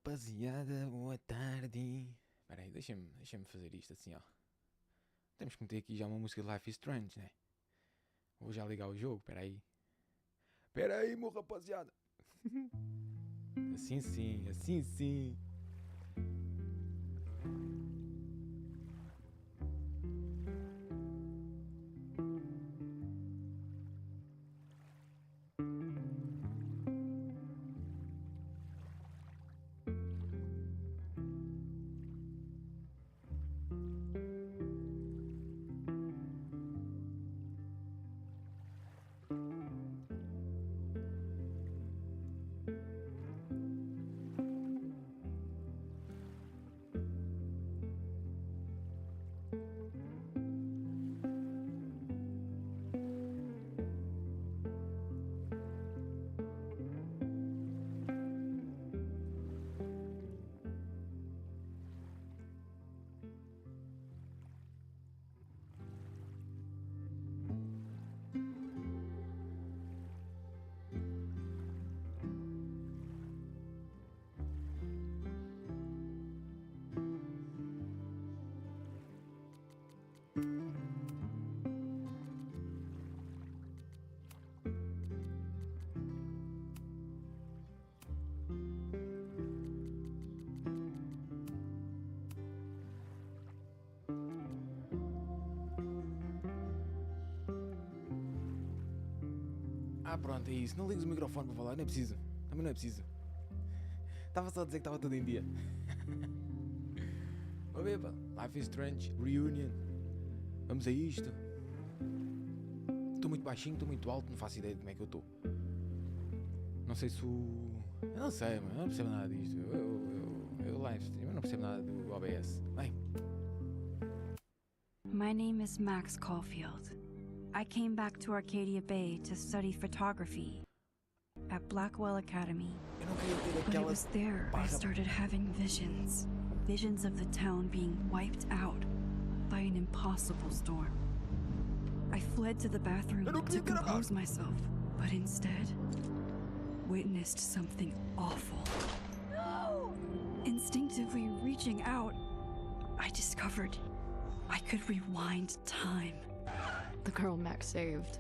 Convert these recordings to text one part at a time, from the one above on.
rapaziada, boa tarde. Espera aí, deixa-me fazer isto assim, ó. Temos que meter aqui já uma música de Life is Strange, né? Vou já ligar o jogo, espera aí. Espera aí, meu rapaziada. Assim sim, assim sim. Ah, pronto, é isso. Não ligues o microfone para falar, não é preciso. Também não é preciso. Estava só a dizer que estava tudo em dia. Ô beba, Life is Strange, Reunion. Vamos a isto. Estou muito baixinho, estou muito alto, não faço ideia de como é que eu estou. Não sei se o... Eu não sei, mano, eu não percebo nada disto. Eu live stream, eu não percebo nada do OBS. Bem. My name is Max Caulfield. I came back to Arcadia Bay to study photography at Blackwell Academy. Eu não queria ter But it aquela... was there I started having visions. Visions of the town being wiped out by an impossible storm. I fled to the bathroom to compose myself, but instead witnessed something awful. No! Instinctively reaching out, I discovered I could rewind time. The girl Max saved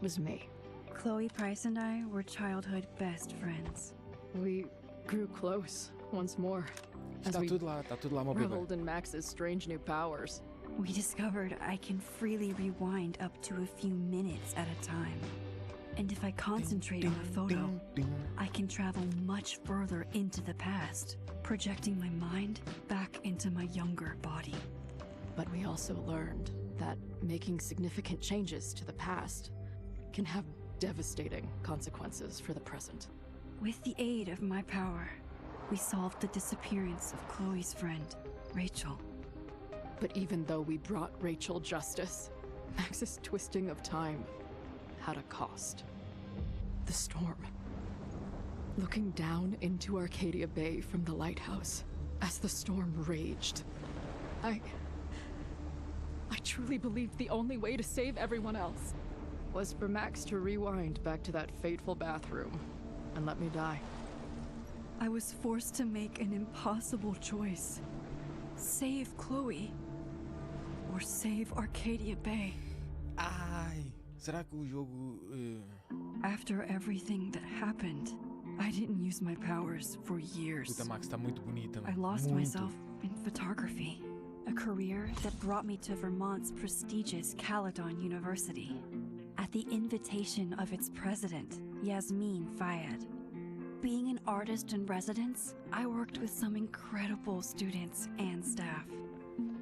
was me. Chloe Price and I were childhood best friends. We grew close once more as Está we tudo lá, meu bebê. reveled in Max's strange new powers. We discovered I can freely rewind up to a few minutes at a time. And if I concentrate on a photo, I can travel much further into the past, projecting my mind back into my younger body. But we also learned that making significant changes to the past can have devastating consequences for the present. With the aid of my power, we solved the disappearance of Chloe's friend, Rachel. But even though we brought Rachel justice, Max's twisting of time had a cost. The storm. Looking down into Arcadia Bay from the lighthouse as the storm raged, I truly believed the only way to save everyone else was for Max to rewind back to that fateful bathroom and let me die. I was forced to make an impossible choice. Save Chloe, or save Arcadia Bay. Ai, será que o jogo... After everything that happened, I didn't use my powers for years. Puta, Max, está muito bonita, I mano. lost Muito. myself in photography, a career that brought me to Vermont's prestigious Caledon University, at the invitation of its president, Yasmin Fayed. Being an artist in residence, I worked with some incredible students and staff,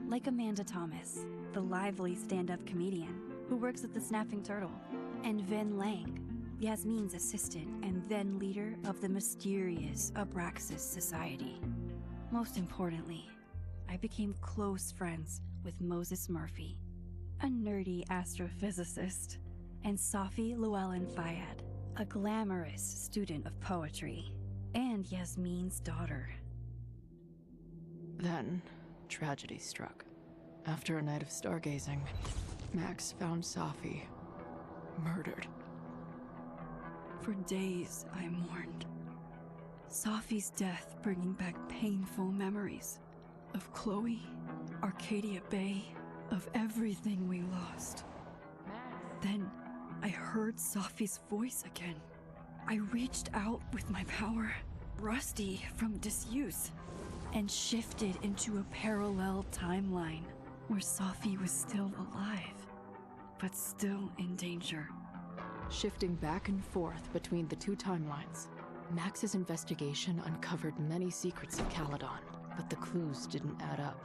like Amanda Thomas, the lively stand-up comedian who works at the Snapping Turtle, and Ven Lang, Yasmin's assistant and then leader of the mysterious Abraxas Society. Most importantly, I became close friends with Moses Murphy, a nerdy astrophysicist, and Safi Llewellyn Fayed, a glamorous student of poetry, and Yasmin's daughter. Then, tragedy struck. After a night of stargazing, Max found Safi murdered. For days I mourned. Sophie's death bringing back painful memories of Chloe, Arcadia Bay, of everything we lost. Then I heard Sophie's voice again. I reached out with my power, rusty from disuse, and shifted into a parallel timeline where Sophie was still alive, but still in danger. Shifting back and forth between the two timelines, Max's investigation uncovered many secrets of Caledon, but the clues didn't add up.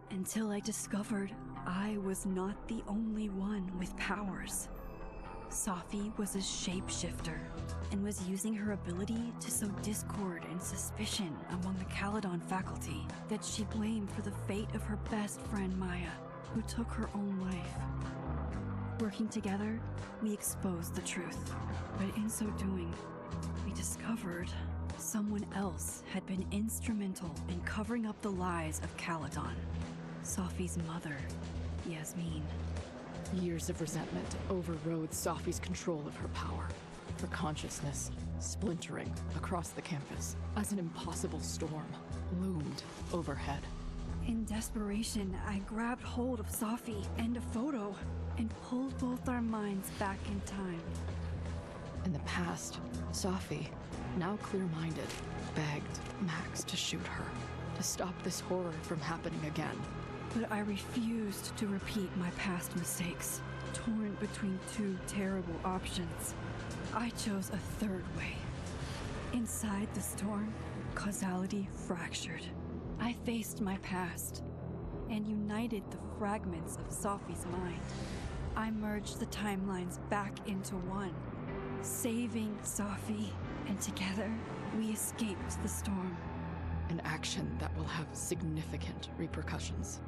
Until I discovered I was not the only one with powers. Sophie was a shapeshifter and was using her ability to sow discord and suspicion among the Caledon faculty that she blamed for the fate of her best friend Maya, who took her own life. Working together, we exposed the truth, but in so doing, we discovered someone else had been instrumental in covering up the lies of Caledon. Sophie's mother, Yasmin. Years of resentment overrode Sophie's control of her power, her consciousness splintering across the campus as an impossible storm loomed overhead. In desperation, I grabbed hold of Sophie and a photo and pulled both our minds back in time. In the past, Sophie, now clear-minded, begged Max to shoot her, to stop this horror from happening again. But I refused to repeat my past mistakes, torn between two terrible options. I chose a third way. Inside the storm, causality fractured. I faced my past and united the fragments of Sophie's mind. I merged the timelines back into one, saving Sophie, and together we escaped the storm. An action that will have significant repercussions.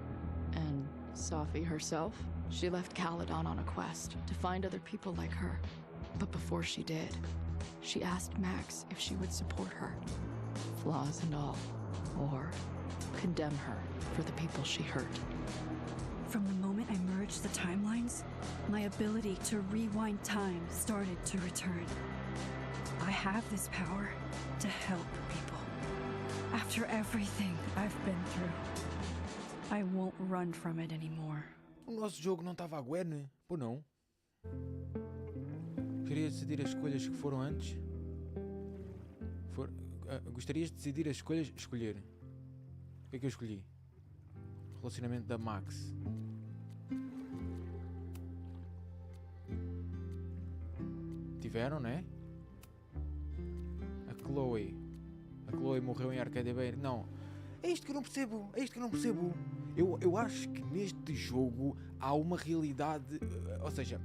And Sophie herself? She left Caledon on a quest to find other people like her. But before she did, she asked Max if she would support her, flaws and all, or condemn her for the people she hurt. From the moment I merged the timelines, my ability to rewind time started to return. I have this power to help people. After everything I've been through, I won't run from it anymore. O nosso jogo não estava a Gwen, pô não? Gostaria de decidir as escolhas que foram antes? Gostarias de decidir as escolhas? Escolher. O que é que eu escolhi? Relacionamento da Max. Tiveram, né? A Chloe. A Chloe morreu em Arcadia Bay. Não. É isto que eu não percebo. É isto que eu não percebo. Eu acho que neste jogo há uma realidade. Ou seja,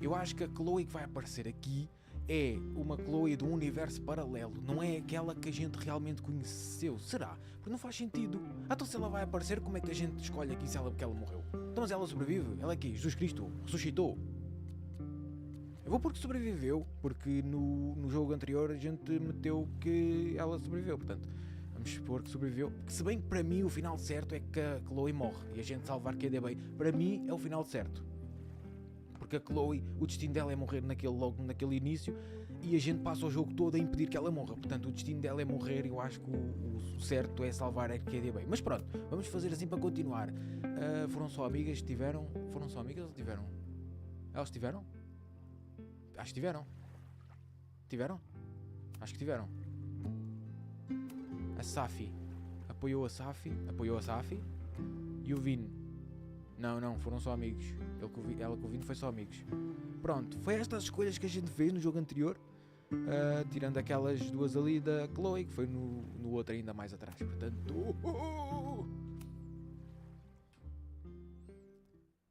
eu acho que a Chloe que vai aparecer aqui é uma Chloe de um universo paralelo. Não é aquela que a gente realmente conheceu. Será? Porque não faz sentido. Então se ela vai aparecer, como é que a gente escolhe aqui se ela, porque ela morreu? Então mas ela sobrevive? Ela é quê? Jesus Cristo? Ressuscitou? Eu vou porque sobreviveu. Porque no jogo anterior a gente meteu que ela sobreviveu. Portanto, vamos supor que sobreviveu. Se bem que para mim o final certo é que a Chloe morre e a gente salva Arcadia Bay. Para mim é o final certo. Porque a Chloe, o destino dela é morrer logo naquele início e a gente passa o jogo todo a impedir que ela morra. Portanto, o destino dela é morrer e eu acho que o certo é salvar a Arcadia Bay. Mas pronto, vamos fazer assim para continuar. Foram só amigas? Tiveram? Foram só amigas ou tiveram? Elas tiveram? Acho que tiveram. Tiveram? Acho que tiveram. A Safi apoiou a Safi e o Vin. Não, foram só amigos. Ela com o Vin foi só amigos. Pronto, foi estas escolhas que a gente fez no jogo anterior. Tirando aquelas duas ali da Chloe, que foi no outro ainda mais atrás. Portanto,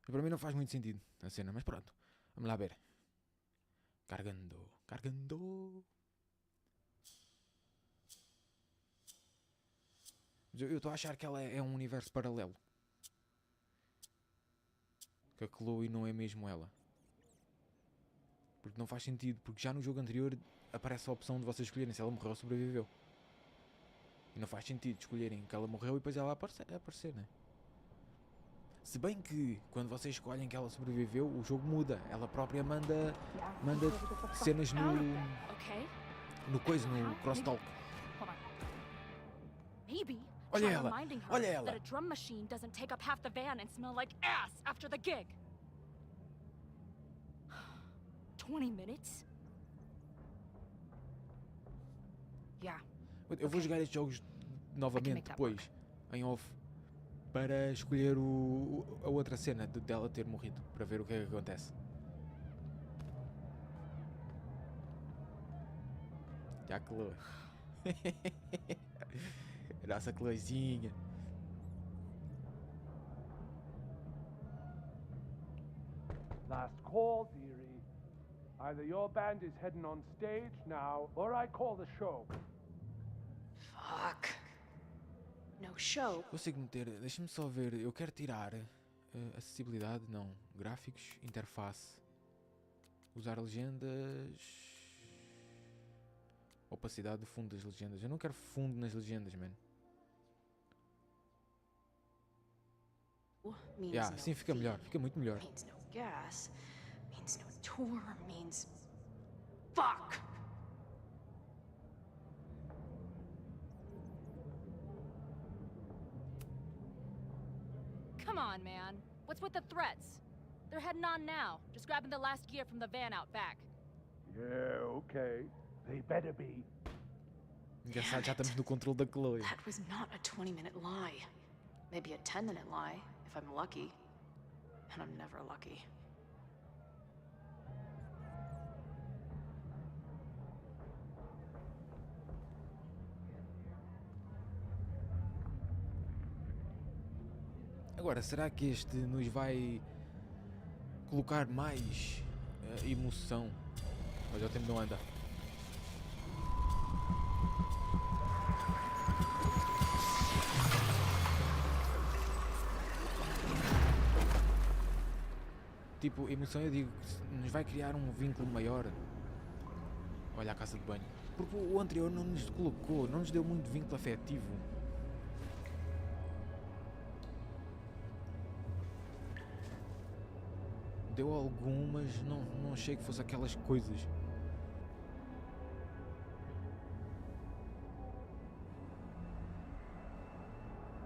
para mim não faz muito sentido a cena, mas pronto. Vamos lá ver. Cargando. Eu estou a achar que ela é um universo paralelo. Que a Chloe não é mesmo ela. Porque não faz sentido. Porque já no jogo anterior aparece a opção de vocês escolherem se ela morreu ou sobreviveu. E não faz sentido escolherem que ela morreu e depois ela aparecer, né? Se bem que quando vocês escolhem que ela sobreviveu, o jogo muda. Ela própria manda cenas no crosstalk. Maybe. Olha Try ela, reminding her olha ela. that a drum machine doesn't take up half the van and smell like ass after the gig. 20 minutes? Yeah. Eu vou jogar estes jogos novamente depois, em off, para escolher a outra cena dela ter morrido, para ver o que é que acontece. Já a Chloe. A nossa Chloezinha. Last call, dearie. Either your band is heading on stage now, or I call the show. Fuck. No show. Consigo meter, deixa-me só ver, eu quero tirar acessibilidade, não, gráficos, interface, usar legendas, opacidade do fundo das legendas. Eu não quero fundo nas legendas, man. Means Sim, fica melhor, fica muito melhor. Means no gas. Means no tour. Means... Fuck! Come on, man. What's with the threats? They're heading on now, just grabbing the last gear from the van out back. Yeah, okay. They better be. Engraçado, já estamos no controle da Chloe. That was not a 20-minute lie. Maybe a 10-minute lie, if I'm lucky. And I'm never lucky. Agora, será que este nos vai colocar mais emoção? Olha, o tempo não anda. Tipo, emoção eu digo que nos vai criar um vínculo maior. Olha a casa de banho. Porque o anterior não nos colocou, não nos deu muito vínculo afetivo. Deu algumas, não achei que fosse aquelas coisas.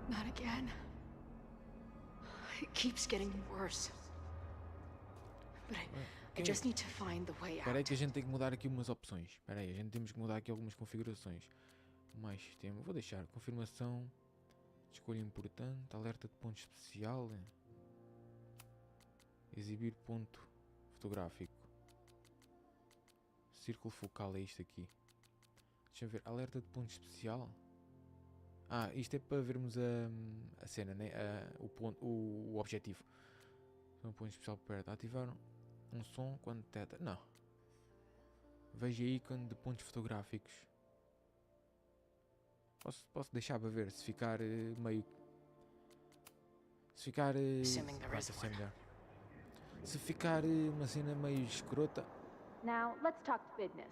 Not again. It keeps getting worse. But I just need to find the way out. Espera aí que a gente tem que mudar aqui umas opções. Espera aí, a gente temos que mudar aqui algumas configurações. Mais sistema, vou deixar confirmação, escolha importante, alerta de ponto especial, exibir ponto fotográfico, círculo focal, é isto aqui. Deixa eu ver, alerta de ponto especial. Isto é para vermos a cena, né? O objetivo. Um ponto especial perto. Ativar um som quando detecta. Não. Veja ícone de pontos fotográficos. Posso deixar para ver se ficar meio. Se ficar. Se ficar uma cena meio escrota. Now, let's talk business.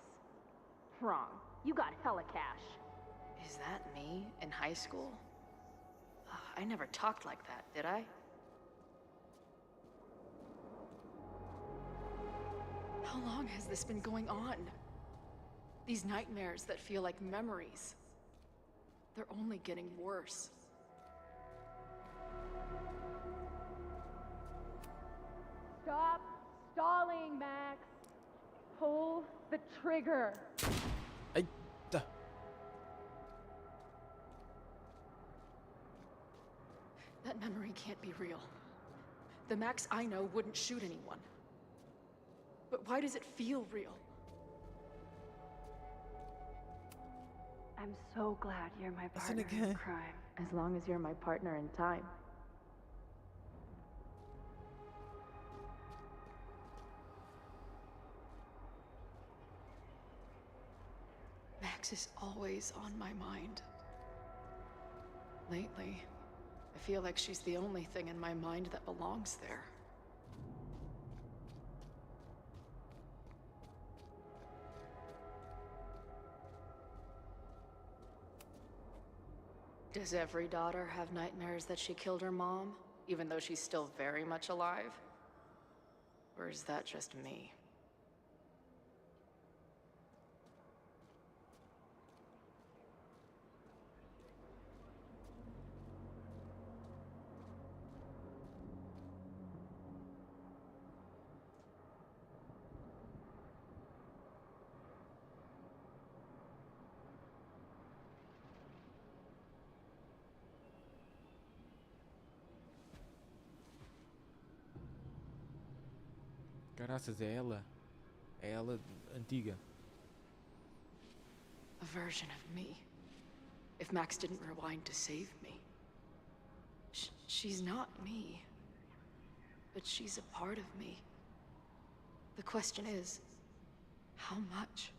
Wrong. You got hella cash. Is that me in high school? I never talked like that, did I? How long has this been going on? These nightmares that feel like memories. They're only getting worse. Stop stalling, Max. Pull the trigger. Eita! That memory can't be real. The Max I know wouldn't shoot anyone. But why does it feel real? I'm so glad you're my partner in crime. As long as you're my partner in time. Max is always on my mind. Lately, I feel like she's the only thing in my mind that belongs there. Does every daughter have nightmares that she killed her mom, even though she's still very much alive? Or is that just me? Caraças, é ela. É ela antiga. A version of me. If Max didn't rewind to save me. She's not me. But she's a part of me. The question is, how much?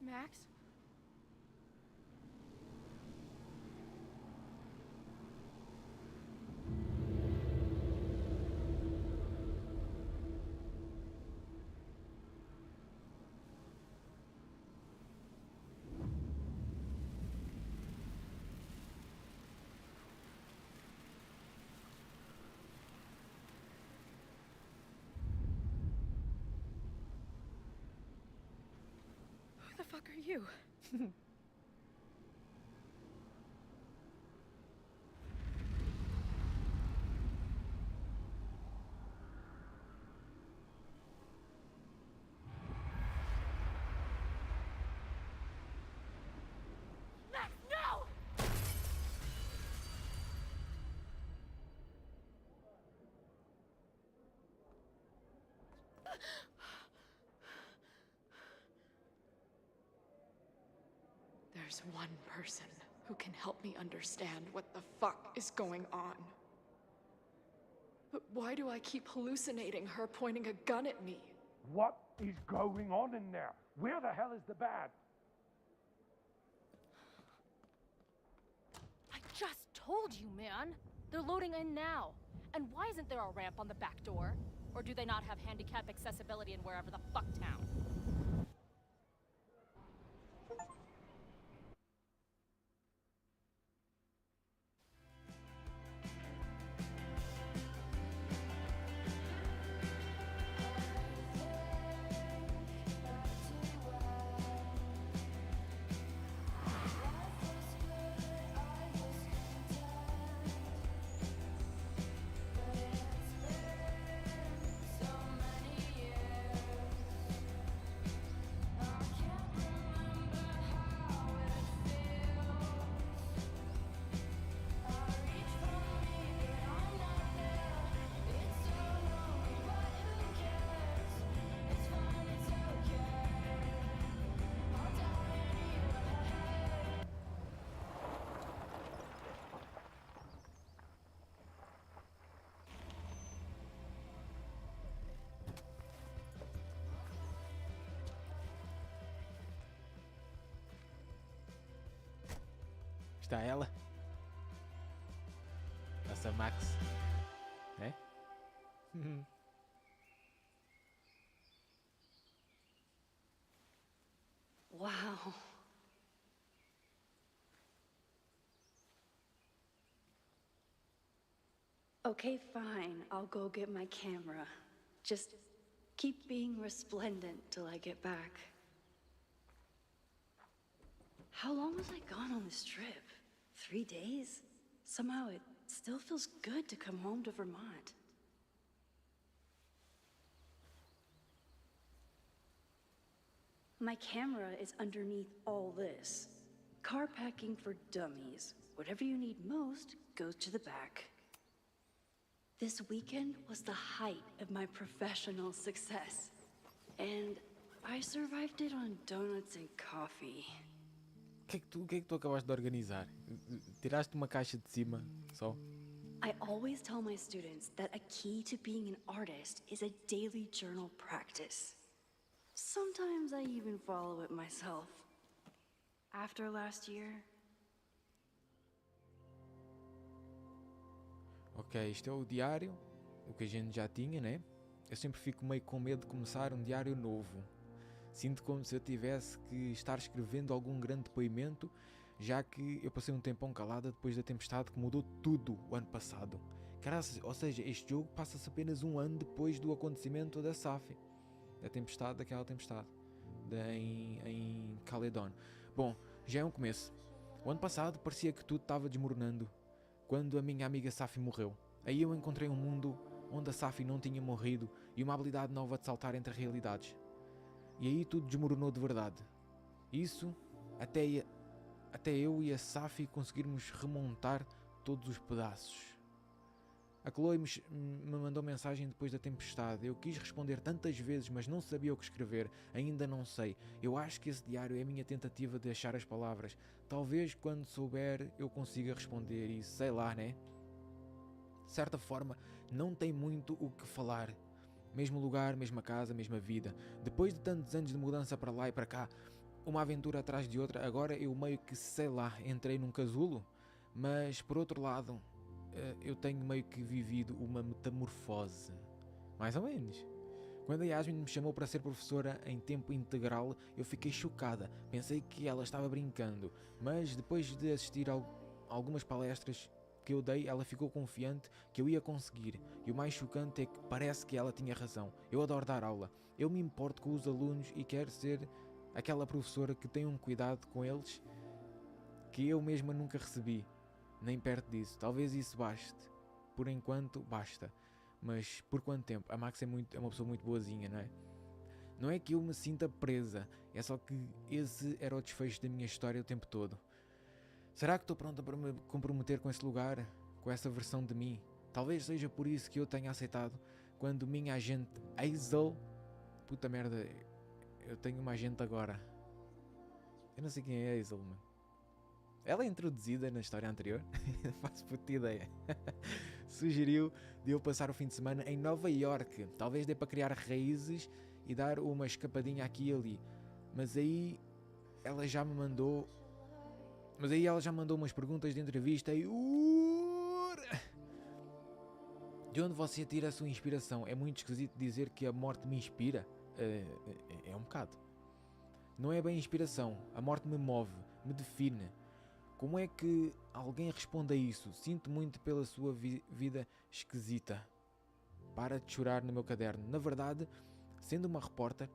Max? Who the fuck are you? Max, no! There's one person who can help me understand what the fuck is going on. But why do I keep hallucinating her pointing a gun at me? What is going on in there? Where the hell is the bad? I just told you, man. They're loading in now. And why isn't there a ramp on the back door? Or do they not have handicap accessibility in wherever the fuck town? Está ela. Nossa Max. É? Wow. Okay, fine. I'll go get my camera. Just keep being resplendent till I get back. How long was I gone on this trip? 3 days? Somehow it still feels good to come home to Vermont. My camera is underneath all this. Car packing for dummies. Whatever you need most goes to the back. This weekend was the height of my professional success. And I survived it on donuts and coffee. O que é que tu acabaste de organizar? Tiraste uma caixa de cima só? I always tell my students that a key to being an artist is a daily journal practice. Sometimes I even follow it myself. After last year... Ok, isto é o diário, o que a gente já tinha, né? Eu sempre fico meio com medo de começar um diário novo. Sinto como se eu tivesse que estar escrevendo algum grande depoimento, já que eu passei um tempão calada depois da tempestade que mudou tudo o ano passado. Caraças, ou seja, este jogo passa-se apenas um ano depois do acontecimento da Safi. Da tempestade, daquela tempestade. Em Caledon. Bom, já é um começo. O ano passado parecia que tudo estava desmoronando quando a minha amiga Safi morreu. Aí eu encontrei um mundo onde a Safi não tinha morrido e uma habilidade nova de saltar entre realidades. E aí tudo desmoronou de verdade. Isso até eu e a Safi conseguirmos remontar todos os pedaços. A Chloe me mandou mensagem depois da tempestade. Eu quis responder tantas vezes, mas não sabia o que escrever. Ainda não sei. Eu acho que esse diário é a minha tentativa de achar as palavras. Talvez quando souber eu consiga responder e sei lá, né? De certa forma, não tem muito o que falar. Mesmo lugar, mesma casa, mesma vida. Depois de tantos anos de mudança para lá e para cá, uma aventura atrás de outra, agora eu meio que, sei lá, entrei num casulo. Mas, por outro lado, eu tenho meio que vivido uma metamorfose. Mais ou menos. Quando a Yasmin me chamou para ser professora em tempo integral, eu fiquei chocada. Pensei que ela estava brincando. Mas depois de assistir a algumas palestras que eu dei, ela ficou confiante que eu ia conseguir. E o mais chocante é que parece que ela tinha razão. Eu adoro dar aula. Eu me importo com os alunos e quero ser aquela professora que tem um cuidado com eles que eu mesma nunca recebi. Nem perto disso. Talvez isso baste. Por enquanto, basta. Mas por quanto tempo? A Max é uma pessoa muito boazinha, não é? Não é que eu me sinta presa. É só que esse era o desfecho da minha história o tempo todo. Será que estou pronta para me comprometer com esse lugar? Com essa versão de mim? Talvez seja por isso que eu tenha aceitado quando minha agente Hazel... Puta merda, eu tenho uma agente agora. Eu não sei quem é Hazel, mano. Ela é introduzida na história anterior, não faço puta ideia. Sugeriu de eu passar o fim de semana em Nova York. Talvez dê para criar raízes e dar uma escapadinha aqui e ali. Mas aí ela já me mandou... umas perguntas de entrevista e... De onde você tira a sua inspiração? É muito esquisito dizer que a morte me inspira. É um bocado. Não é bem inspiração. A morte me move, me define. Como é que alguém responde a isso? Sinto muito pela sua vida esquisita. Para de chorar no meu caderno. Na verdade, sendo uma repórter,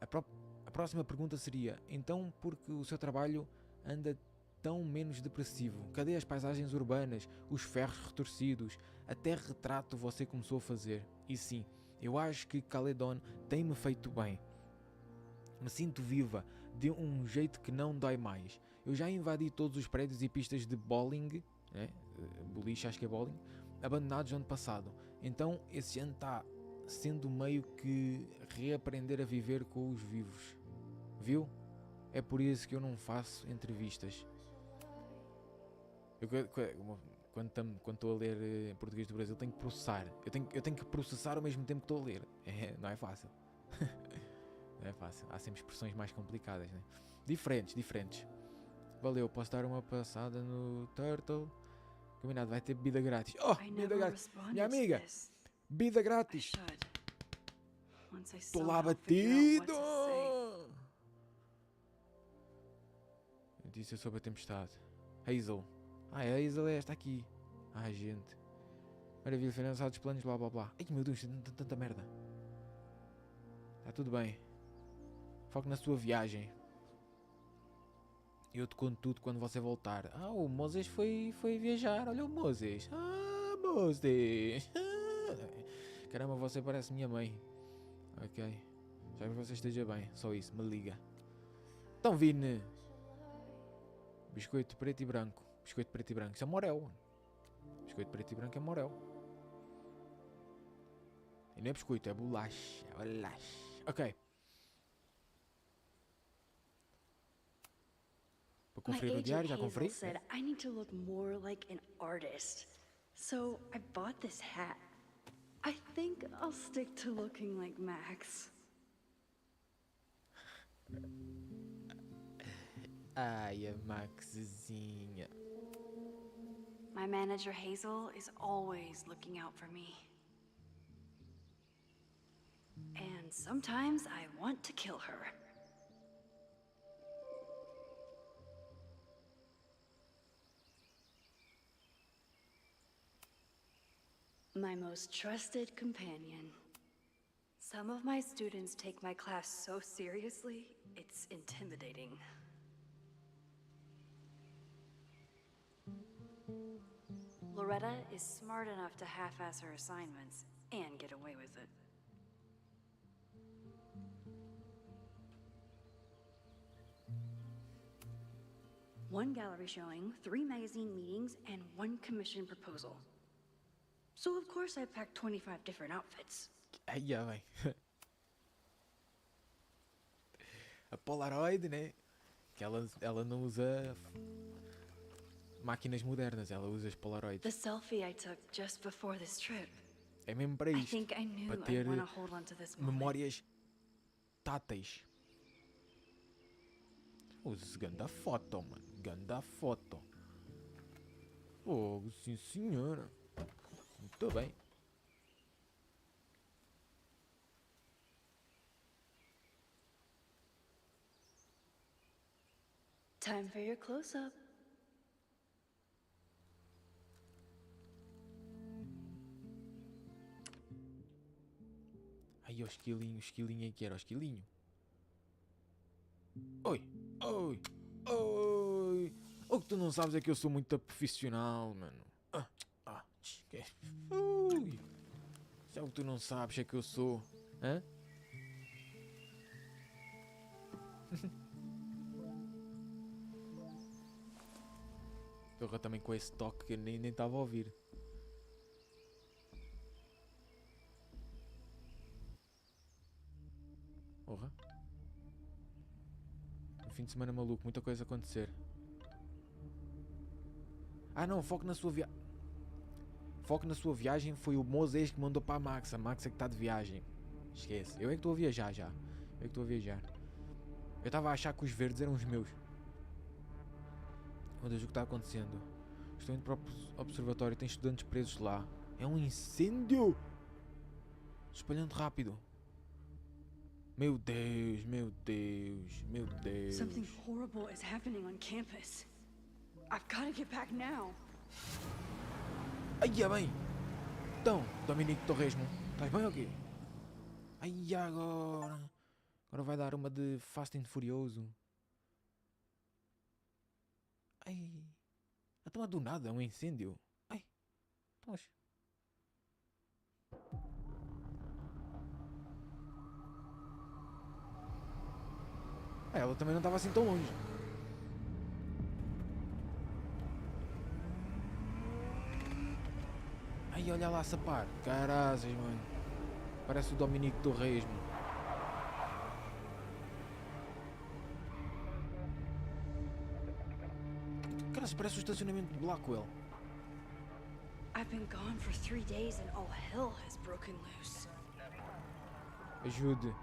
a próxima pergunta seria: então por que o seu trabalho anda tão menos depressivo? Cadê as paisagens urbanas, os ferros retorcidos? Até retrato você começou a fazer. E sim, eu acho que Caledon tem-me feito bem. Me sinto viva, de um jeito que não dói mais. Eu já invadi todos os prédios e pistas de bowling, boliche, acho que é bowling, abandonados no ano passado. Então esse ano está sendo meio que reaprender a viver com os vivos. Viu? É por isso que eu não faço entrevistas. Quando estou a ler português do Brasil, tenho que processar. Eu tenho que processar ao mesmo tempo que estou a ler. Não é fácil. Não é fácil. Há sempre expressões mais complicadas, né? Diferentes. Valeu, posso dar uma passada no Turtle. Combinado, vai ter bebida grátis. Oh, bebida grátis. Minha amiga, bebida grátis. Estou lá batido. Notícia sobre a tempestade. Hazel. A Hazel é esta aqui. Gente. Maravilha, financiar os planos, blá blá blá. Ai meu Deus, tanta merda. Está tudo bem. Foco na sua viagem. Eu te conto tudo quando você voltar. O Moses foi viajar. Olha o Moses. Moses. Caramba, você parece minha mãe. Ok. Já que você esteja bem. Só isso, me liga. Então, Vini. Biscoito preto e branco. Biscoito preto e branco. Isso é Morel. Biscoito preto e branco é Morel. E não é biscoito, é bolacha. Ok. Para conferir o diário, já conferi. Said I need to look more like an artist. So I bought this hat. I think I'll stick to looking like Max. Ai, a Maxzinha. My manager Hazel is always looking out for me. And sometimes I want to kill her. My most trusted companion. Some of my students take my class so seriously, it's intimidating. Loretta is smart enough to half-ass her assignments and get away with it. One gallery showing, 3 magazine meetings, and 1 commission proposal. So of course I packed 25 different outfits. Ai, bem. A Polaroid, né? Que ela não usa máquinas modernas, ela usa as Polaroids. The selfie I took just before this trip. É mesmo para I isto. think I knew Para I'd ter want to hold on to this moment. memórias táteis. Usa ganda foto, mano. Ganda foto. Oh, sim senhora. Muito bem. Time for your close-up. Aí, o esquilinho aí que era o esquilinho. Oi, oi, oi. O que tu não sabes é que eu sou muito profissional, mano. Ui. Se é o que tu não sabes é que eu sou. Hã? Porra, também com esse toque que eu nem estava a ouvir. Porra. Um fim de semana maluco, muita coisa a acontecer. Ah não, foco na sua viagem. Foco na sua viagem foi o Moisés que mandou para a Max. A Max é que está de viagem. Esquece. Eu é que estou a viajar já. Eu é que estou a viajar. Eu estava a achar que os verdes eram os meus. Meu Deus, o que está acontecendo? Estou indo para o observatório, tem estudantes presos lá. É um incêndio! Espalhando rápido. Meu Deus, meu Deus, meu Deus. Something horrible is happening on campus. I've got to get back now. Ai, bem! Então, Dominique Torresmo, estás bem ou quê? Ai, agora! Agora vai dar uma de Fast and Furioso. Ai! Então do nada, um incêndio. Ai! Poxa. Ela também não estava assim tão longe. Ai, olha lá a sapar. Carazes, mano. Parece o Dominique Torresmo. Caras, parece o estacionamento de Blackwell. I've been gone for 3 days and all hell has broken loose. Ajude.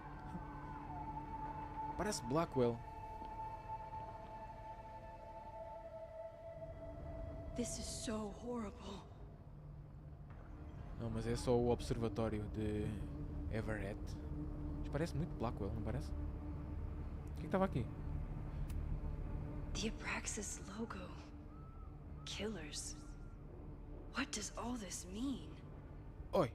Parece Blackwell. This is so horrible. Não, mas é só o observatório de Everett. Isto parece muito Blackwell, não parece? O que estava aqui? The Abraxas logo. Killers. What does all this mean? Oi!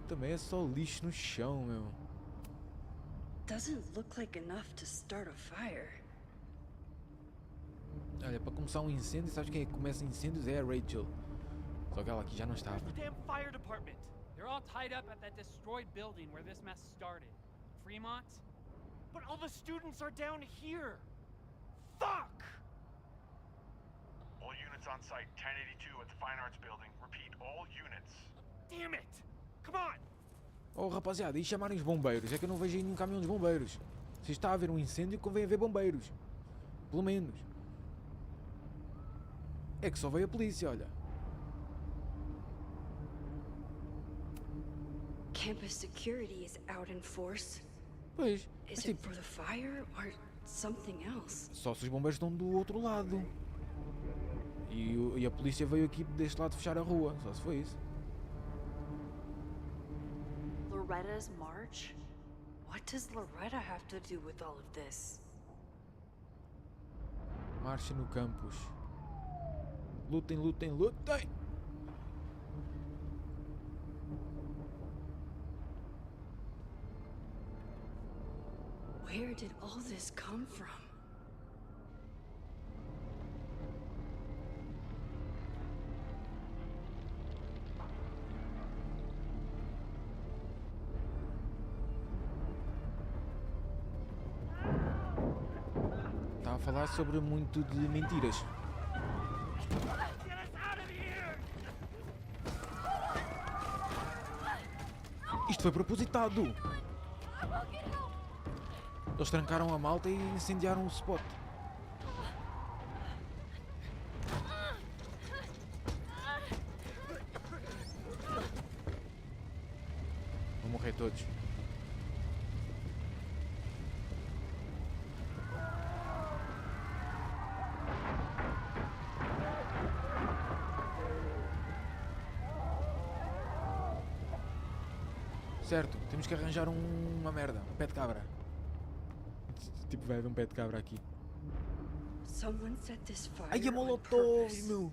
Também é só lixo no chão, meu. Doesn't look like enough to start a fire. Olha, para começar um incêndio, sabes quem é que começa incêndios? É a Rachel. Só que ela aqui já não estava. Where's the damn fire department? They're all tied up at that destroyed building where this mess started. Fremont? But all the students are down here! Fuck! All units on site, 1082 at the Fine Arts Building. Repeat, all units. Damn it! Come on! Oh, rapaziada, e chamarem os bombeiros? É que eu não vejo aí nenhum caminhão dos bombeiros. Se está a haver um incêndio, convém haver bombeiros. Pelo menos. É que só veio a polícia, olha. Campus security is out in force. Pois, mas Is it tipo, for the fire or something else? só se os bombeiros estão do outro lado. E a polícia veio aqui deste lado fechar a rua. Só se foi isso. Loretta's march? What does Loretta have to do with all of this? Marcha no campus. Lutem, lutem, lutem! Where did all this come from? Está a falar sobre muito de mentiras. Isto foi propositado! Eles trancaram a malta e incendiaram o spot. Vão morrer todos. Certo, temos que arranjar uma merda, um pé de cabra. Tipo, vai haver um pé de cabra aqui. Someone set this fire Ai, a on molotov, purpose. meu!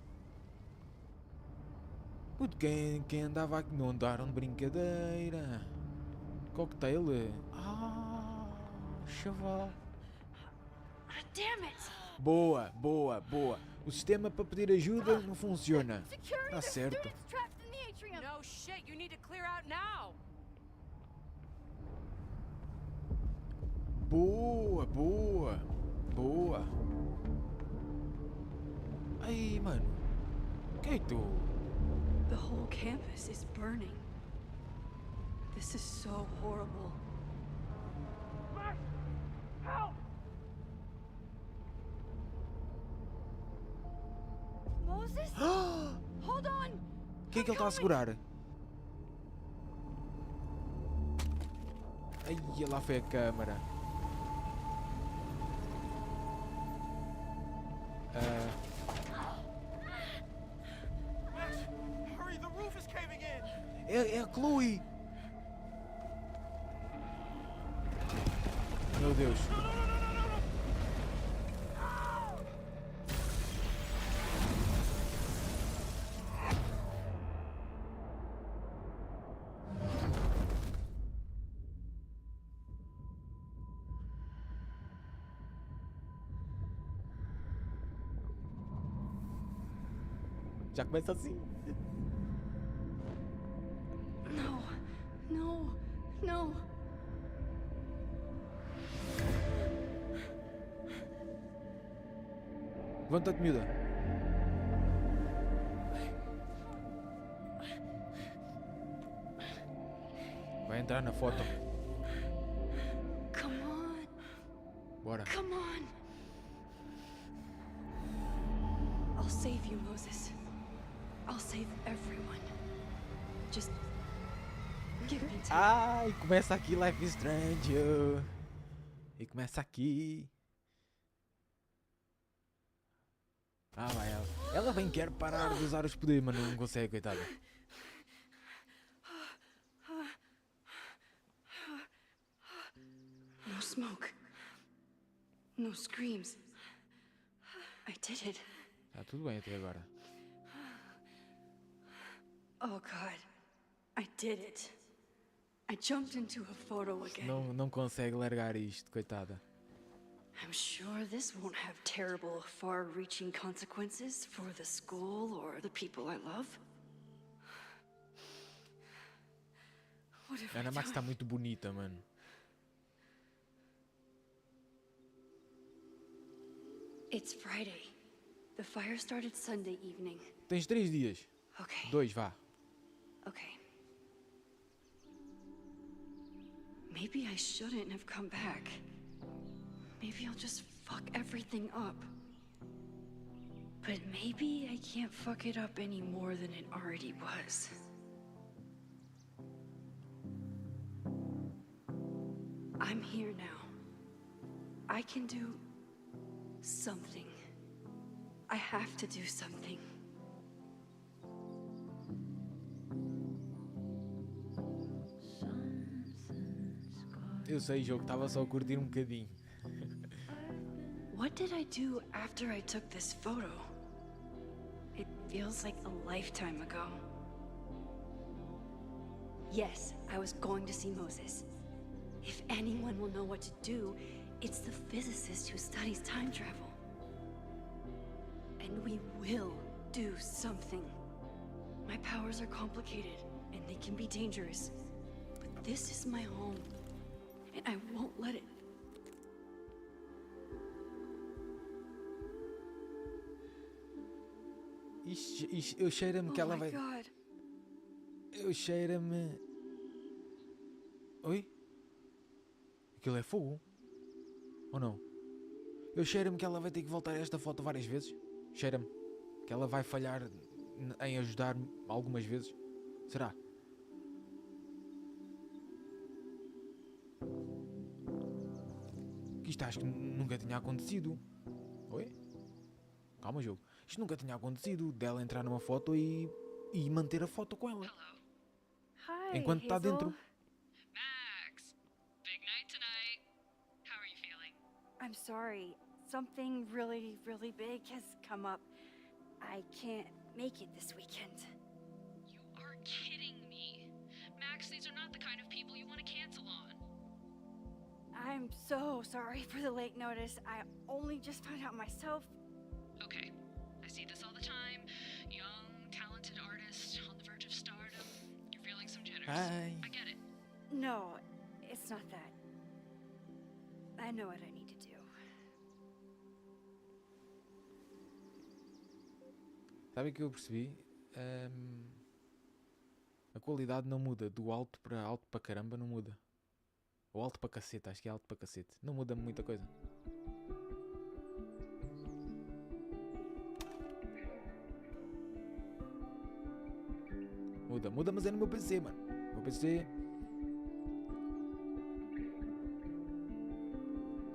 Puto, quem andava aqui não andaram de brincadeira. Cocktail. Chaval. Ah, damn it! Boa, boa, boa. O sistema para pedir ajuda não funciona. Security, Tá there's certo. students trapped in the atrium. No shit, you need to clear out now! Boa, boa, boa. Ai, mano. Que é tu? The whole campus is burning. This is so horrible. Max! Help! Moses? Hold on! O que é que ele está a segurar? Ai, lá foi a câmara. Max, hurry, the roof is caving in! É a Chloe! Meu Deus. Já começa assim. No, no, no. Levanta-te, miúda. Vai entrar na foto. Come on, Bora. come on. I'll save you, Moses. I'll save everyone. Just give me time. Ai, começa aqui Life is Strange. E começa aqui. Vai ela. Ela bem quer parar de usar os poderes, mas não consegue, coitada. No smoke. No screams. I did it. Tá tudo bem até agora. Oh God. I did it. I jumped into a photo again. Não consegue largar isto, coitada. I'm sure this won't have terrible, far-reaching consequences for the school or the people I love. What have A Ana I Max done? está muito bonita, mano. It's Friday. The fire started Sunday evening. Tens 3 dias. Okay. 2, vá. Okay. Maybe I shouldn't have come back. Maybe I'll just fuck everything up. But maybe I can't fuck it up any more than it already was. I'm here now. I can do something. I have to do something. Eu sei, jogo, estava só a curtir um bocadinho. What What did I do after I took this photo? It feels like a lifetime ago. Yes, I was going to see Moses. If anyone will know what to do, it's the physicist who studies time travel. And we will do something. My powers are complicated, and they can be dangerous. But this is my home, and I won't let it. Eu cheiro-me que ela Oh my vai... God. Eu cheiro-me... Oi? Aquilo é fogo? Ou não? Eu cheiro-me que ela vai ter que voltar a esta foto várias vezes. Cheira-me que ela vai falhar em ajudar-me algumas vezes. Será? Que isto acho que nunca tinha acontecido. Oi? Calma, jogo. Isto nunca tinha acontecido. Dela entrar numa foto e manter a foto com ela. Hi, Enquanto está dentro. Max, big night tonight. How are you feeling? I'm sorry. Something really, really big has come up. I can't make it this weekend. You are kidding me. Max, these are not the kind of people you want to cancel on. I'm so sorry for the late notice. I only just found out myself. Okay, I see this all the time. Young, talented artist on the verge of stardom. You're feeling some jitters. Hi. I get it. No, it's not that. I know what I need to do. Sabe o que eu percebi? A qualidade não muda. Do alto para caramba não muda. Ou alto para cacete, acho que é alto para cacete. Não muda muita coisa. Muda, mas é no meu PC, mano. O meu PC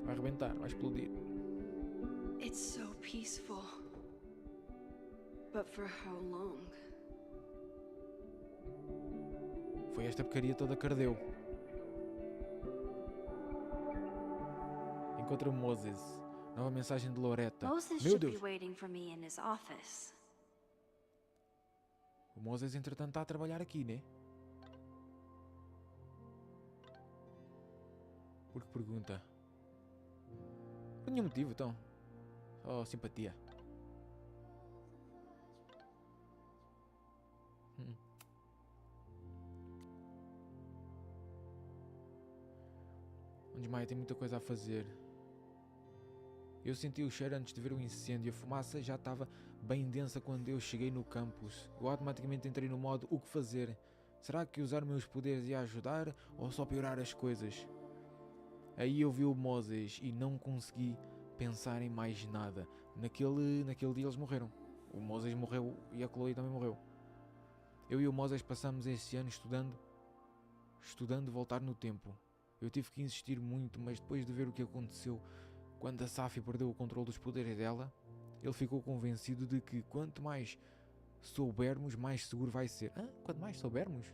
vai arrebentar, vai explodir. It's so peaceful. But for how long? Foi esta porcaria toda que ardeu. Encontra Moses. Nova mensagem de Loretta. Moses Meu should be Deus. waiting for me in his office. O Moses entretanto está a trabalhar aqui, né? Por que pergunta? Por nenhum motivo, então. Só simpatia. O Desmaia tem muita coisa a fazer. Eu senti o cheiro antes de ver o incêndio. A fumaça já estava bem densa quando eu cheguei no campus. Eu automaticamente entrei no modo o que fazer. Será que usar meus poderes ia ajudar ou só piorar as coisas? Aí eu vi o Moses e não consegui pensar em mais nada. Naquele dia eles morreram. O Moses morreu e a Chloe também morreu. Eu e o Moses passamos esse ano estudando voltar no tempo. Eu tive que insistir muito, mas depois de ver o que aconteceu quando a Safi perdeu o controle dos poderes dela, ele ficou convencido de que quanto mais soubermos, mais seguro vai ser. Quanto mais soubermos,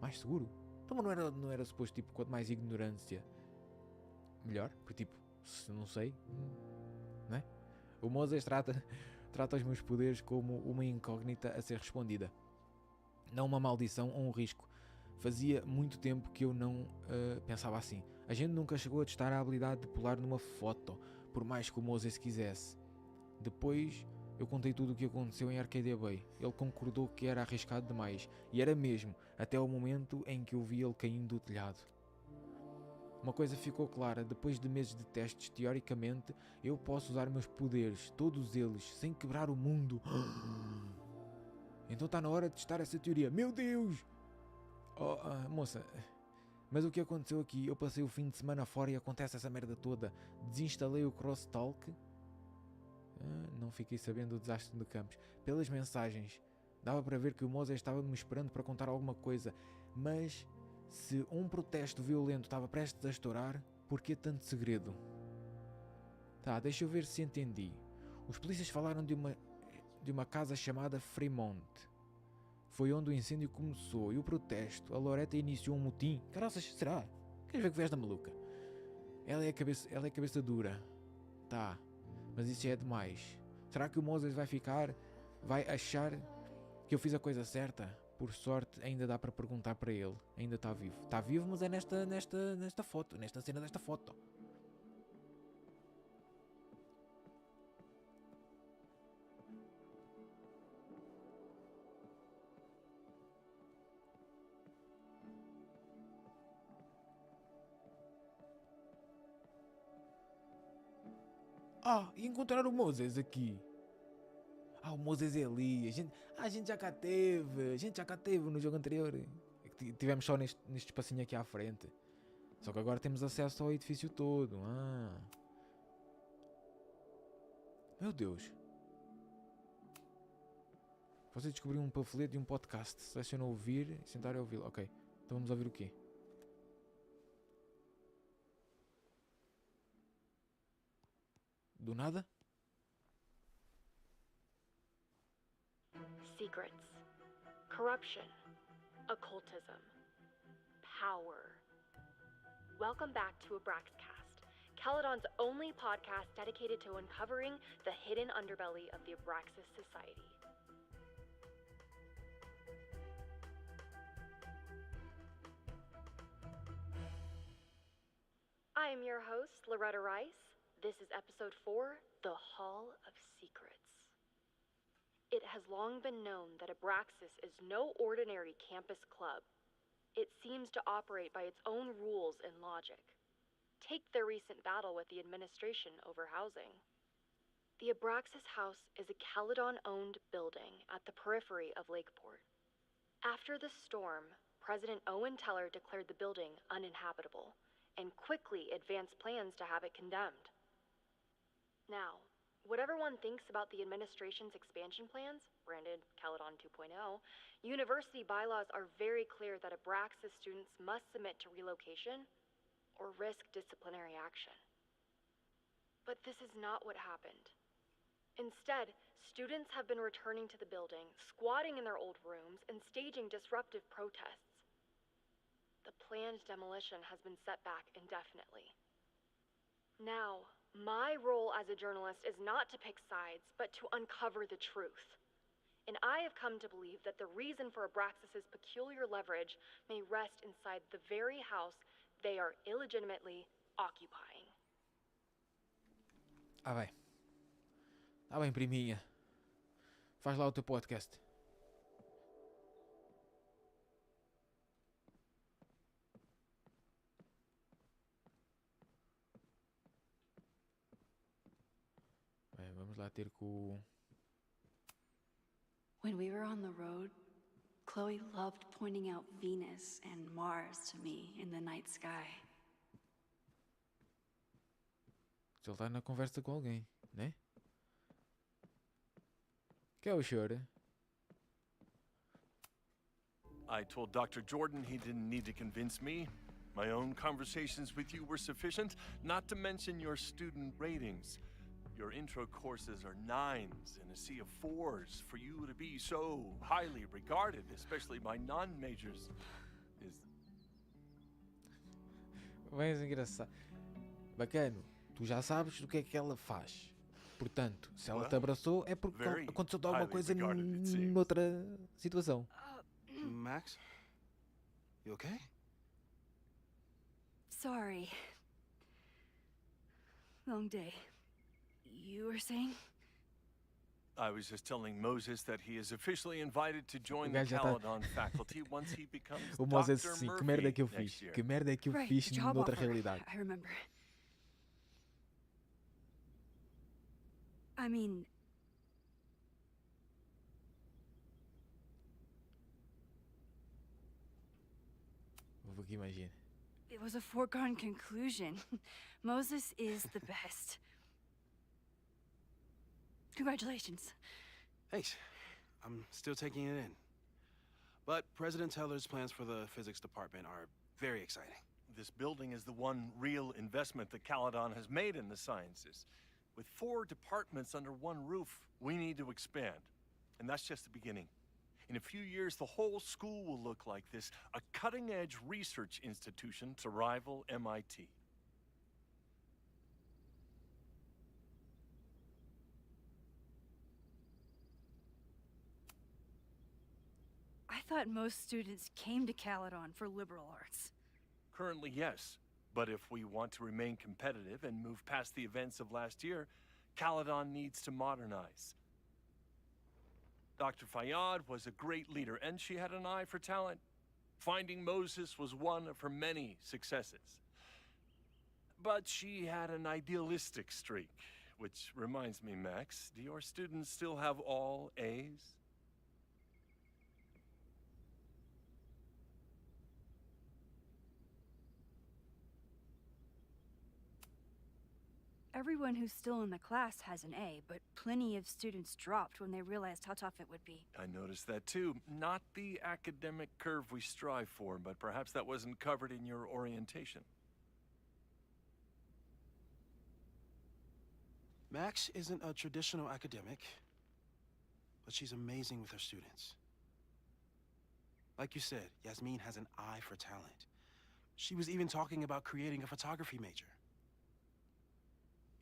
mais seguro? Então não era suposto, tipo, quanto mais ignorância, melhor? Porque, tipo, se não sei, não é? O Moses trata os meus poderes como uma incógnita a ser respondida. Não uma maldição ou um risco. Fazia muito tempo que eu não pensava assim. A gente nunca chegou a testar a habilidade de pular numa foto, por mais que o Moses quisesse. Depois eu contei tudo o que aconteceu em Arcadia Bay. Ele concordou que era arriscado demais, e era mesmo, até o momento em que eu vi ele caindo do telhado. Uma coisa ficou clara: depois de meses de testes, teoricamente, eu posso usar meus poderes, todos eles, sem quebrar o mundo. Então está na hora de testar essa teoria. Meu Deus! Moça, mas o que aconteceu aqui? Eu passei o fim de semana fora e acontece essa merda toda. Desinstalei o Crosstalk. Não fiquei sabendo do desastre de Campos. Pelas mensagens, dava para ver que o Moses estava me esperando para contar alguma coisa. Mas, se um protesto violento estava prestes a estourar, por que tanto segredo? Tá, deixa eu ver se entendi. Os polícias falaram de uma casa chamada Fremont. Foi onde o incêndio começou e o protesto. A Loretta iniciou um motim. Caraças, será? Queres ver que foi esta maluca? Ela é cabeça dura. Tá. Mas isso já é demais. Será que o Moses vai ficar? Vai achar que eu fiz a coisa certa? Por sorte, ainda dá para perguntar para ele. Ainda está vivo. Está vivo, mas é nesta foto. Nesta cena desta foto. E encontrar o Moses aqui. O Moses é ali. A gente já cá teve. A gente já cá teve no jogo anterior. É que tivemos só neste espacinho aqui à frente. Só que agora temos acesso ao edifício todo. Meu Deus. Você descobriu um panfleto e um podcast. Seleciona ouvir e sentar e ouvi-lo. Ok. Então vamos ouvir o quê? Do nada? Secrets, corruption, occultism, power. Welcome back to Abraxcast, Caledon's only podcast dedicated to uncovering the hidden underbelly of the Abraxas Society. I am your host, Loretta Rice. This is episode 4, The Hall of Secrets. It has long been known that Abraxas is no ordinary campus club. It seems to operate by its own rules and logic. Take their recent battle with the administration over housing. The Abraxas House is a Caledon-owned building at the periphery of Lakeport. After the storm, President Owen Teller declared the building uninhabitable and quickly advanced plans to have it condemned. Now, whatever one thinks about the administration's expansion plans, branded Caledon 2.0, university bylaws are very clear that Abraxas students must submit to relocation or risk disciplinary action. But this is not what happened. Instead, students have been returning to the building, squatting in their old rooms, and staging disruptive protests. The planned demolition has been set back indefinitely. Now, my role as a journalist is not to pick sides, but to uncover the truth. And I have come to believe that the reason for Abraxas's peculiar leverage may rest inside the very house they are illegitimately occupying. Bem. Bem, priminha. Faz lá o teu podcast. Vamos lá ter com... When we were on the road, Chloe loved pointing out Venus and Mars to me in the night sky. Se ele está na conversa com alguém, né? Que é o senhor? I told Dr. Jordan he didn't need to convince me. My own conversations with you were sufficient, not to mention your student ratings. Your intro courses are 9s and a sea of 4s. For you to be so highly regarded, especially by non-majors, is... Bem engraçado. Bacano, tu já sabes do que é que ela faz. Portanto, se ela te abraçou é porque aconteceu alguma coisa noutra situação. Max? You okay? Sorry. Long day. You were saying? I was just telling Moses that he is officially invited to join the Caledon faculty once he becomes O Moses, Dr. sim, Murphy que merda que eu fiz. next year. Que merda que eu fiz noutra realidade. I remember. I mean... Vou aqui imaginar. It was a foregone conclusion. Moses is the best. Congratulations. Thanks. I'm still taking it in. But President Teller's plans for the physics department are very exciting. This building is the one real investment that Caledon has made in the sciences. With 4 departments under one roof, we need to expand. And that's just the beginning. In a few years, the whole school will look like this, a cutting-edge research institution to rival MIT. thought most students came to Caledon for liberal arts. Currently, yes. But if we want to remain competitive and move past the events of last year, Caledon needs to modernize. Dr. Fayad was a great leader, and she had an eye for talent. Finding Moses was one of her many successes. But she had an idealistic streak, which reminds me, Max, do your students still have all A's? Everyone who's still in the class has an A, but plenty of students dropped when they realized how tough it would be. I noticed that too. Not the academic curve we strive for, but perhaps that wasn't covered in your orientation. Max isn't a traditional academic, but she's amazing with her students. Like you said, Yasmin has an eye for talent. She was even talking about creating a photography major.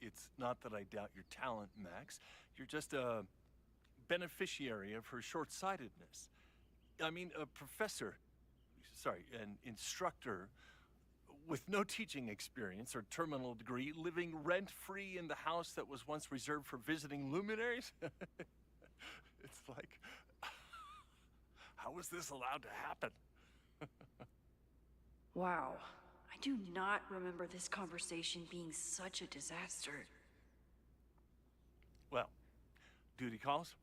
It's not that I doubt your talent, Max. You're just a beneficiary of her short-sightedness. I mean, a professor, an instructor with no teaching experience or terminal degree, living rent-free in the house that was once reserved for visiting luminaries? It's like, how was this allowed to happen? Wow. I do not remember this conversation being such a disaster. Well, duty calls.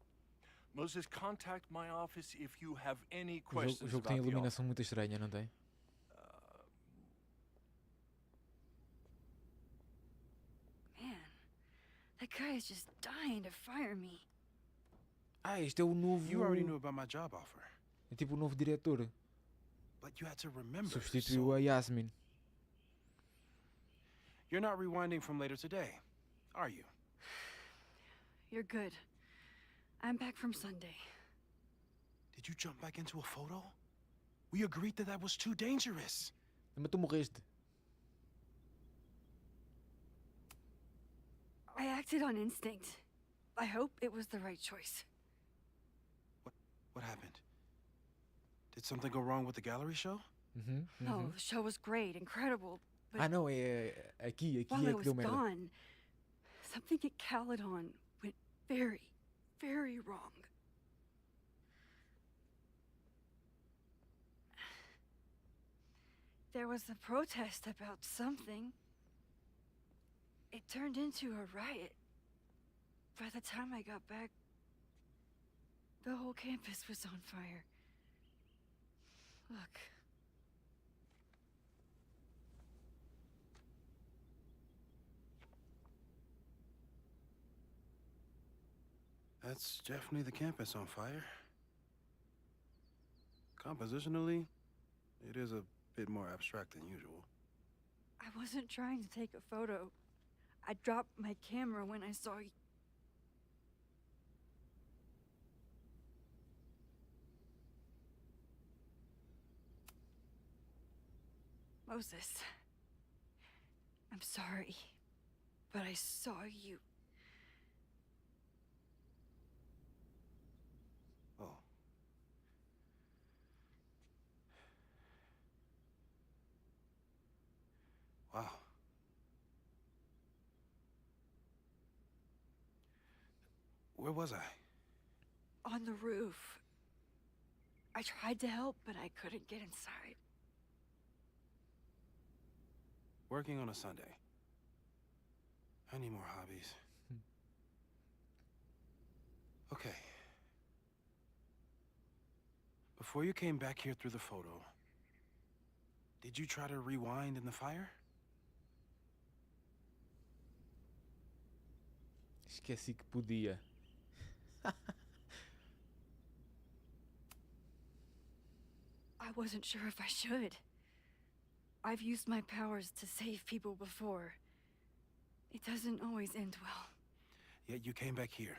Moses, contact my office if you have any O questions jogo tem about the iluminação muito estranha, não tem? Man, that guy is just dying to fire me. Ah, este é o novo... You already knew about my job offer, É tipo o novo diretor. but you had to remember. Substituiu a Yasmin. You're not rewinding from later today, are you? You're good. I'm back from Sunday. Did you jump back into a photo? We agreed that that was too dangerous. Mas tu morreste. I acted on instinct. I hope it was the right choice. What happened? Did something go wrong with the gallery show? No, the show was great, incredible. But Ah, não, é aqui while é I que was deu merda. gone, something at Caledon went very, very wrong. There was a protest about something. It turned into a riot. By the time I got back, the whole campus was on fire. Look. That's definitely the campus on fire. Compositionally, it is a bit more abstract than usual. I wasn't trying to take a photo. I dropped my camera when I saw you. Moses, I'm sorry, but I saw you. Oh. Wow. Where was I? On the roof. I tried to help, but I couldn't get inside. Working on a Sunday. I need more hobbies. Okay. Before you came back here through the photo, did you try to rewind in the fire? Esqueci que podia. I wasn't sure if I should. I've used my powers to save people before. It doesn't always end well. Yet you came back here.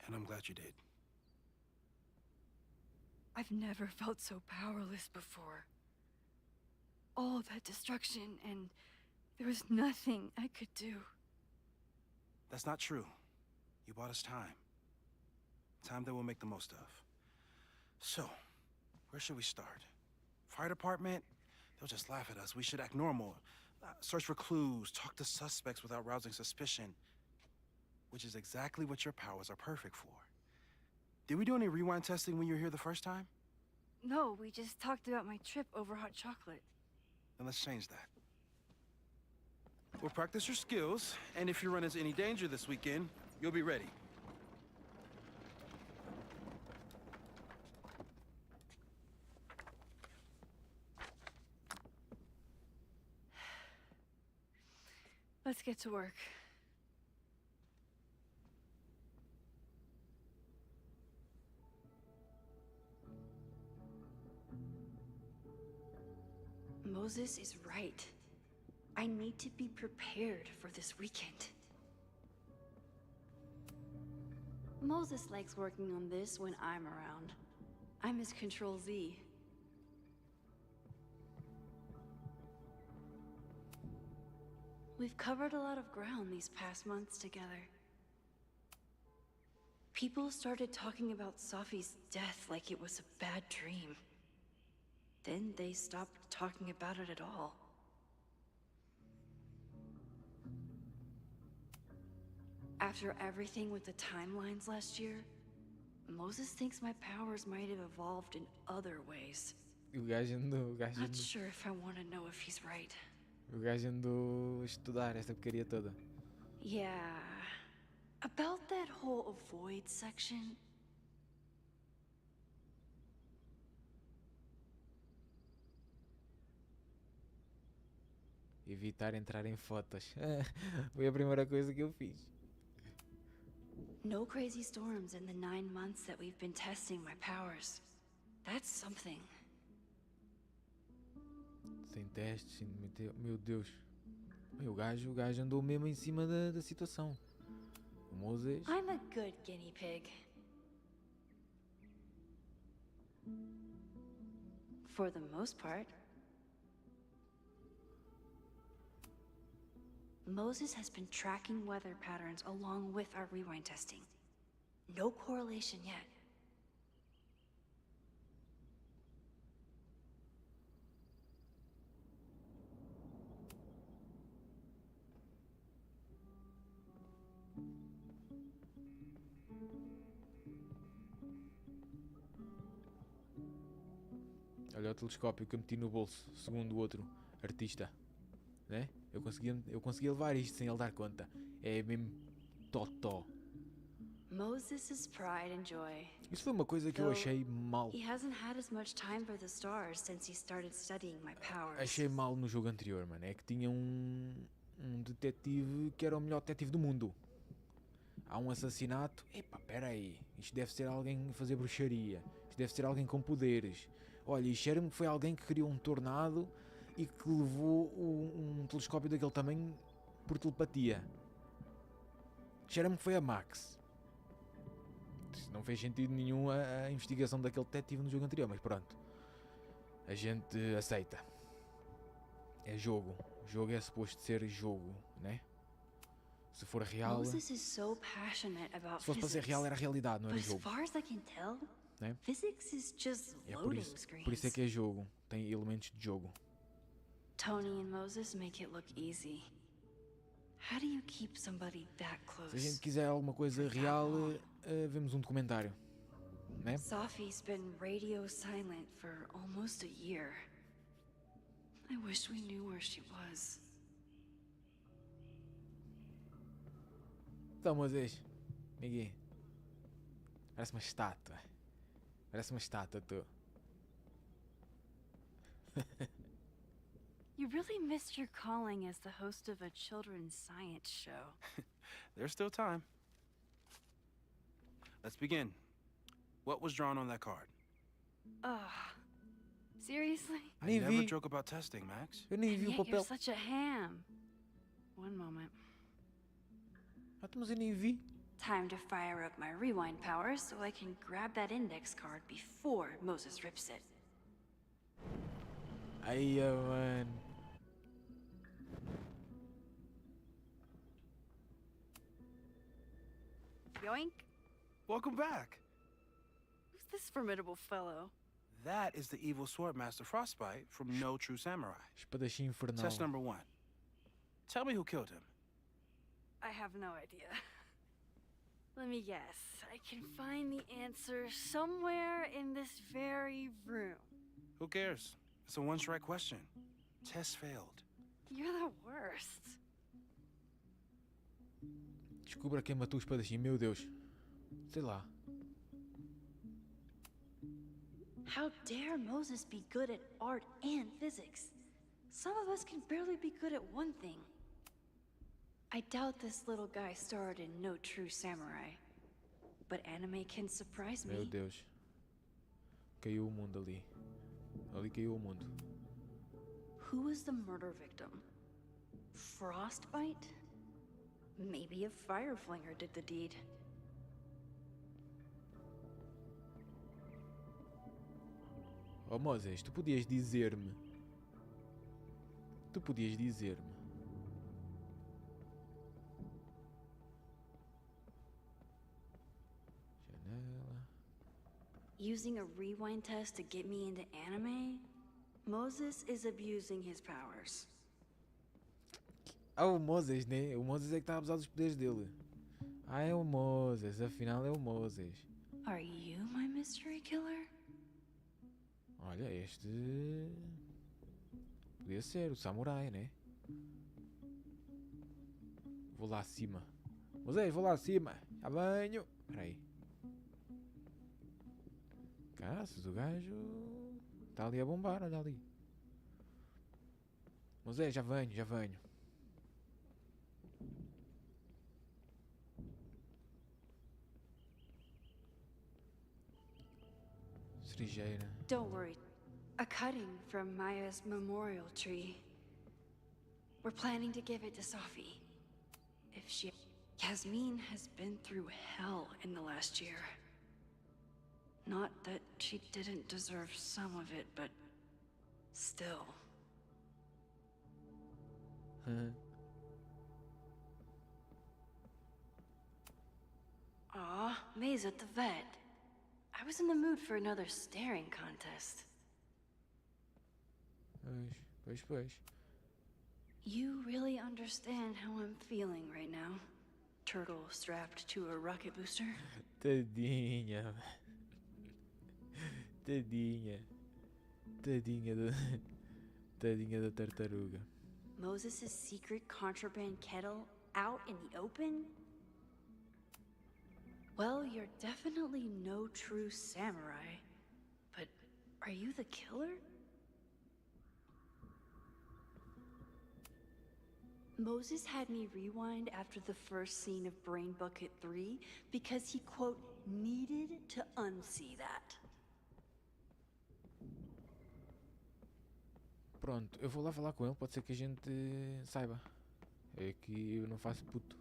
And I'm glad you did. I've never felt so powerless before. All that destruction, and there was nothing I could do. That's not true. You bought us time. Time that we'll make the most of. So, where should we start? Fire department? They'll just laugh at us. We should act normal. Search for clues, talk to suspects without rousing suspicion. Which is exactly what your powers are perfect for. Did we do any rewind testing when you were here the first time? No, we just talked about my trip over hot chocolate. Then let's change that. We'll practice your skills, and if you run into any danger this weekend, you'll be ready. Let's get to work. Moses is right. I need to be prepared for this weekend. Moses likes working on this when I'm around. I'm his Control Z. We've covered a lot of ground these past months together. People started talking about Safi's death like it was a bad dream. Then they stopped talking about it at all. After everything with the timelines last year, Moses thinks my powers might have evolved in other ways. Not sure if I want to know if he's right. O gajo andou a estudar esta porcaria toda. Yeah. About that whole avoid section. Evitar entrar em fotos. Foi a primeira coisa que eu fiz. No crazy storms in the 9 months that we've been testing my powers. That's something. Sem testes, sem meu Deus. O gajo andou mesmo em cima da situação. O Moses. I'm a good guinea pig. For the most part. Moses has been tracking weather patterns along with our rewind testing. No correlation yet. Olha o telescópio que eu meti no bolso, segundo o outro artista. Né? Eu conseguia levar isto sem ele dar conta. É mesmo totó. Moses' pride and joy. Isso foi uma coisa que eu achei mal. He hasn't had as much time for the stars since he started studying my powers. Achei mal no jogo anterior, mano. É que tinha um detetive que era o melhor detetive do mundo. Há um assassinato. Epá, pera aí. Isto deve ser alguém a fazer bruxaria. Isto deve ser alguém com poderes. Olha, e cheira-me que foi alguém que criou um tornado e que levou um telescópio daquele tamanho por telepatia. Cheira-me que foi a Max. Não fez sentido nenhum a investigação daquele detetive no jogo anterior, mas pronto. A gente aceita. É jogo. O jogo é suposto ser jogo, né? Se for real... Se fosse para ser real, era realidade, não era jogo. Né? É por isso é que é jogo. Tem elementos de jogo. Tony and Moses make it look easy. How do you keep somebody that close? Se a gente quiser alguma coisa real, vemos um documentário, né? Safi's been radio silent for almost a year. I wish we knew where she was. Então, Moses, Miguel, parece uma estátua. Parece uma estátua, tu. You really missed your calling as the host of a children's science show. There's still time. Let's begin. What was drawn on that card? Seriously? I never joke about testing, Max. Eu nem vi o papel. You're such a ham. One moment. Mas eu nem vi. Time to fire up my rewind powers so I can grab that index card before Moses rips it. Aí, mano. Yoink. Welcome back. Who's this formidable fellow? That is the evil Swordmaster Frostbite from No True Samurai. Espadachim infernal. Test number 1. Tell me who killed him. I have no idea. Let me guess. I can find the answer somewhere in this very room. Who cares? It's a one-strike question. Test failed. You're the worst. Descubra quem matou o espadachim, meu Deus. Sei lá. How dare Moses be good at art and physics? Some of us can barely be good at one thing. I doubt this little guy starred in No True Samurai. But anime can surprise me. Meu Deus. Caiu o mundo ali. Ali caiu o mundo. Who was the murder victim? Frostbite? Maybe a Fireflinger did the deed. Oh Moses, tu podias dizer-me. Tu podias dizer-me. Janela. Using a rewind test to get me into anime? Moses is abusing his powers. Ah, o Moses, né? O Moses é que está a abusar dos poderes dele. Ah, é o Moses. Afinal é o Moses. Are you my mystery killer? Olha, este... Podia ser o samurai, né? Vou lá acima. Moses, vou lá acima. Já venho. Espera aí. Caças, o gajo... Está ali a bombar, olha ali. Moses, já venho, já venho. Cerejeira. Don't worry. A cutting from Maya's memorial tree. We're planning to give it to Safi. If she... Yasmin has been through hell in the last year. Not that she didn't deserve some of it, but... still. Aw, May's at the vet. I was in the mood for another staring contest. Pois. You really understand how I'm feeling right now? Turtle strapped to a rocket booster? Tadinha. Tadinha. Tadinha da tartaruga. Moses' secret contraband kettle out in the open? Well, you're definitely no true samurai. But are you the killer? Moses had me rewind after the first scene of Brain Bucket 3 because he, quote, needed to unsee that. Pronto, eu vou lá falar com ele, pode ser que a gente saiba. É que eu não faço puto.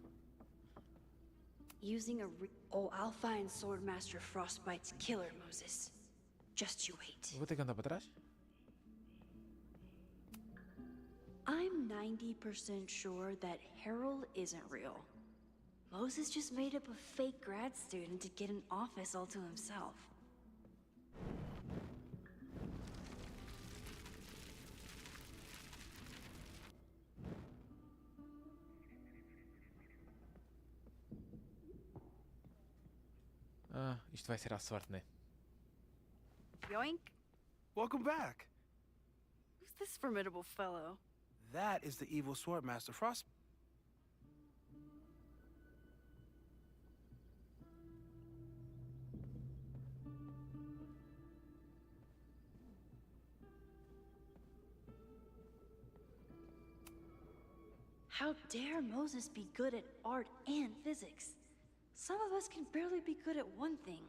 Using a I'll find Swordmaster Frostbite's killer, Moses. Just you wait. Vou ter que andar para trás? I'm 90% sure that Harold isn't real. Moses just made up a fake grad student to get an office all to himself. Ah, isto vai ser à sorte, né? Yoink! Welcome back. Who's this formidable fellow? That is the evil Swordmaster Frost. How dare Moses be good at art and physics? Some of us can barely be good at one thing.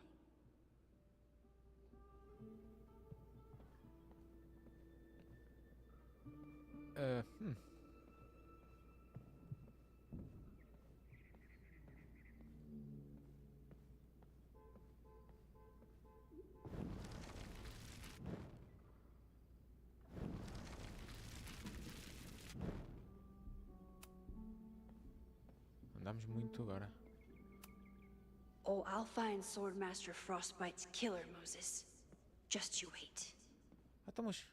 Andamos muito agora. Oh, I'll find Swordmaster Frostbite's killer, Moses. Just you wait. Então, mas...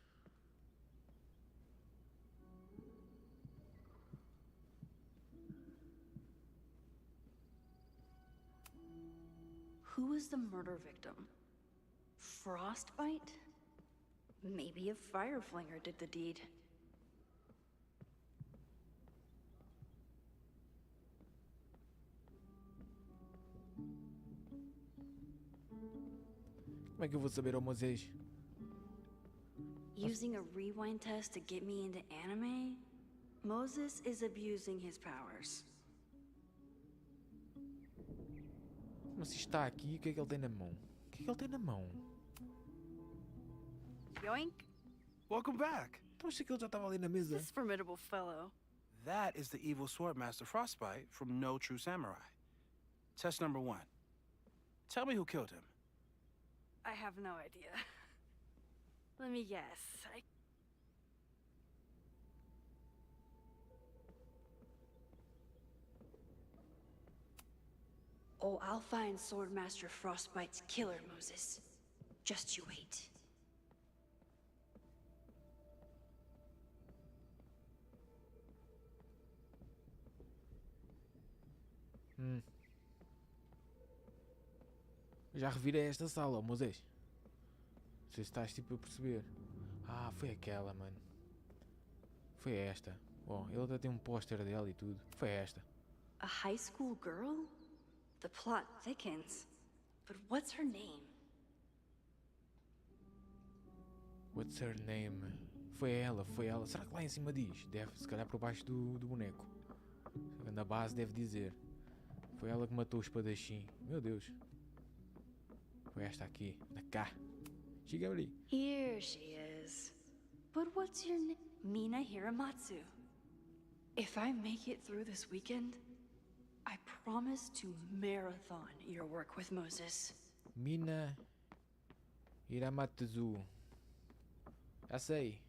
Who was the murder victim? Frostbite? Maybe a Fireflinger did the deed. Como é que eu vou saber, ô Moisés? Using a rewind test to get me into anime? Moses is abusing his powers. Mas se está aqui, o que é que ele tem na mão? O que é que ele tem na mão? Yoink! Welcome back. Então achei que ele já estava ali na mesa. This formidable fellow. That is the evil Swordmaster Frostbite from No True Samurai. Test number 1. Tell me who killed him. I have no idea. Let me guess. Oh, I'll find Swordmaster Frostbite's killer, Moses. Just you wait. Já revirei esta sala, ô Moisés. Não sei se estás tipo a perceber. Ah, foi aquela, mano. Foi esta. Bom, ele até tem um póster dela e tudo. Foi esta. A high school girl? The plot thickens. But what's her name? What's her name? Foi ela, foi ela. Será que lá em cima diz? Deve, se calhar por baixo do boneco. Na base deve dizer. Foi ela que matou o espadachim. Meu Deus. Foi esta aqui. Da cá. Chega ali. Here she is. But what's your name? Mina Hiramatsu. If I make it through this weekend, I promise to marathon your work with Moses. Mina Hiramatsu. Já sei.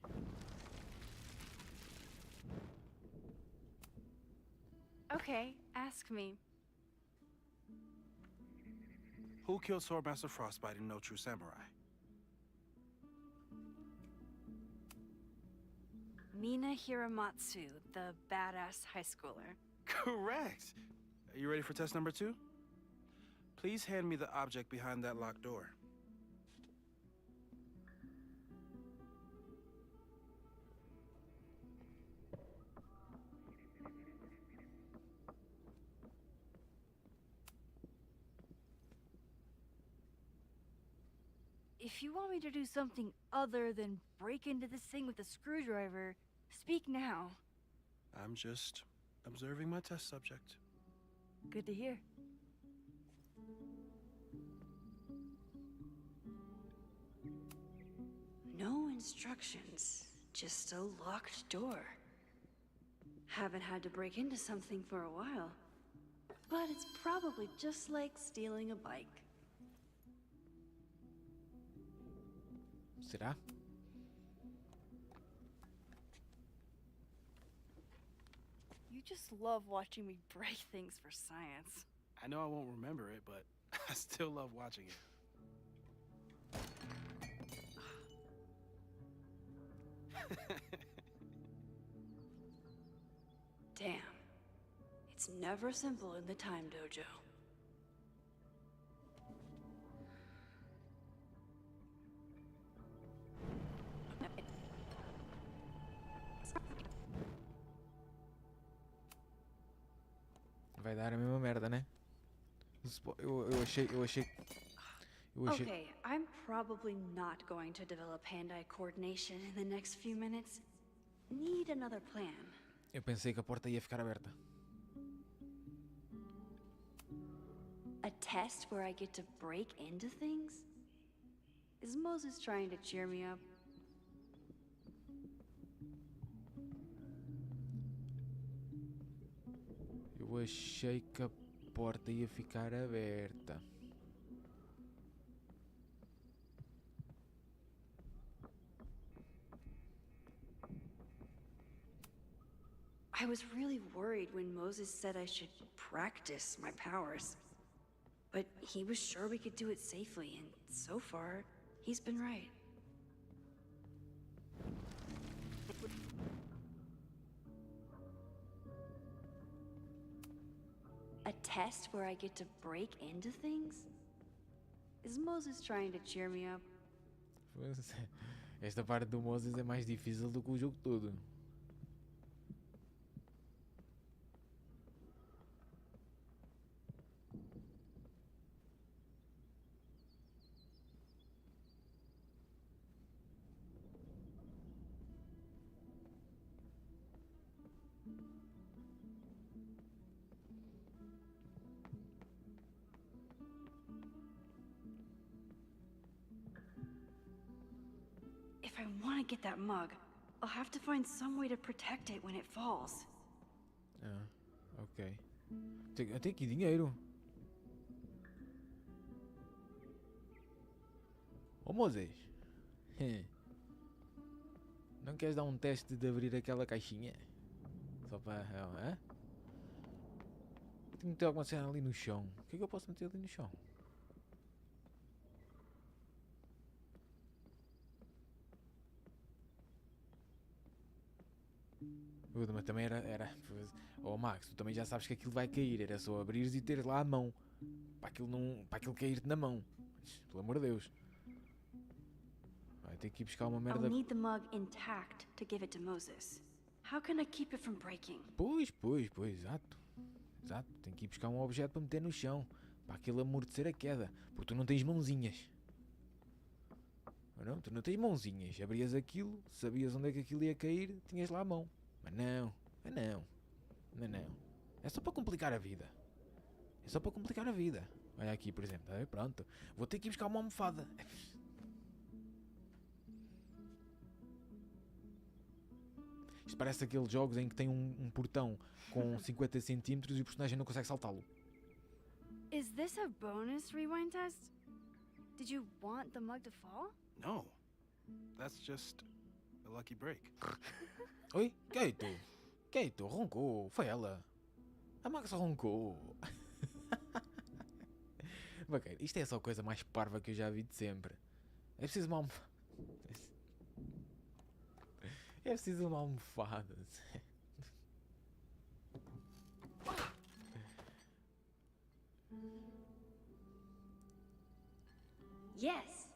Okay, ask me. Who killed Swordmaster Frostbite in No True Samurai? Mina Hiramatsu, the badass high schooler. Correct. Are you ready for test number 2? Please hand me the object behind that locked door. If you want me to do something other than break into this thing with a screwdriver, speak now. I'm just observing my test subject. Good to hear. No instructions, just a locked door. Haven't had to break into something for a while. But it's probably just like stealing a bike. Será? You just love watching me break things for science. I know I won't remember it, but I still love watching it. Damn. It's never simple in the Time Dojo. Vai dar a mesma merda, né? Eu achei. Okay, I'm probably not going to develop hand-eye coordination in the next few minutes. Need another plan. Eu pensei que a porta ia ficar aberta. A test where I get to break into things? Is Moses trying to cheer me up? Eu achei que a porta ia ficar aberta. I was really worried when Moses said I should practice my powers. But he was sure we could do it safely, and so far, he's been right. A test where I get to break into things? Is Moses trying to cheer me up? Esta parte do Moses é mais difícil do que o jogo todo. If I want to get that mug, I'll have to find some way to protect it when it falls. Ah, ok. Eu tenho aqui dinheiro. Ô Moses. Não queres dar um teste de abrir aquela caixinha? Só para... Hã? Tenho que meter alguma cena ali no chão. O que é que eu posso meter ali no chão? Mas também era... Oh Max, tu também já sabes que aquilo vai cair. Era só abrires e teres lá a mão. Para aquilo cair-te na mão. Pelo amor de Deus. Vai ter que ir buscar uma merda... I'll need the mug intact to give it to Moses. How can I keep it from breaking? Pois, exato. Exato, tenho que ir buscar um objeto para meter no chão. Para aquilo amortecer a queda. Porque tu não tens mãozinhas. Ou não? Tu não tens mãozinhas. Abrias aquilo, sabias onde é que aquilo ia cair, tinhas lá a mão. Mas não. É só para complicar a vida. Olha aqui, por exemplo. Pronto. Vou ter que ir buscar uma almofada. Isto parece aqueles jogos em que tem um portão com 50 centímetros e o personagem não consegue saltá-lo. Is this a bonus rewind test? Did you want the mug to fall? No. That's just a lucky break. Oi? Keito, roncou. Foi ela. A Max roncou. Bacana, isto é só a coisa mais parva que eu já vi de sempre. É preciso uma almofada. É preciso uma almofada. Yes.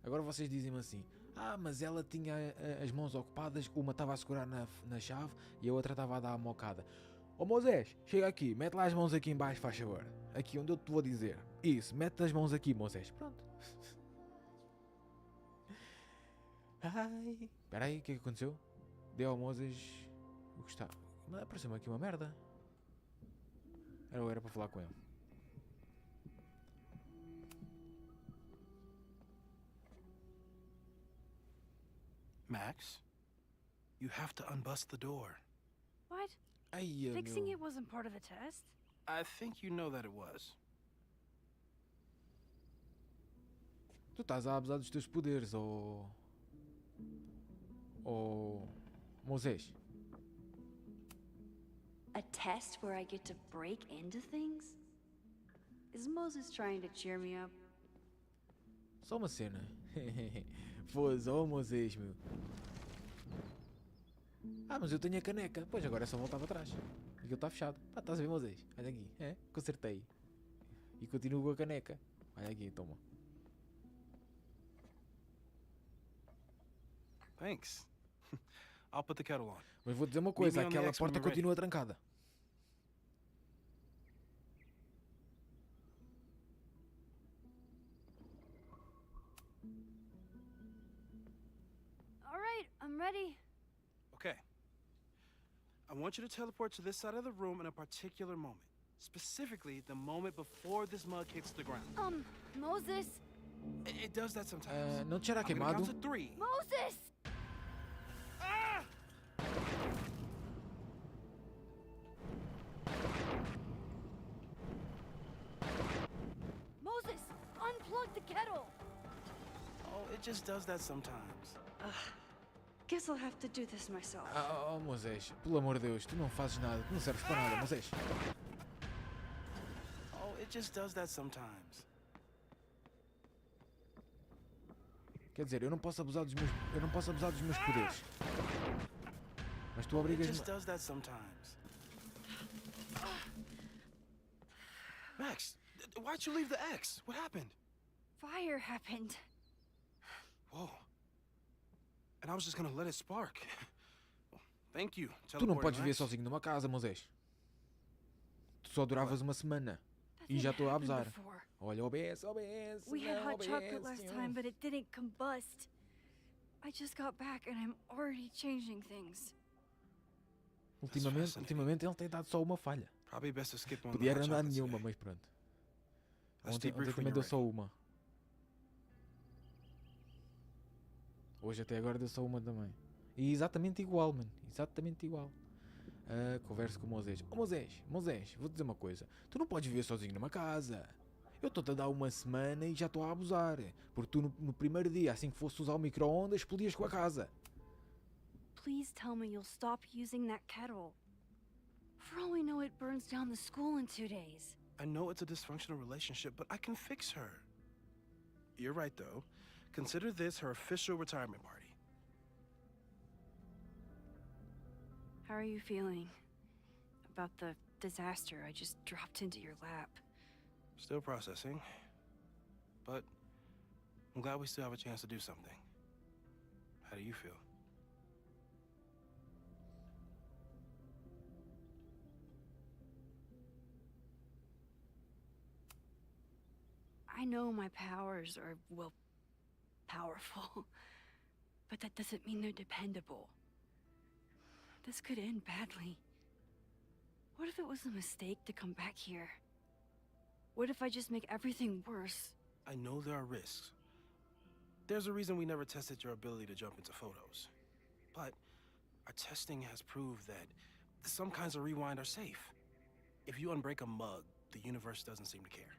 Agora vocês dizem-me assim: ah, mas ela tinha as mãos ocupadas, uma estava a segurar na chave e a outra estava a dar a mocada. Ô Moisés, chega aqui, mete lá as mãos aqui em baixo, faz favor. Aqui onde eu te vou dizer. Isso, mete as mãos aqui, Moisés. Pronto. Ai, espera aí, o que é que aconteceu? Deu ao Moisés o que está... Apareceu-me aqui uma merda. Era para falar com ele. Max, you have to unbust the door. What? Ai, Fixing meu. it wasn't part of the test? I think you know that it was. Tu estás a abusar dos teus poderes, Moisés. A test where I get to break into things? Is Moses trying to cheer me up? Só uma cena. Pois, Moisés, meu. Ah, mas eu tenho a caneca. Pois, agora é só voltar para trás. E aquilo está fechado. Ah, estás a ver, Moisés? Olha aqui. Consertei. E continuo com a caneca. Olha aqui, toma. Thanks. I'll put the kettle on. Mas vou dizer uma coisa. Meet me on the Aquela X when porta we're ready. continua trancada. All right, I'm ready. Okay. I want you to teleport to this side of the room in a particular moment. Specifically, the moment before this mug hits the ground. Moses! It does that sometimes. Não te era I'm gonna queimado? count to 3. Moses! Ah! Moses! Unplug the kettle! Oh, it just does that sometimes. Guess I'll have to do this myself. Oh, Moisés, pelo amor de Deus, tu não fazes nada, tu não serves para nada, Moisés. Oh, it just does that sometimes. Quer dizer, eu não posso abusar dos meus poderes. Mas tu It obrigas-me. just does that sometimes. Max, why'd you leave the X? What happened? Fire happened. Whoa. And I was just gonna let it spark. Thank you. Tu não teleporting podes viver Max. sozinho numa casa, Moisés. Tu só duravas uma semana. That E já didn't estou a happen abusar. before. Olha, OBS. We had não, hot chocolate OBS, last não. time, but it didn't combust. I just got back and I'm already changing things. Ultimamente ele tem dado só uma falha. Probably best to skip on Podia the hot andar chocolate nenhuma, today. mas pronto. Let's Ontem debrief when também you're deu só ready. uma. Hoje até agora deu só uma também. E exatamente igual, mano. Exatamente igual. Converso com o Moisés. Ô Moisés, vou dizer uma coisa. Tu não podes viver sozinho numa casa. Eu estou-te a dar uma semana e já estou a abusar. Porque tu no primeiro dia, assim que fosse usar o micro-ondas, explodias com a casa. Please tell me you'll stop using that kettle. For all we know, it burns down the school in 2 days. I know it's a dysfunctional relationship, but I can fix her. You're right, though. Consider this her official retirement party. How are you feeling about the disaster I just dropped into your lap? Still processing. But I'm glad we still have a chance to do something. How do you feel? I know my powers are, well, powerful. But that doesn't mean they're dependable. This could end badly. What if it was a mistake to come back here? What if I just make everything worse? I know there are risks. There's a reason we never tested your ability to jump into photos. But our testing has proved that some kinds of rewind are safe. If you unbreak a mug, the universe doesn't seem to care.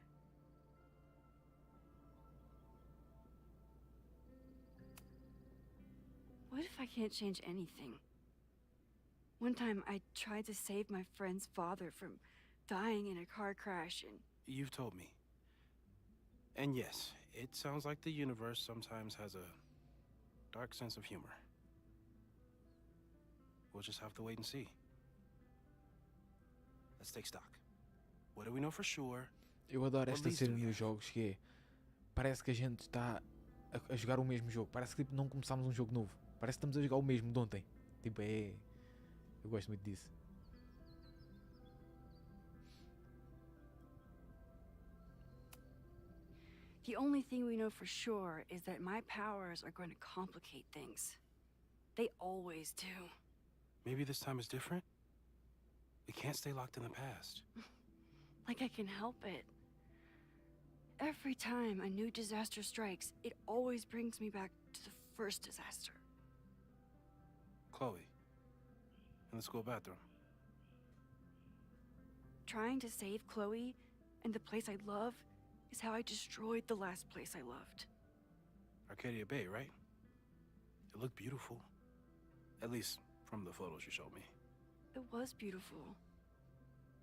What if I can't change anything? One time I tried to save my friend's father from dying in a car crash and... You've told me. And yes, it sounds like the universe sometimes has a dark sense of humor. We'll just have to wait and see. Let's take stock. What do we know for sure? Eu adoro What esta leads do cena we nos have? jogos que é. Parece que a gente está a jogar o mesmo jogo. Parece que tipo, não começámos um jogo novo. Parece que estamos a jogar o mesmo de ontem. Tipo, é. Eu gosto muito disso. The only thing we know for sure is that my powers are going to complicate things. They always do. Maybe this time is different? We can't stay locked in the past. Like I can help it. Every time a new disaster strikes, it always brings me back to the first disaster. Chloe, in the school bathroom. Trying to save Chloe and the place I love is how I destroyed the last place I loved. Arcadia Bay, right? It looked beautiful. At least from the photos you showed me. It was beautiful.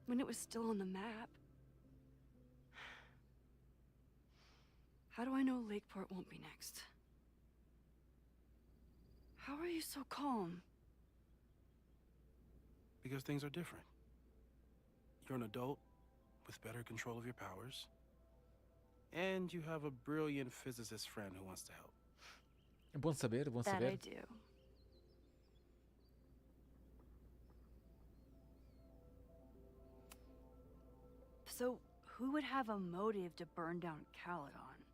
When it was still on the map. How do I know Lakeport won't be next? How are you so calm? Because things are different. You're an adult with better control of your powers. And you have a brilliant physicist friend who wants to help. É bom saber, bom That saber. I do. So, who would have a motive to burn down Caledon?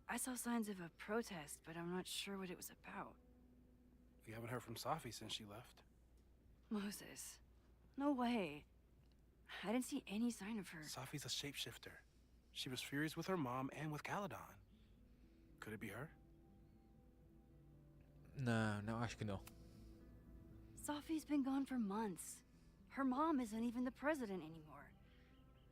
I saw signs of a protest, but I'm not sure what it was about. We haven't heard from Safi since she left. Moses. No way. I didn't see any sign of her. Safi's a shapeshifter. She was furious with her mom and with Caledon. Could it be her? Não, acho que não. Safi's been gone for months. Her mom isn't even the president anymore.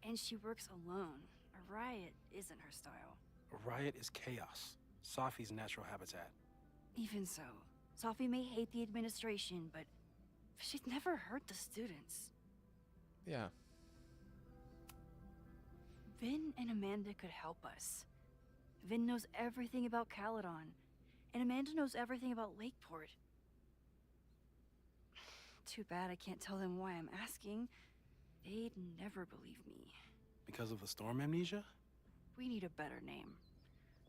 And she works alone. A riot isn't her style. A riot is chaos. Safi's natural habitat. Even so, Sophie may hate the administration, but she's never hurt the students. Yeah. Vin and Amanda could help us. Vin knows everything about Caledon, and Amanda knows everything about Lakeport. Too bad I can't tell them why I'm asking. They'd never believe me. Because of the storm amnesia? We need a better name.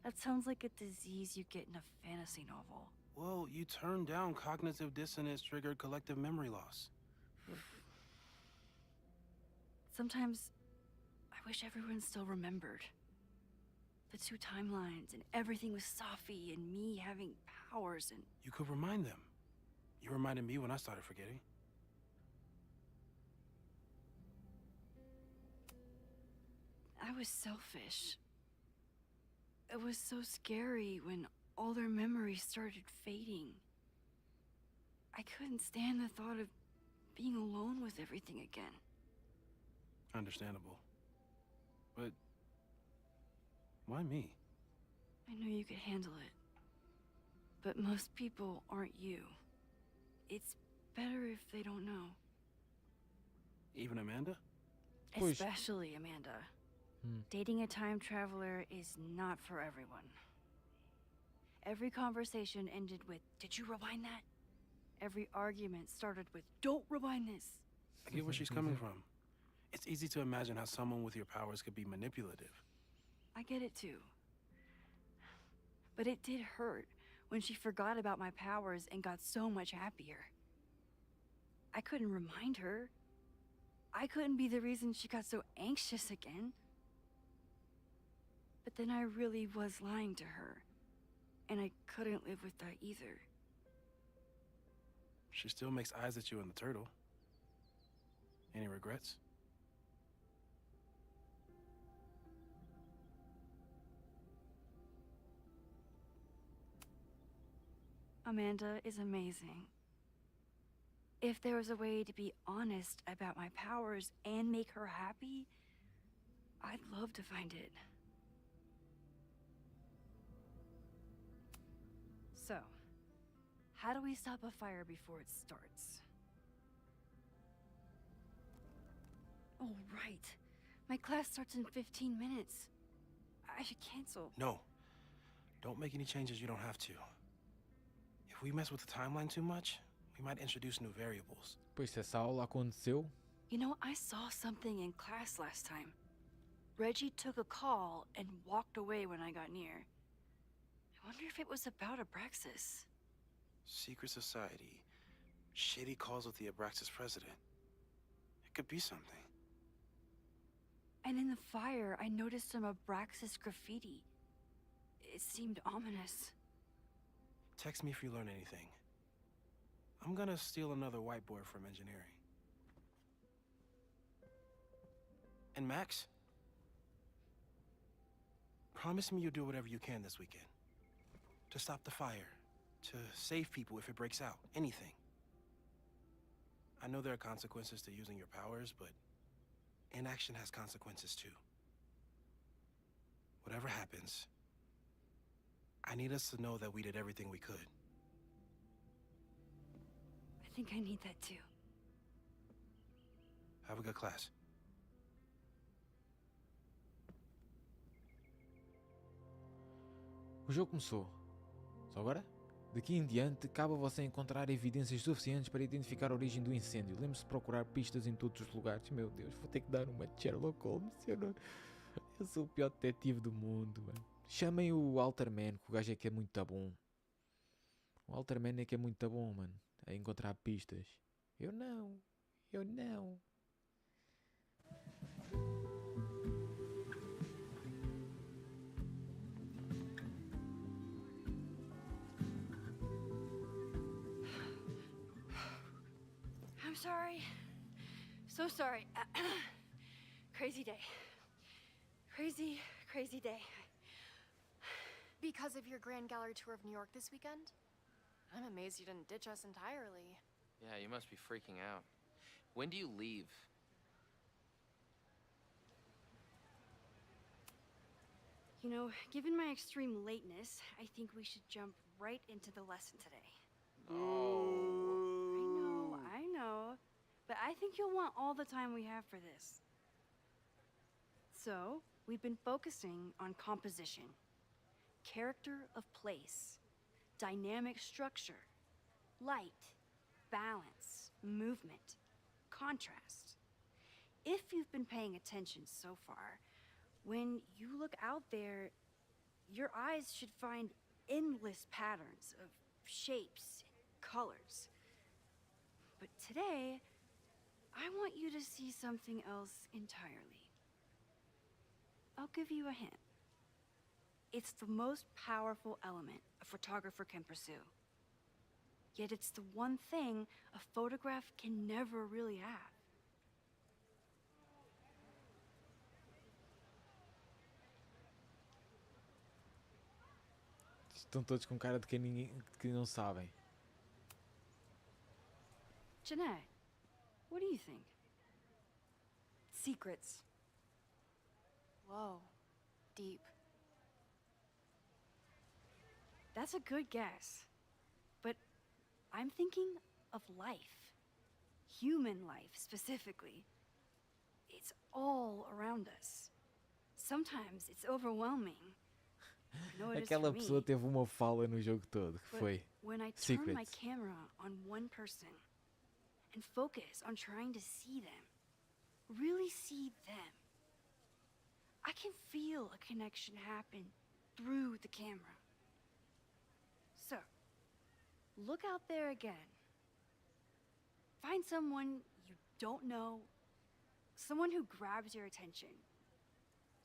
That sounds like a disease you get in a fantasy novel. Well, you turned down cognitive dissonance triggered collective memory loss. Sometimes I wish everyone still remembered. The two timelines and everything with Sophie and me having powers and... You could remind them. You reminded me when I started forgetting. I was selfish. It was so scary when all their memories started fading. I couldn't stand the thought of being alone with everything again. Understandable. But why me? I knew you could handle it. But most people aren't you. It's better if they don't know. Even Amanda? Especially Amanda. Dating a time traveler is not for everyone. Every conversation ended with, "Did you rewind that?" Every argument started with, "Don't rewind this." I get where she's coming from. It's easy to imagine how someone with your powers could be manipulative. I get it too. But it did hurt when she forgot about my powers and got so much happier. I couldn't remind her. I couldn't be the reason she got so anxious again. But then I really was lying to her, and I couldn't live with that either. She still makes eyes at you and the turtle. Any regrets? Amanda is amazing. If there was a way to be honest about my powers and make her happy, I'd love to find it. So, how do we stop a fire before it starts? Oh, right. My class starts in 15 minutes. I should cancel. No. Don't make any changes you don't have to. If we mess with the timeline too much, we might introduce new variables. Pois se essa aula aconteceu, You know, I saw something in class last time. Reggie took a call and walked away when I got near. I wonder if it was about Abraxas. Secret society. Shady calls with the Abraxas president. It could be something. And in the fire, I noticed some Abraxas graffiti. It seemed ominous. Text me if you learn anything. I'm gonna steal another whiteboard from engineering. And Max? Promise me you'll do whatever you can this weekend. To stop the fire. To save people if it breaks out. Anything. I know there are consequences to using your powers, but inaction has consequences too. Whatever happens, I need us to know that we did everything we could. I think I need that too. Have a good class. o jogo começou. Só agora? Daqui em diante, cabe a você encontrar evidências suficientes para identificar a origem do incêndio. Lembre-se de procurar pistas em todos os lugares. Meu Deus, vou ter que dar uma de Sherlock Holmes. Eu sou o pior detetive do mundo, mano. Chamem o Alterman, que o gajo é que é muito bom. O Alterman é que é muito bom, mano. A encontrar pistas. Eu não. Eu não. I'm sorry. So sorry. Crazy day. Crazy, crazy day. Because of your Grand Gallery tour of New York this weekend? I'm amazed you didn't ditch us entirely. Yeah, you must be freaking out. When do you leave? You know, given my extreme lateness, I think we should jump right into the lesson today. I know. But I think you'll want all the time we have for this. So, we've been focusing on composition, character of place, dynamic structure, light, balance, movement, contrast. If you've been paying attention so far, when you look out there, your eyes should find endless patterns of shapes and colors. But today, I want you to see something else entirely. I'll give you a hint. It's the most powerful element a photographer can pursue. Yet it's the one thing a photograph can never really have. Estão todos com cara de que não sabem. Janae, what do you think? Secrets. Whoa. Deep. That's a good guess. But I'm thinking of life. Human life, specifically. It's all around us. Sometimes it's overwhelming. I know it is Aquela for me. pessoa teve uma fala no jogo todo, que But foi when I turn my Secrets. camera on one person and focus on trying to see them, really see them, I can feel a connection happen through the camera. So, look out there again. Find someone you don't know, someone who grabs your attention,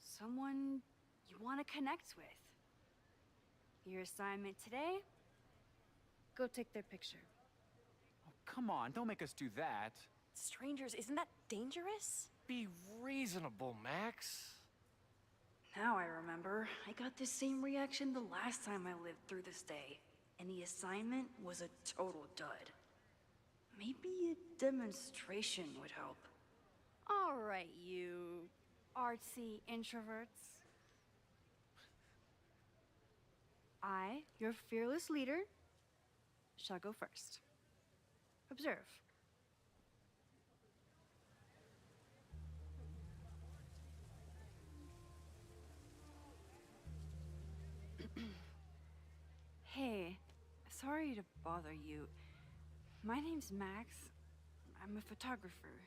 someone you want to connect with. Your assignment today? Go take their picture. Oh, come on, don't make us do that. Strangers, isn't that dangerous? Be reasonable, Max. Now I remember. I got the same reaction the last time I lived through this day, and the assignment was a total dud. Maybe a demonstration would help. All right, you artsy introverts. I, your fearless leader, shall go first. Observe. Hey, sorry to bother you. My name's Max. I'm a photographer.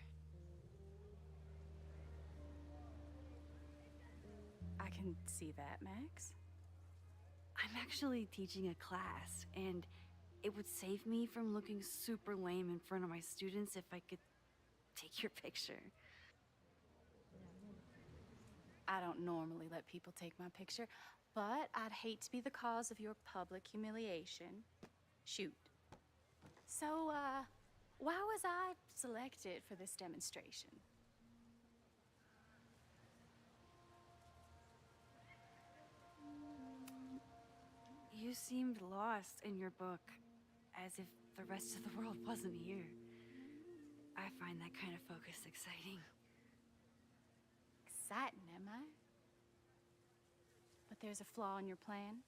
I can see that, Max. I'm actually teaching a class, and it would save me from looking super lame in front of my students if I could take your picture. I don't normally let people take my picture, but I'd hate to be the cause of your public humiliation. Shoot. So, why was I selected for this demonstration? You seemed lost in your book, as if the rest of the world wasn't here. I find that kind of focus exciting. Exciting, am I? But there's a flaw in your plan.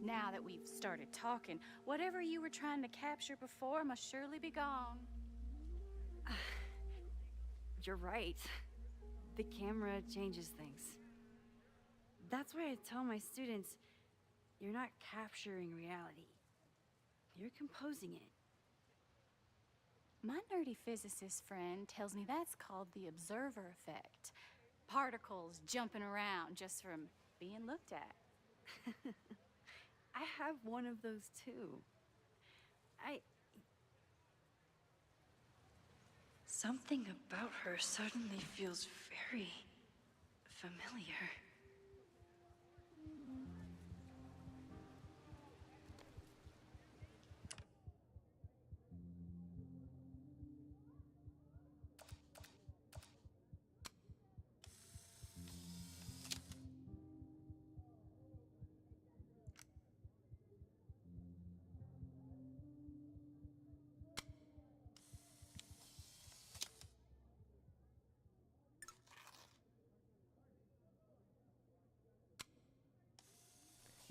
Now that we've started talking, whatever you were trying to capture before must surely be gone. You're right. The camera changes things. That's why I tell my students, you're not capturing reality. You're composing it. My nerdy physicist friend tells me that's called the observer effect. Particles jumping around just from being looked at. I have one of those too. Something about her suddenly feels very familiar.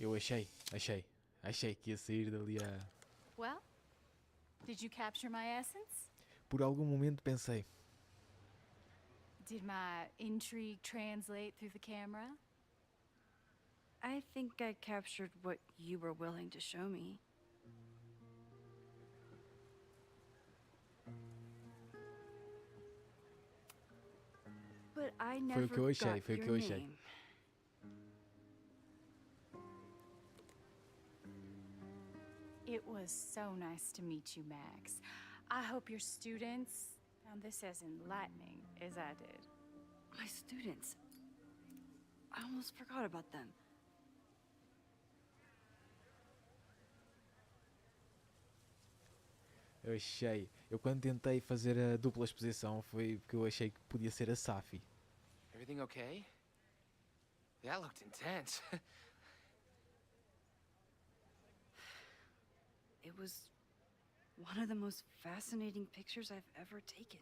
Eu achei que ia sair dali a Well, did you capture my essence? Por algum momento pensei, Did my intrigue translate through the camera? I think I captured what you were willing to show me. But I never foi o que eu achei, got foi o que your eu achei. name. It was so nice to meet you, Max. I hope your students found this as enlightening as I did. My students. I almost forgot about them. Eu achei. Eu quando tentei fazer a dupla exposição foi porque eu achei que podia ser a Safi. Everything okay? That looked intense. It was one of the most fascinating pictures I've ever taken.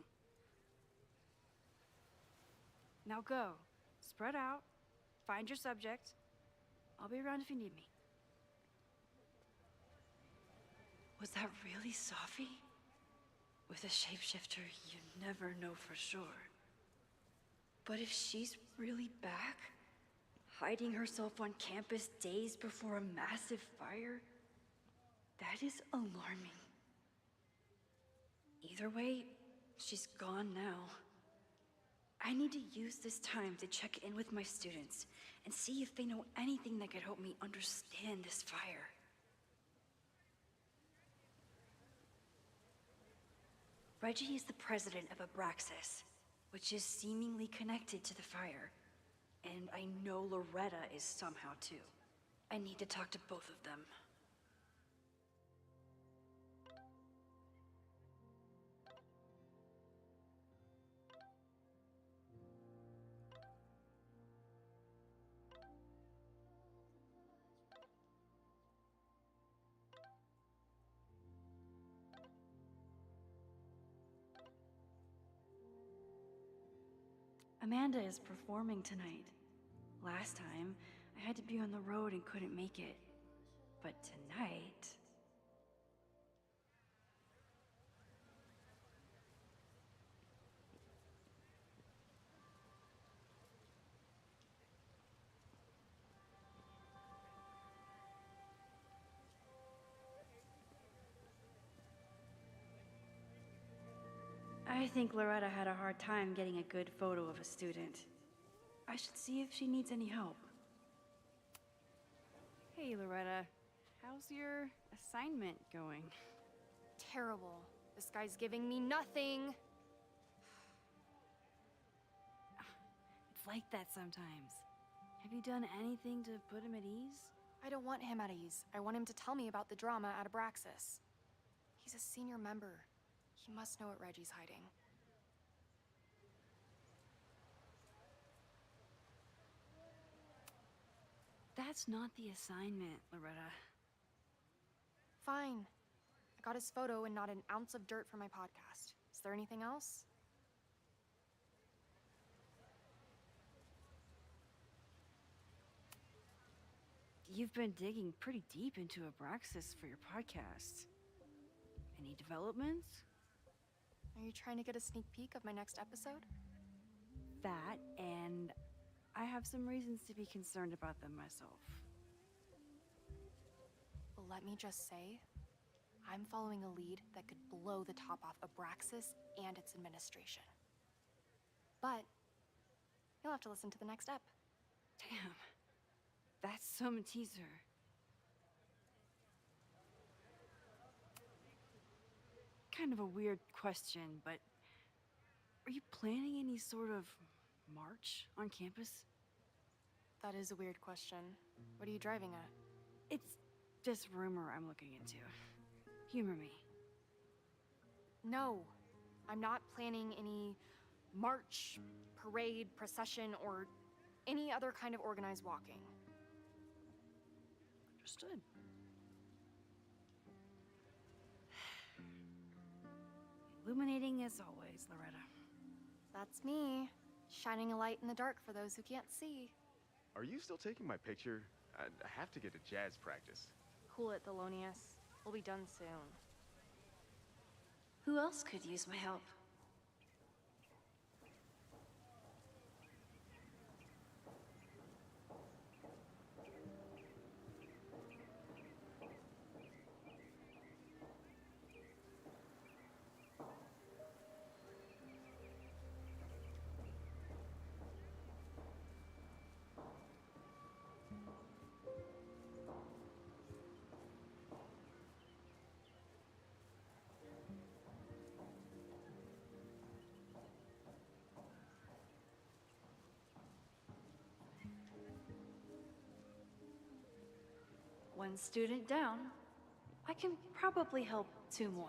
Now go. Spread out. Find your subject. I'll be around if you need me. Was that really Safi? With a shapeshifter, you never know for sure. But if she's really back, hiding herself on campus days before a massive fire, that is alarming. Either way, she's gone now. I need to use this time to check in with my students and see if they know anything that could help me understand this fire. Reggie is the president of Abraxas, which is seemingly connected to the fire. And I know Loretta is somehow too. I need to talk to both of them. Amanda is performing tonight. Last time, I had to be on the road and couldn't make it. But tonight... I think Loretta had a hard time getting a good photo of a student. I should see if she needs any help. Hey, Loretta. How's your assignment going? Terrible. This guy's giving me nothing. It's like that sometimes. Have you done anything to put him at ease? I don't want him at ease. I want him to tell me about the drama at Abraxas. He's a senior member. He must know what Reggie's hiding. That's not the assignment, Loretta. Fine. I got his photo and not an ounce of dirt for my podcast. Is there anything else? You've been digging pretty deep into Abraxas for your podcast. Any developments? Are you trying to get a sneak peek of my next episode? That, and I have some reasons to be concerned about them myself. Well, let me just say, I'm following a lead that could blow the top off Abraxas and its administration. But you'll have to listen to the next ep. Damn. That's some teaser. Kind of a weird question, but are you planning any sort of march on campus? That is a weird question. What are you driving at? It's just rumor I'm looking into. Humor me. No, I'm not planning any march, parade, procession, or any other kind of organized walking. Understood. Illuminating as always, Loretta. That's me, shining a light in the dark for those who can't see. Are you still taking my picture? I have to get to jazz practice. Cool it, Thelonious. We'll be done soon. Who else could use my help? One student down. I can probably help 2 more.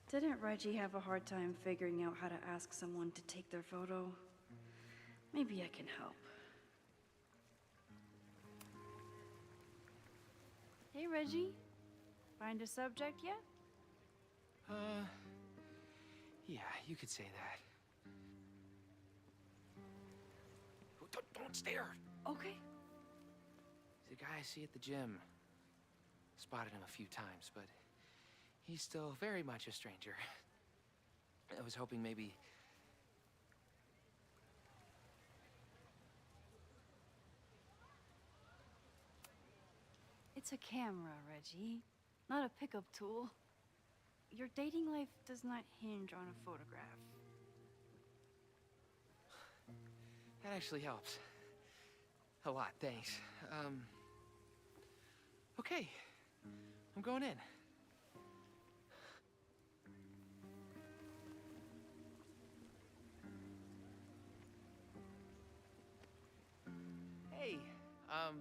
Didn't Reggie have a hard time figuring out how to ask someone to take their photo? Maybe I can help. Hey, Reggie. Find a subject yet? Yeah, you could say that. Don't stare! Okay. He's a guy I see at the gym. Spotted him a few times, but he's still very much a stranger. I was hoping maybe... It's a camera, Reggie. Not a pickup tool. Your dating life does not hinge on a photograph. That actually helps. A lot, thanks. Okay. I'm going in. Hey, I'm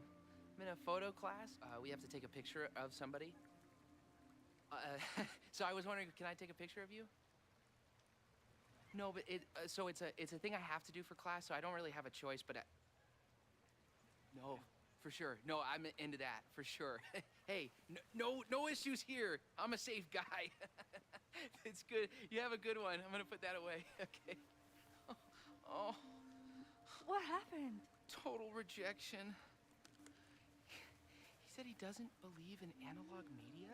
in a photo class. We have to take a picture of somebody. So I was wondering, can I take a picture of you? No, but so it's a thing I have to do for class, so I don't really have a choice, but no, for sure. No, I'm into that, for sure. Hey, no issues here. I'm a safe guy. It's good. You have a good one. I'm gonna put that away. Okay. Oh. What happened? Total rejection. He said he doesn't believe in analog media.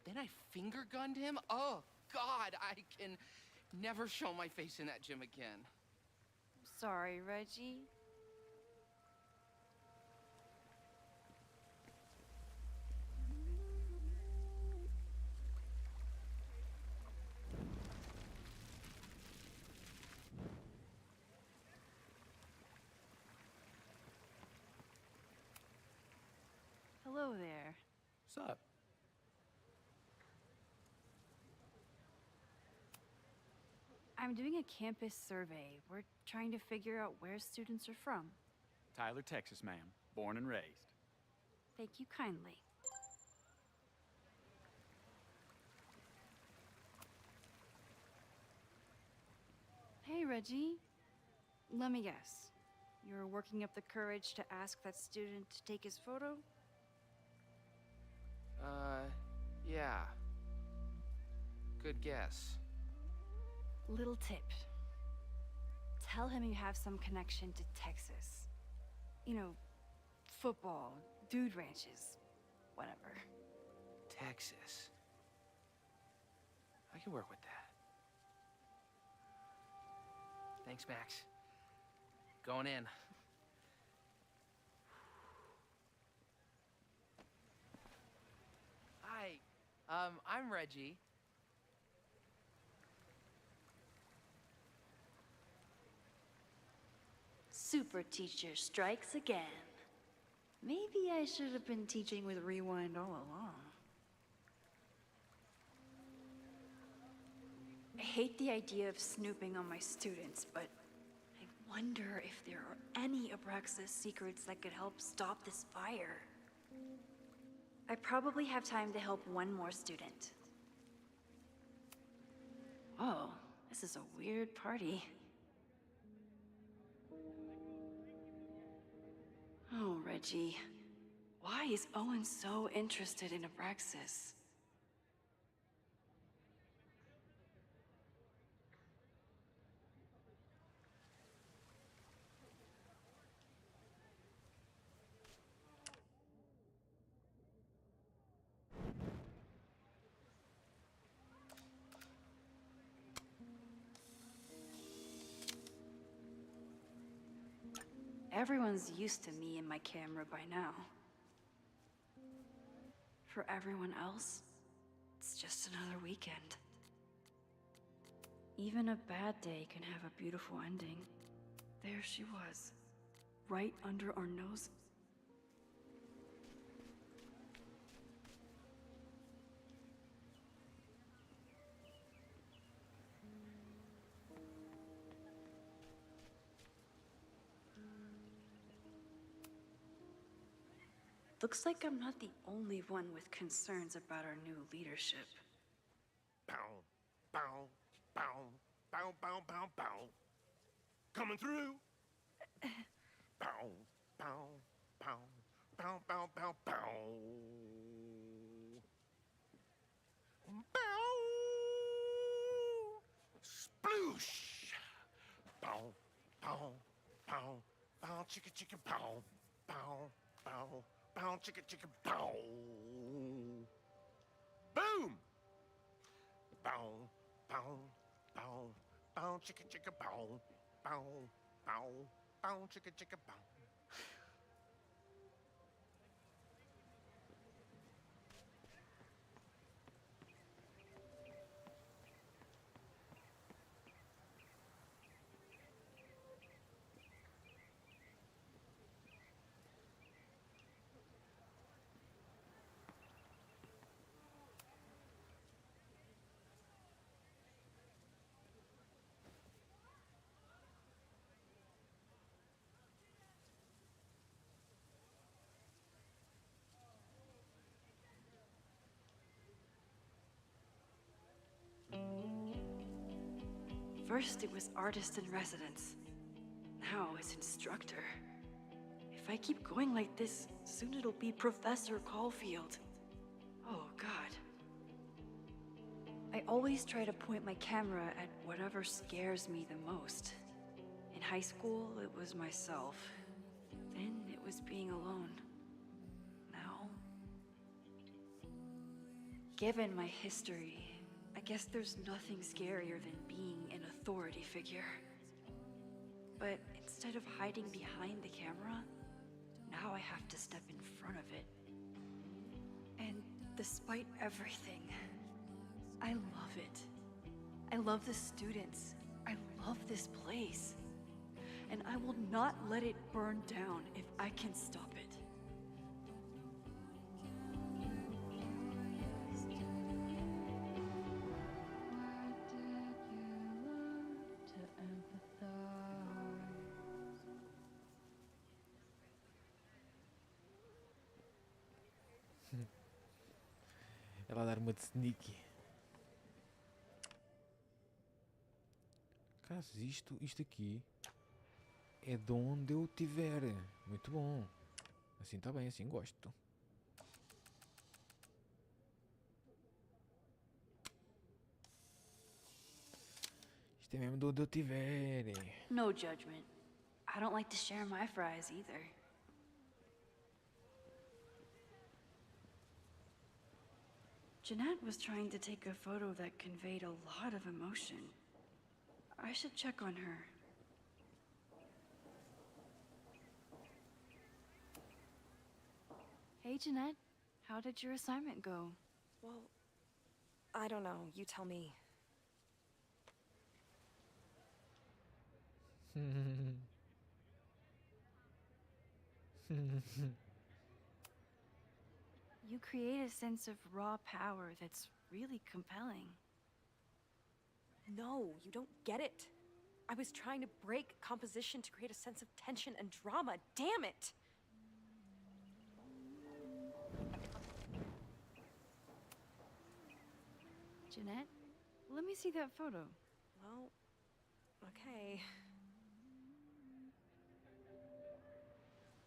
Then I finger gunned him? Oh, God, I can never show my face in that gym again. Sorry, Reggie. Hello there. What's up? I'm doing a campus survey. We're trying to figure out where students are from. Tyler, Texas, ma'am. Born and raised. Thank you kindly. Hey, Reggie. Let me guess. You're working up the courage to ask that student to take his photo? Yeah. Good guess. Little tip. Tell him you have some connection to Texas. You know, football, dude ranches, whatever. Texas. I can work with that. Thanks, Max. Going in. Hi. I'm Reggie. Super teacher strikes again. Maybe I should have been teaching with Rewind all along. I hate the idea of snooping on my students, but I wonder if there are any Abraxas secrets that could help stop this fire. I probably have time to help one more student. Oh, this is a weird party. Reggie. Why is Owen so interested in Abraxas? Everyone's used to me and my camera by now. For everyone else, it's just another weekend. Even a bad day can have a beautiful ending. There she was, right under our noses. Looks like I'm not the only one with concerns about our new leadership. Bow, bow, bow, bow, bow, bow, bow. Coming through. Bow, bow, bow, bow, bow, bow, bow. Bow. Sploosh. Bow, bow, bow, bow, chicka, chicka, bow, bow, bow. Bow, chicka, chicka, bow. Boom! Bow, bow, bow, bow, chicka, chicka, bow. Bow, bow, bow, chicka, chicka, bow. First it was artist in residence. Now it's instructor. If I keep going like this, soon it'll be Professor Caulfield. Oh God. I always try to point my camera at whatever scares me the most. In high school, it was myself. Then it was being alone. Now, given my history, I guess there's nothing scarier than being an authority figure. But instead of hiding behind the camera, now I have to step in front of it. And despite everything, I love it. I love the students. I love this place. And I will not let it burn down if I can stop it. Ela dar uma de sneaky. Caso isto aqui é de onde eu tiver. Muito bom. Assim tá bem, assim gosto. Isto é mesmo de onde eu tiver. No judgment. I don't like to share my fries either. Jeanette was trying to take a photo that conveyed a lot of emotion. I should check on her. Hey, Jeanette. How did your assignment go? Well, I don't know. You tell me. You create a sense of raw power that's really compelling. No, you don't get it. I was trying to break composition to create a sense of tension and drama. Damn it! Jeanette, let me see that photo. Well, okay.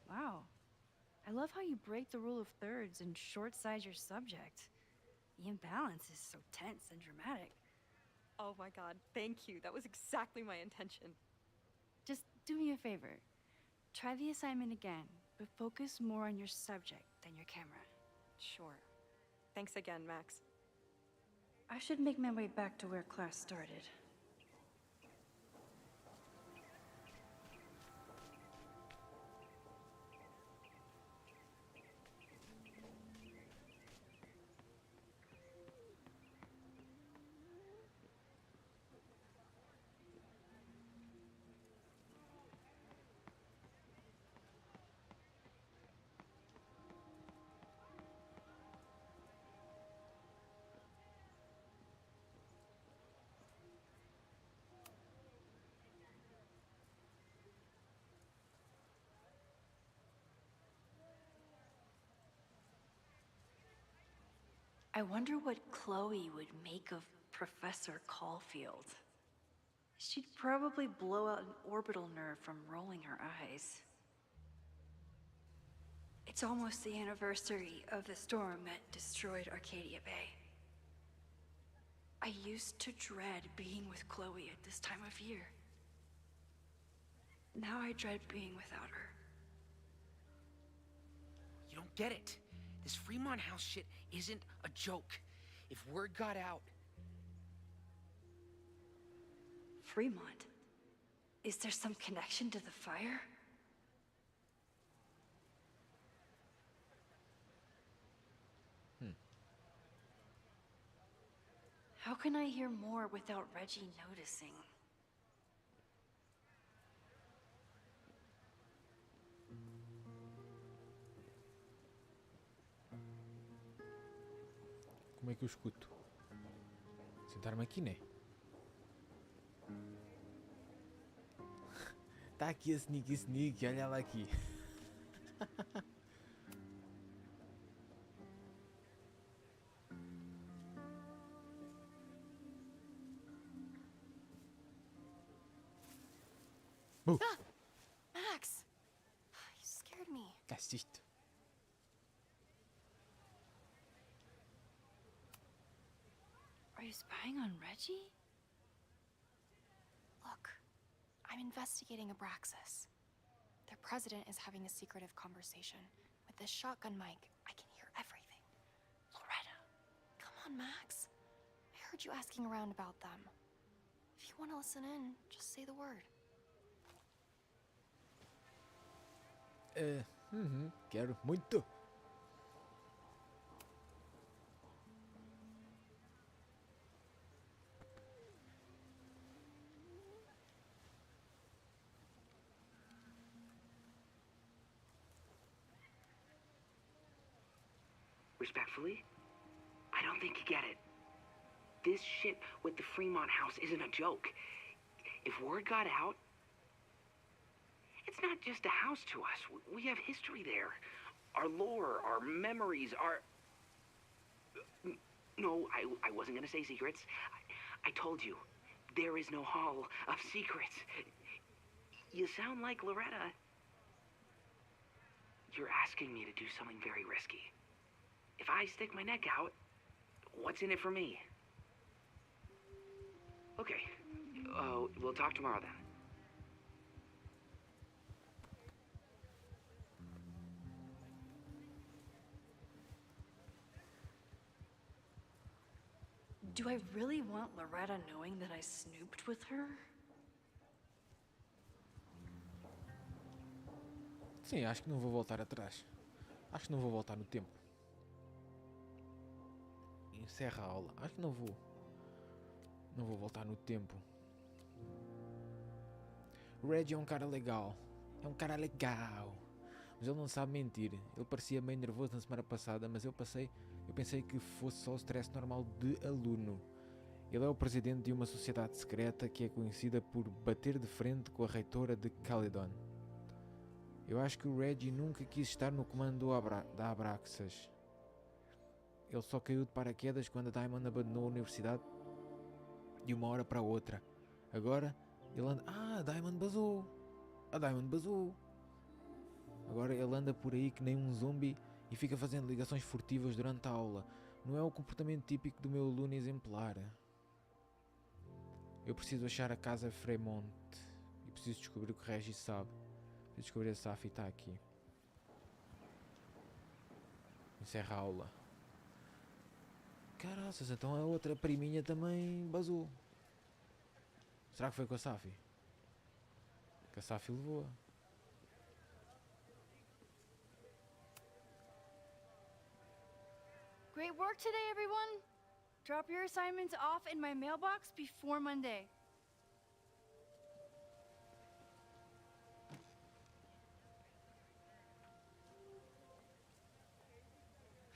Wow. love how you break the rule of thirds and short-size your subject. The imbalance is so tense and dramatic. Oh my god, thank you. That was exactly my intention. Just do me a favor. Try the assignment again, but focus more on your subject than your camera. Sure. Thanks again, Max. I should make my way back to where class started. I wonder what Chloe would make of Professor Caulfield. She'd probably blow out an orbital nerve from rolling her eyes. It's almost the anniversary of the storm that destroyed Arcadia Bay. I used to dread being with Chloe at this time of year. Now I dread being without her. You don't get it. This Fremont House shit isn't a joke. If word got out... Fremont? Is there some connection to the fire? How can I hear more without Reggie noticing? Como é que eu escuto? Sentar-me aqui, né? Tá aqui a sneak, olha lá aqui. Ah! Max! You scared me. Assiste. Are you spying on Reggie? Look, I'm investigating Abraxas. Their president is having a secretive conversation. With this shotgun mic, I can hear everything. Loretta, come on, Max. I heard you asking around about them. If you want to listen in, just say the word. Quero muito. Respectfully, I don't think you get it. This shit with the Fremont House isn't a joke. If word got out, it's not just a house to us. We have history there. Our lore, our memories, our... No, I wasn't gonna say secrets. I told you, there is no Hall of Secrets. You sound like Loretta. You're asking me to do something very risky. If I stick my neck out, what's in it for me? Okay, we'll talk tomorrow then. Do I really want Loretta knowing that I snooped with her? Sim, acho que não vou voltar atrás. Acho que não vou voltar no tempo. Encerra a aula. Acho que não vou. Não vou voltar no tempo. O Reggie é um cara legal. É um cara legal. Mas ele não sabe mentir. Ele parecia meio nervoso na semana passada, mas eu pensei que fosse só o stress normal de aluno. Ele é o presidente de uma sociedade secreta que é conhecida por bater de frente com a reitora de Caledon. Eu acho que o Reggie nunca quis estar no comando da Abraxas. Ele só caiu de paraquedas quando a Diamond abandonou a universidade de uma hora para a outra. Agora ele anda... Ah, a Diamond basou! A Diamond basou! Agora Agora ele anda por aí que nem um zombie e fica fazendo ligações furtivas durante a aula. Não é o comportamento típico do meu aluno exemplar. Eu preciso achar a casa Fremont e preciso descobrir o que Regis sabe. Preciso descobrir se a Safi está aqui. Encerra a aula. Caraças, então a outra priminha também basou. Será que foi com a Safi? Que a Safi levou-a. Great work today, everyone! Drop your assignments off in my mailbox before Monday.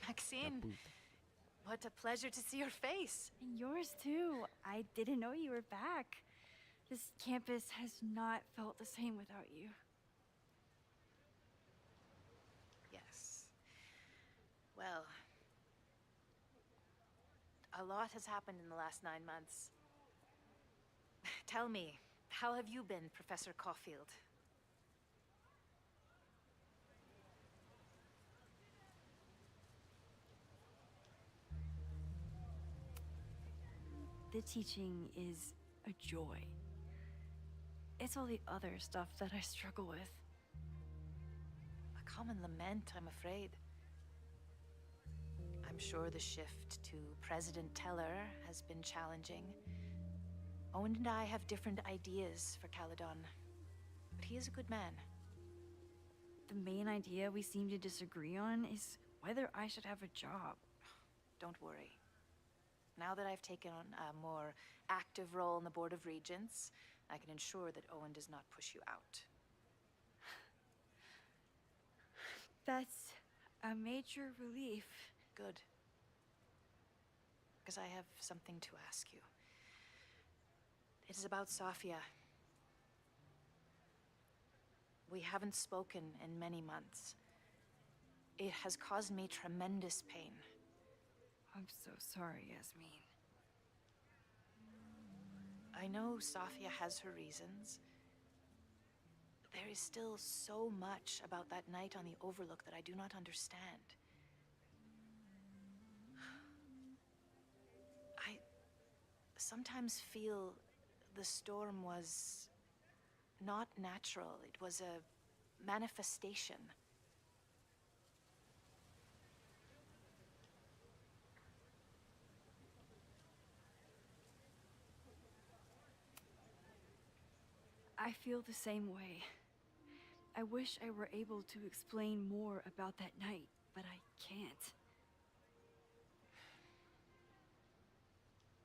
Maxine, what a pleasure to see your face. And yours too. I didn't know you were back. This campus has not felt the same without you. Yes. Well, a lot has happened in the last 9 months. Tell me, how have you been, Professor Caulfield? The teaching is a joy. It's all the other stuff that I struggle with. A common lament, I'm afraid. I'm sure the shift to President Teller has been challenging. Owen and I have different ideas for Caledon, but he is a good man. The main idea we seem to disagree on is whether I should have a job. Don't worry. Now that I've taken on a more active role in the Board of Regents, I can ensure that Owen does not push you out. That's a major relief. Good. Because I have something to ask you. It is about Safia. We haven't spoken in many months. It has caused me tremendous pain. I'm so sorry, Yasmin. I know Safia has her reasons. There is still so much about that night on the Overlook that I do not understand. I sometimes feel the storm was not natural. It was a manifestation. I feel the same way. I wish I were able to explain more about that night, but I can't.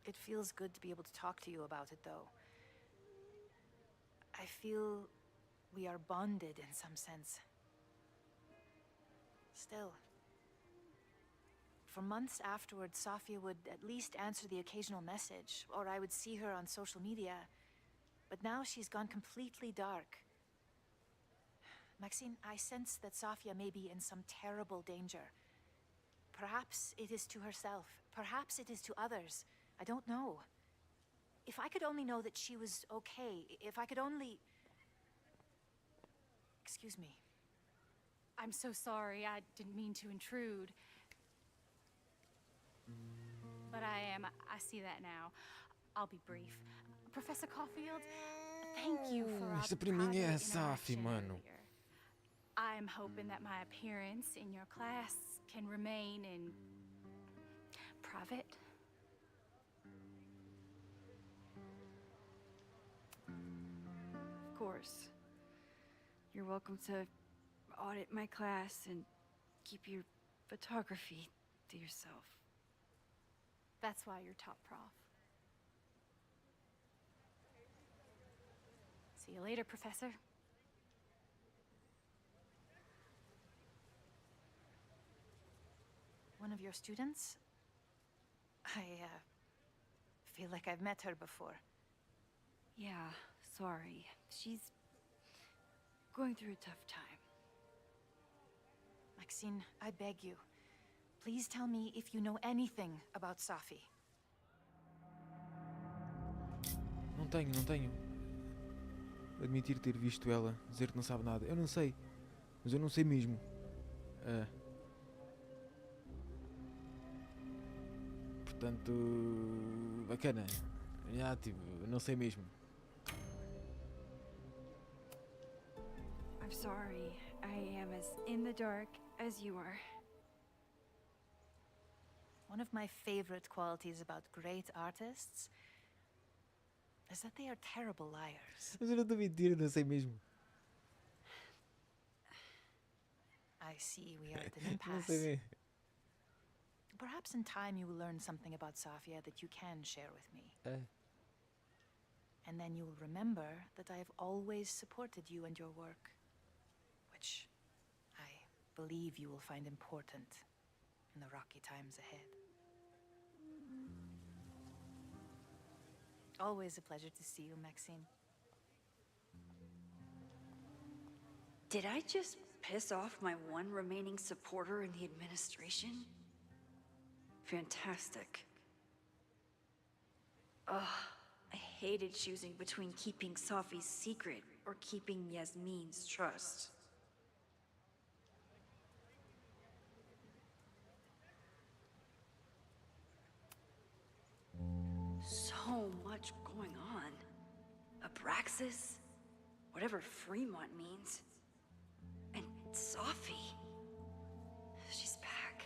It feels good to be able to talk to you about it, though. I feel we are bonded in some sense. Still, for months afterwards, Safia would at least answer the occasional message, or I would see her on social media. But now she's gone completely dark. Maxine, I sense that Safia may be in some terrible danger. Perhaps it is to herself. Perhaps it is to others. I don't know. If I could only know that she was okay, if I could only... Excuse me. I'm so sorry. I didn't mean to intrude. But I see that now. I'll be brief. Professor Caulfield, thank you for our Esta para mim é a private Safi, interaction mano. earlier. I'm hoping that my appearance in your class can remain in private. Of course. You're welcome to audit my class and keep your photography to yourself. That's why you're top prof. See you later, Professor. One of your students? I feel like I've met her before. Yeah, sorry. She's going through a tough time. Maxine, I beg you. Please tell me if you know anything about Safi. Não tenho. Admitir ter visto ela, dizer que não sabe nada. Eu não sei. Mas eu não sei mesmo. Portanto, bacana. Já, tipo, não sei mesmo. I'm sorry. I am as in the dark as you are. One of my favorite qualities about great artists is that they are terrible liars. Mas eu não estou a mentir, eu não sei mesmo. I see we are at an Não sei impasse. mesmo. Perhaps in time you will learn something about Safia that you can share with me. And then you will remember that I have always supported you and your work, which I believe you will find important in the rocky times ahead. Always a pleasure to see you, Maxime. Did I just piss off my one remaining supporter in the administration? Fantastic. Ugh, I hated choosing between keeping Safi's secret or keeping Yasmin's trust. So much going on. Abraxas, whatever Fremont means, and Safi. She's back.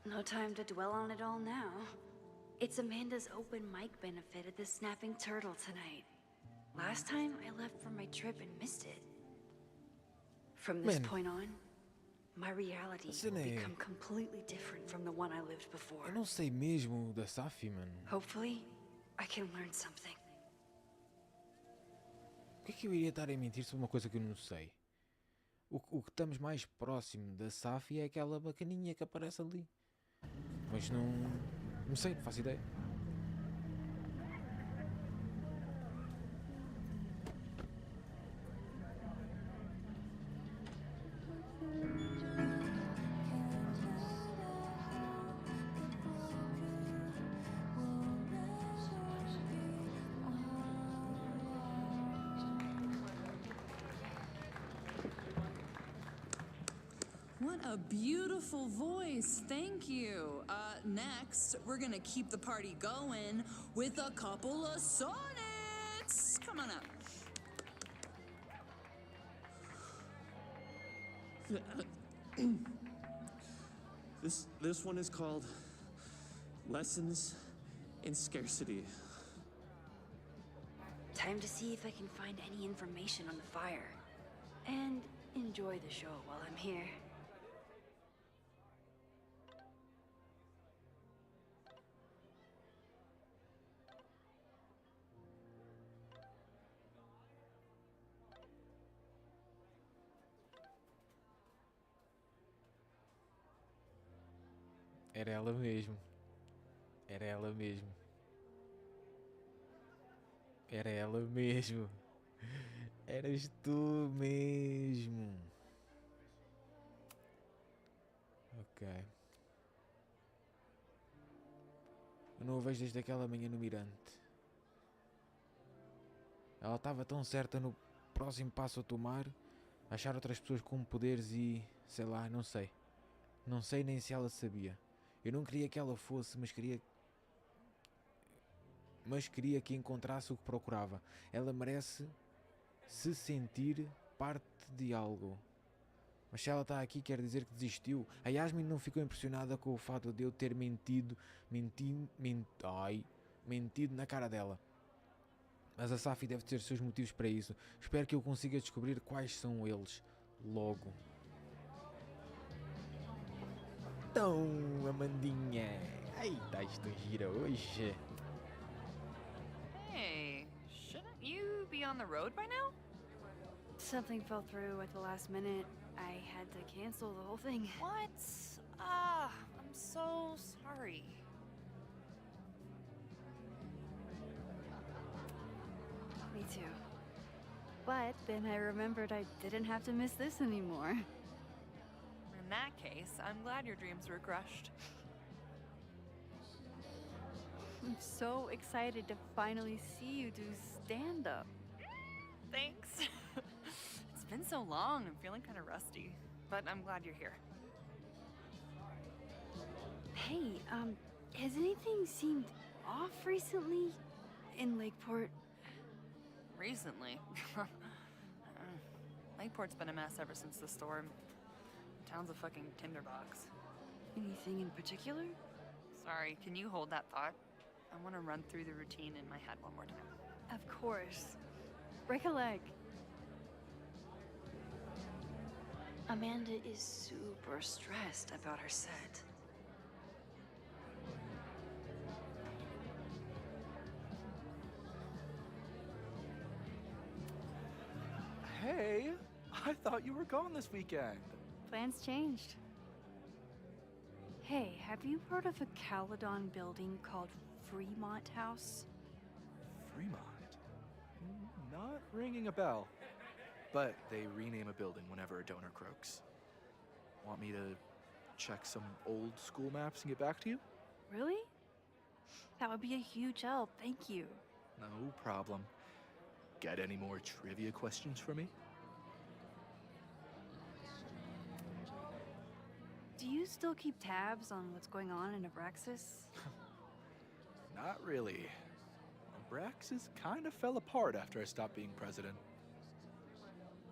No time to dwell on it all now. It's Amanda's open mic benefit at the Snapping Turtle tonight. Last time I left for my trip and missed it. From this point on, my reality will become completely different from the one I lived before. Eu não sei mesmo da Safi, mano. Hopefully, I can learn something. Por que eu iria estar a mentir sobre uma coisa que eu não sei? O que estamos mais próximo da Safi é aquela bacaninha que aparece ali. Mas não sei, não faço ideia. What a beautiful voice. Thank you. Next, we're gonna keep the party going with a couple of sonnets. Come on up. This one is called Lessons in Scarcity. Time to see if I can find any information on the fire. And enjoy the show while I'm here. Era ela mesmo. Era ela mesmo. Era ela mesmo. Eras tu mesmo. Ok. Eu não a vejo desde aquela manhã no Mirante. Ela estava tão certa no próximo passo a tomar, achar outras pessoas com poderes e... sei lá, não sei. Não sei nem se ela sabia. Eu não queria que ela fosse, mas queria que encontrasse o que procurava. Ela merece se sentir parte de algo. Mas se ela está aqui, quer dizer que desistiu. A Yasmin não ficou impressionada com o fato de eu ter mentido na cara dela. Mas a Safi deve ter seus motivos para isso. Espero que eu consiga descobrir quais são eles logo. Então, Amandinha. Ai, estás tão gira hoje. Hey, shouldn't you be on the road by now? Something fell through at the last minute. I had to cancel the whole thing. What? I'm so sorry. Me too. But then I remembered I didn't have to miss this anymore. In that case, I'm glad your dreams were crushed. I'm so excited to finally see you do stand-up. Thanks. so long. I'm feeling kind of rusty. But I'm glad you're here. Hey, has anything seemed off recently in Lakeport? Recently? Lakeport's been a mess ever since the storm. Town's a fucking tinderbox. Anything in particular? Sorry, can you hold that thought? I want to run through the routine in my head one more time. Of course. Break a leg. Amanda is super stressed about her set. Hey, I thought you were gone this weekend. Plans changed. Hey, have you heard of a Caledon building called Fremont House? Fremont? Not ringing a bell. But they rename a building whenever a donor croaks. Want me to check some old school maps and get back to you? Really? That would be a huge help, thank you. No problem. Got any more trivia questions for me? Do you still keep tabs on what's going on in Abraxas? Not really. Abraxas kind of fell apart after I stopped being president.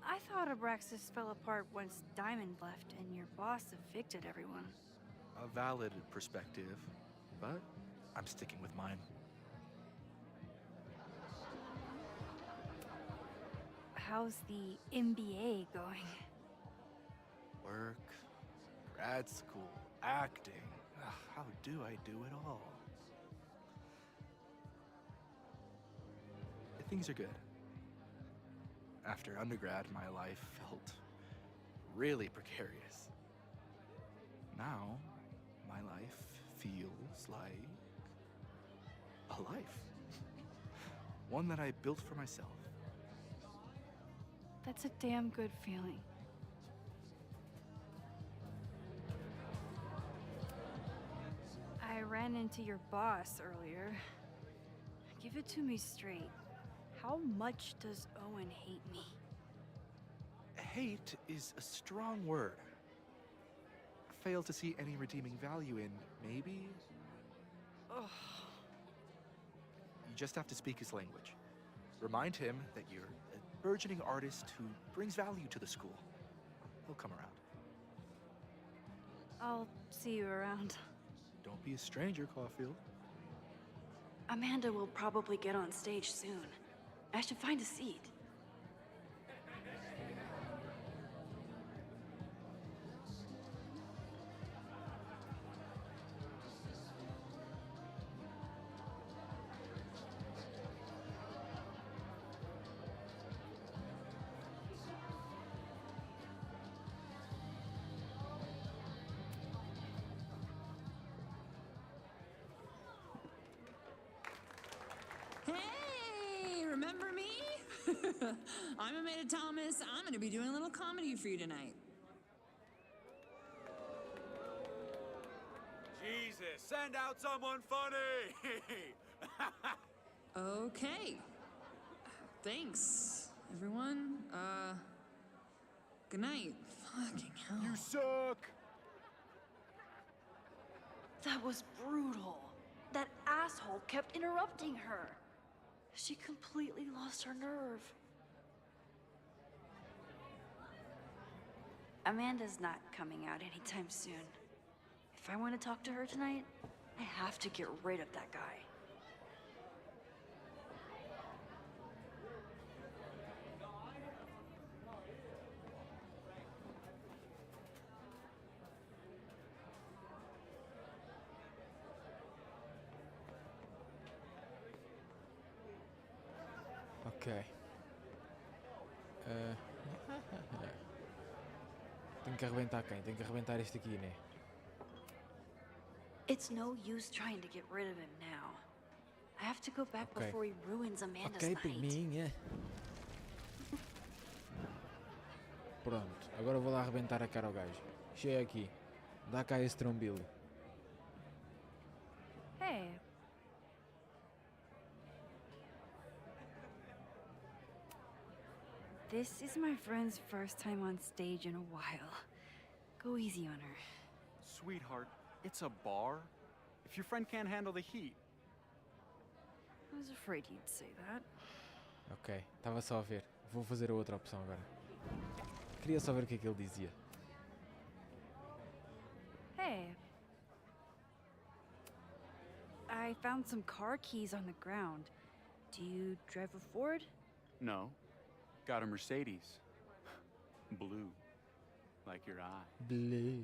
I thought Abraxas fell apart once Diamond left and your boss evicted everyone. A valid perspective, but I'm sticking with mine. How's the MBA going? Work, grad school, acting. Ugh, how do I do it all? Things are good. After undergrad, my life felt really precarious. Now, my life feels like a life. One that I built for myself. That's a damn good feeling. I ran into your boss earlier. Give it to me straight. How much does Owen hate me? Hate is a strong word. Fail to see any redeeming value in, maybe? Ugh. You just have to speak his language. Remind him that you're a burgeoning artist who brings value to the school. He'll come around. I'll see you around. Don't be a stranger, Caulfield. Amanda will probably get on stage soon. I should find a seat. Hey, remember me? I'm Amanda Thomas. I'm going to be doing a little comedy for you tonight. Jesus, send out someone funny! Okay. Thanks, everyone. Good night. Fucking hell. You suck! That was brutal. That asshole kept interrupting her. She completely lost her nerve. Amanda's not coming out anytime soon. If I want to talk to her tonight, I have to get rid of that guy. Ok. Tenho que arrebentar quem? Tenho que arrebentar este aqui, né? It's no use trying to get rid of him now. I have to go back Ok. before he ruins Amanda's Ok, night. peninha. Pronto, agora vou lá arrebentar a cara ao gajo. Chega aqui. Dá cá esse trombilo. Hey. This is my friend's first time on stage in a while. Go easy on her. Sweetheart, it's a bar. If your friend can't handle the heat. I was afraid you'd say that. Ok, estava só a ver. Vou fazer a outra opção agora. Queria só ver o que é que ele dizia. Hey. I found some car keys on the ground. Do you drive a Ford? No. Got a Mercedes. Blue. Like your eye. Blue.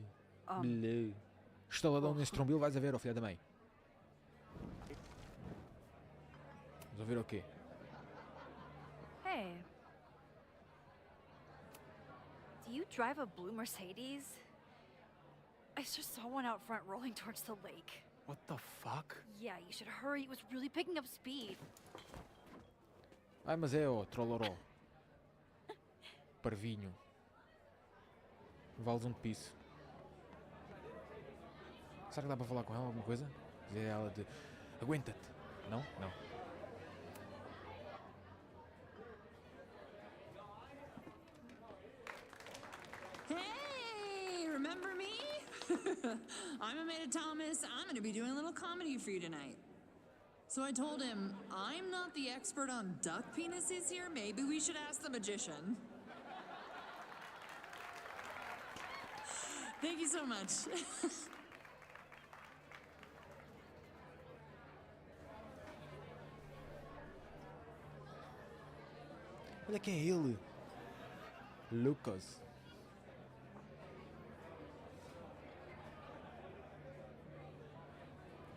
Blue. Estaladão neste trombil vais a ver, ó filha da mãe. Vamos ouvir o quê? Hey. Do you drive a blue Mercedes? I just saw one out front rolling towards the lake. What the fuck? Yeah, you should hurry. It was really picking up speed. Ai, mas é, ó, trolloró. Parvinho. Vales um de piso. Será que dá para falar com ela alguma coisa? Dizer a ela de... Aguenta-te. Não? Não. Hey, remember me? I'm Amanda Thomas. I'm going to be doing a little comedy for you tonight. So I told him, I'm not the expert on duck penises here. Maybe we should ask the magician. Thank you so much. Olha quem é ele. Lucas.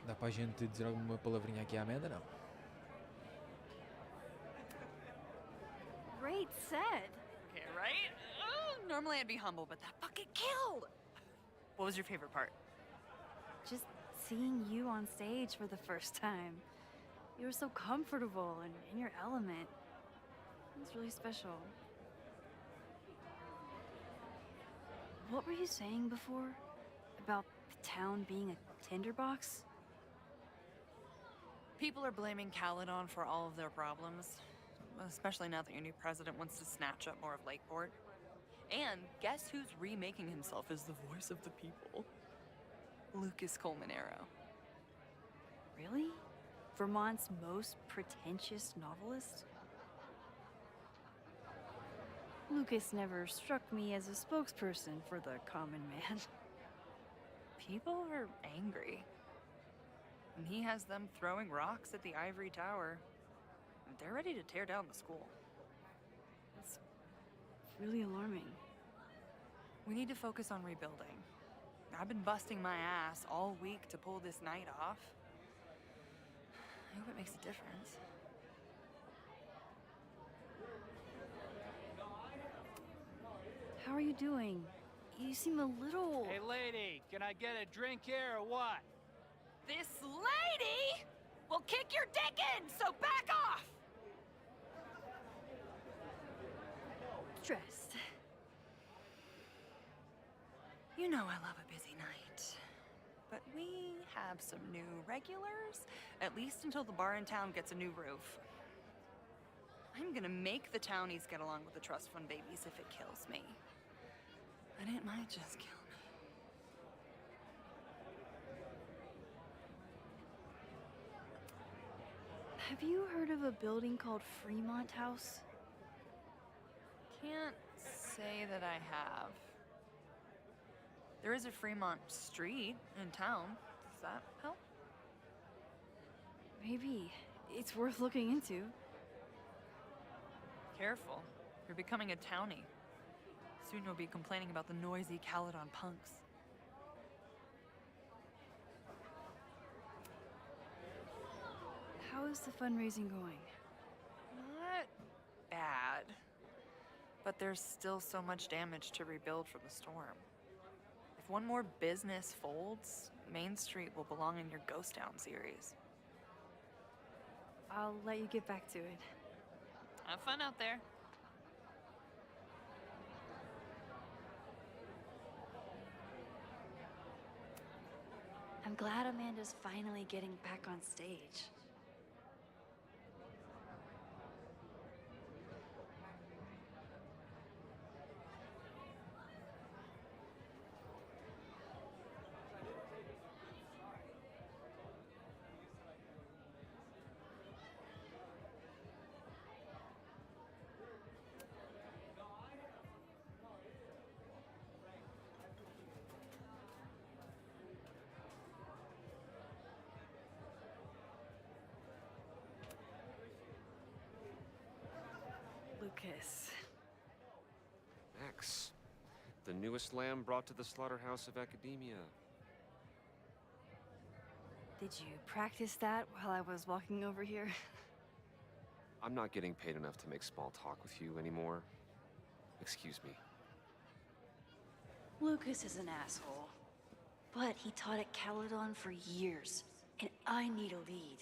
Dá para a gente dizer alguma palavrinha aqui à Amanda, não? Great set. Okay, right? Normally I'd be humble, but that fucking killed! What was your favorite part? Just seeing you on stage for the first time. You were so comfortable and in your element. It was really special. What were you saying before? About the town being a tinderbox? People are blaming Caledon for all of their problems, especially now that your new president wants to snatch up more of Lakeport. And guess who's remaking himself as the voice of the people? Lucas Colmanero. Really? Vermont's most pretentious novelist? Lucas never struck me as a spokesperson for the common man. People are angry. And he has them throwing rocks at the Ivory Tower. They're ready to tear down the school. It's really alarming. We need to focus on rebuilding. I've been busting my ass all week to pull this night off. I hope it makes a difference. How are you doing? You seem a little... Hey, lady, can I get a drink here or what? This lady will kick your dick in, so back off! Stressed. You know I love a busy night. But we have some new regulars, at least until the bar in town gets a new roof. I'm gonna make the townies get along with the trust fund babies if it kills me. And it might just kill me. Have you heard of a building called Fremont House? Can't say that I have. There is a Fremont Street in town. Does that help? Maybe. It's worth looking into. Careful. You're becoming a townie. Soon you'll be complaining about the noisy Caledon punks. How is the fundraising going? Not bad. But there's still so much damage to rebuild from the storm. If one more business folds, Main Street will belong in your Ghost Town series. I'll let you get back to it. Have fun out there. I'm glad Amanda's finally getting back on stage. Lucas. Max, the newest lamb brought to the slaughterhouse of academia. Did you practice that while I was walking over here? I'm not getting paid enough to make small talk with you anymore. Excuse me. Lucas is an asshole. But he taught at Caledon for years, and I need a lead.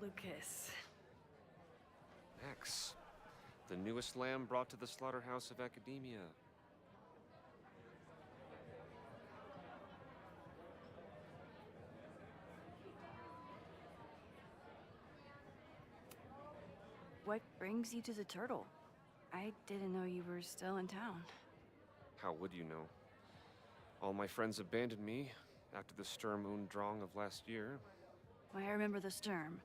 Lucas. Max, the newest lamb brought to the slaughterhouse of academia. What brings you to the Turtle? I didn't know you were still in town. How would you know? All my friends abandoned me after the Sturm und Drang of last year. I remember the Sturm.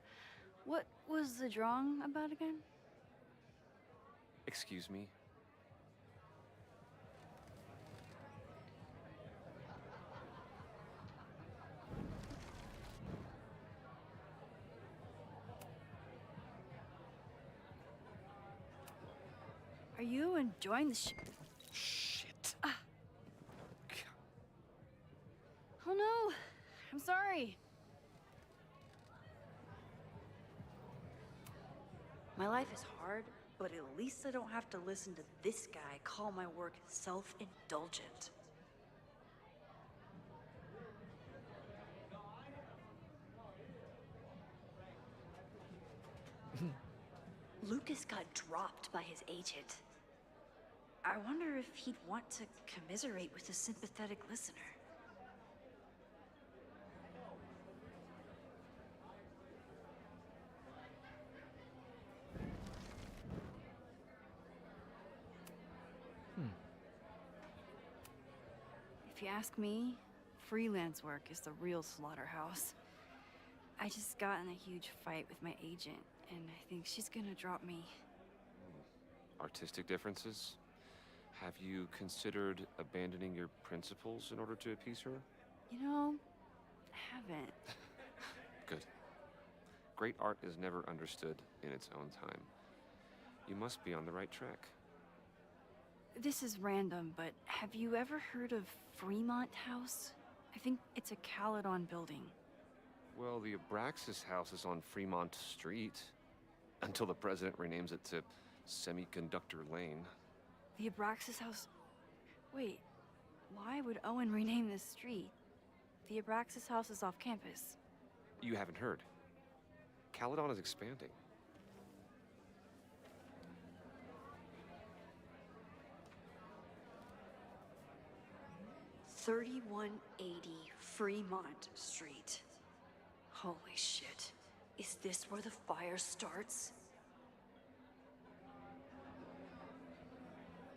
What was the Drang about again? Excuse me? Are you enjoying the Shit. Oh no! I'm sorry. My life is hard, but at least I don't have to listen to this guy call my work self-indulgent. Lucas got dropped by his agent. I wonder if he'd want to commiserate with a sympathetic listener. If you ask me, freelance work is the real slaughterhouse. I just got in a huge fight with my agent, and I think she's gonna drop me. Artistic differences? Have you considered abandoning your principles in order to appease her? You know, I haven't. Good. Great art is never understood in its own time. You must be on the right track. This is random, but have you ever heard of Fremont House? I think it's a Caledon building. Well, the Abraxas house is on Fremont Street. Until the president renames it to Semiconductor Lane. The Abraxas House... Wait, why would Owen rename this street? The Abraxas House is off campus. You haven't heard. Caledon is expanding. $3180 Fremont Street. Holy shit. Is this where the fire starts?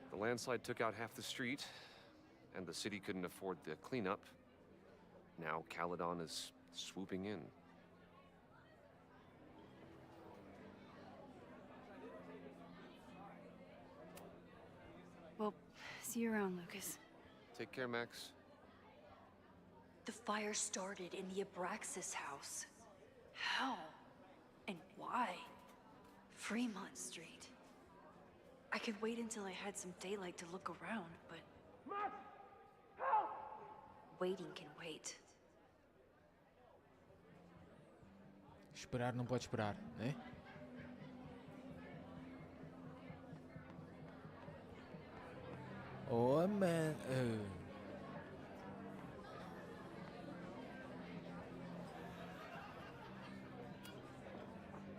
The landslide took out half the street, and the city couldn't afford the cleanup. Now Caledon is swooping in. Well, see you around, Lucas. Take care, Max. The fire started in the Abraxas house. How? And why? Fremont Street. I could wait until I had some daylight to look around, but... Max! Help! Waiting can wait. Esperar não pode esperar, né? Oh, man.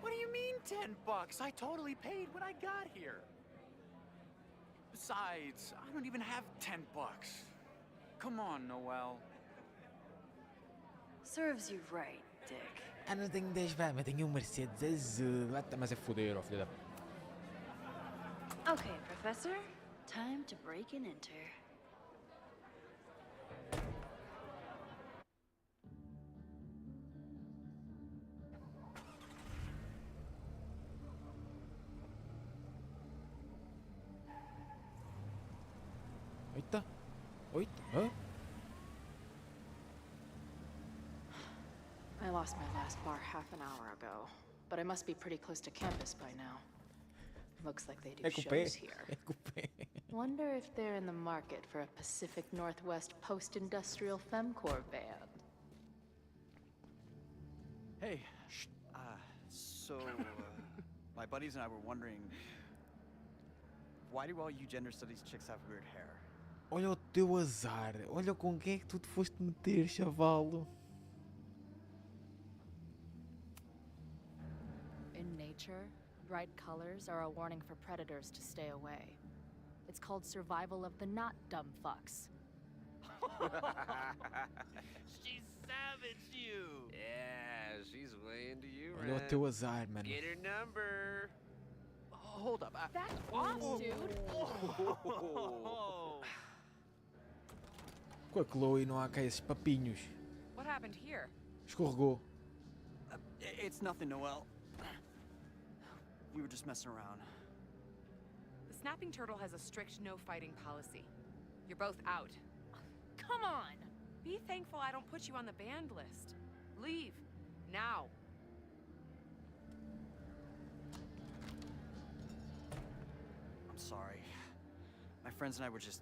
What do you mean $10? I totally paid when I got here. Besides, I don't even have $10. Come on, Noel. Serves you right, Dick. Ah, não tenho 10 pá, mas tenho um Mercedes azul. Mas é foder, ó, filho da... Okay, Professor. Time to break and enter. Oita? Oita? Hã? I lost my last bar half an hour ago, but I must be pretty close to campus by now. Looks like they do É com o pé. shows here. É com o pé. Wonder if they're in the market for a Pacific Northwest post-industrial femcore band. Hey, my buddies and I were wondering, why do all you gender studies chicks have weird hair? Olha o teu azar. Olha com quem é que tu te foste meter, chavalo. In nature, bright colors are a warning for predators to stay away. It's called survival of the not dumb fucks. She savaged you. Yeah, she's way into you, Olha o teu azar, mano. Get her number. Hold up. Back off, dude. Com a Chloe não há cá esses papinhos. What happened here? Escorregou. It's nothing, Noel. We were just messing around. The Snapping Turtle has a strict no fighting policy. You're both out. Come on! Be thankful I don't put you on the banned list. Leave. Now. I'm sorry. My friends and I were just...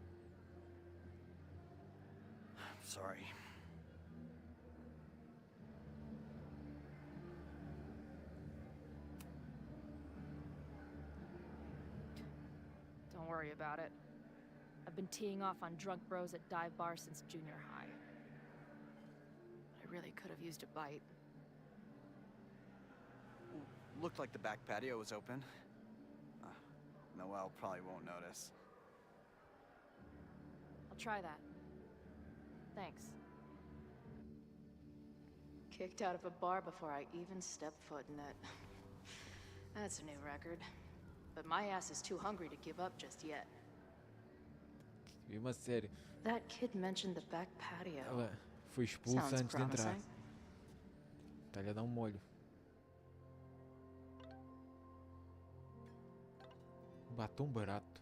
I'm sorry. Don't worry about it. I've been teeing off on drunk bros at dive bars since junior high. I really could have used a bite. Looked like the back patio was open. Noel probably won't notice. I'll try that. Thanks. Kicked out of a bar before I even stepped foot in it. That's a new record. But my ass is too hungry to give up just yet. Mesmo a sério. That kid mentioned the back patio. Ela foi expulsa Sounds antes de entrar. promising. Está-lhe a dar molho. Batom barato.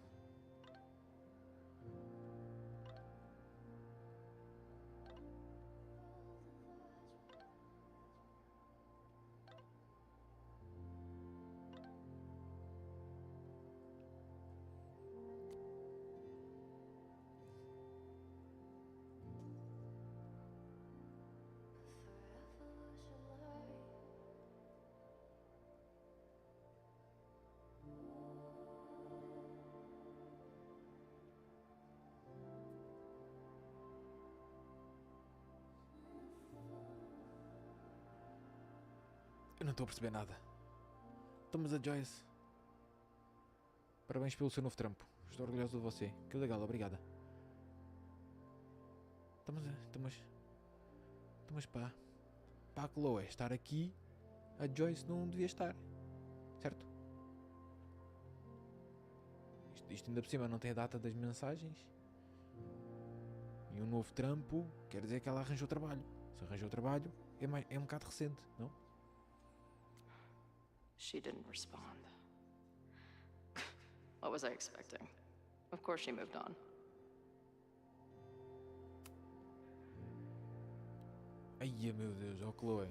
Eu não estou a perceber nada. Estamos a Joyce. Parabéns pelo seu novo trampo. Estou orgulhoso de você. Que legal, obrigada. Estamos para a Chloe estar aqui, a Joyce não devia estar. Certo? Isto ainda por cima não tem a data das mensagens. E um novo trampo quer dizer que ela arranjou trabalho. Se arranjou trabalho, é um bocado recente, não? She didn't respond. What was I expecting? Of course she moved on. Ai meu Deus, oh Chloe.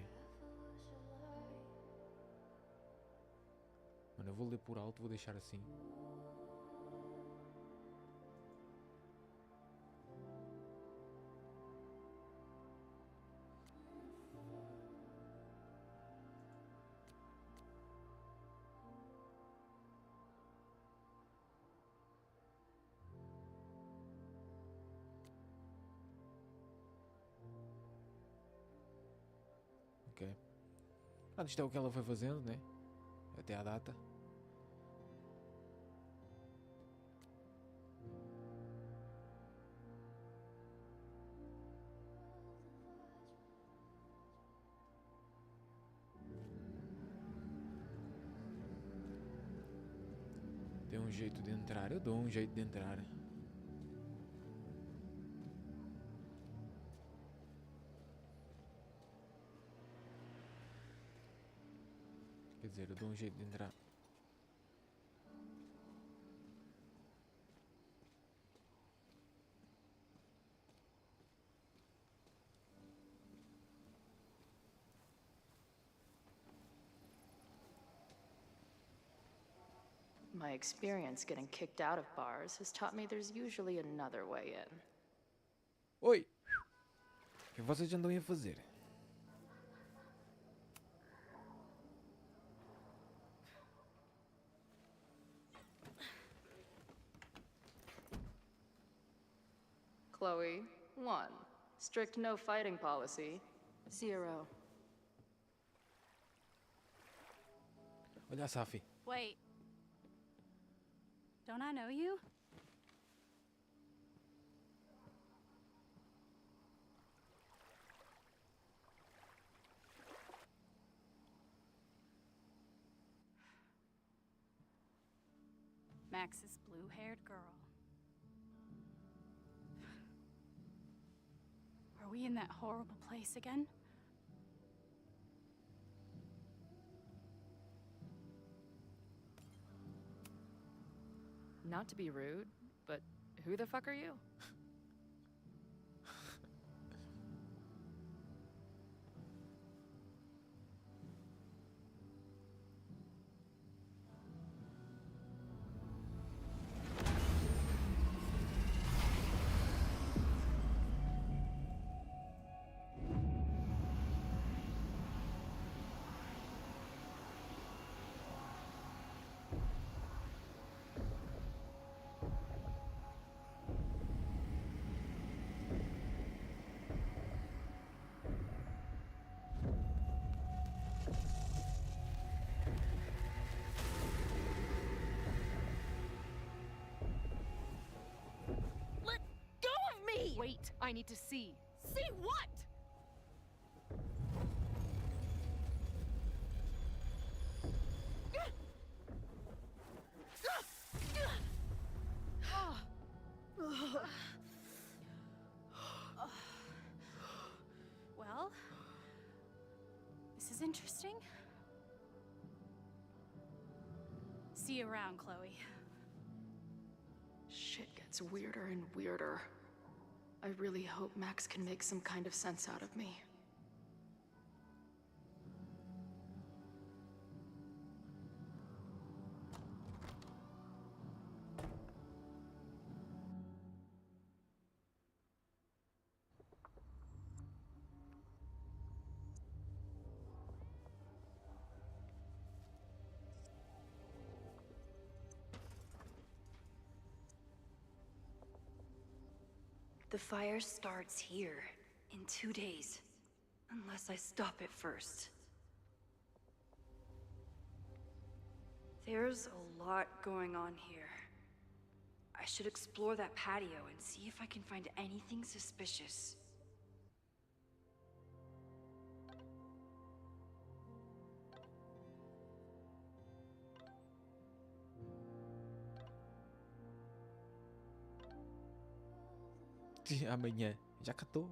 Mano, eu vou ler por alto, vou deixar assim. Ok. Pronto, isto é o que ela foi fazendo, né? Até à data. Tem um jeito de entrar, eu dou um jeito de entrar. Quer dizer, eu dou um jeito de entrar. My experience getting kicked out of bars has taught me there's usually another way in. Oi! O que vocês andam a fazer? Chloe, 1. Strict no fighting policy. 0. Olha a Safi. Wait. Don't I know you? Max's blue-haired girl. Are we in that horrible place again? Not to be rude, but who the fuck are you? Wait, I need to see. See what? Well, this is interesting. See you around, Chloe. Shit gets weirder and weirder. I really hope Max can make some kind of sense out of me. The fire starts here in 2 days, unless I stop it first. There's a lot going on here. I should explore that patio and see if I can find anything suspicious. Amanhã. Já catou.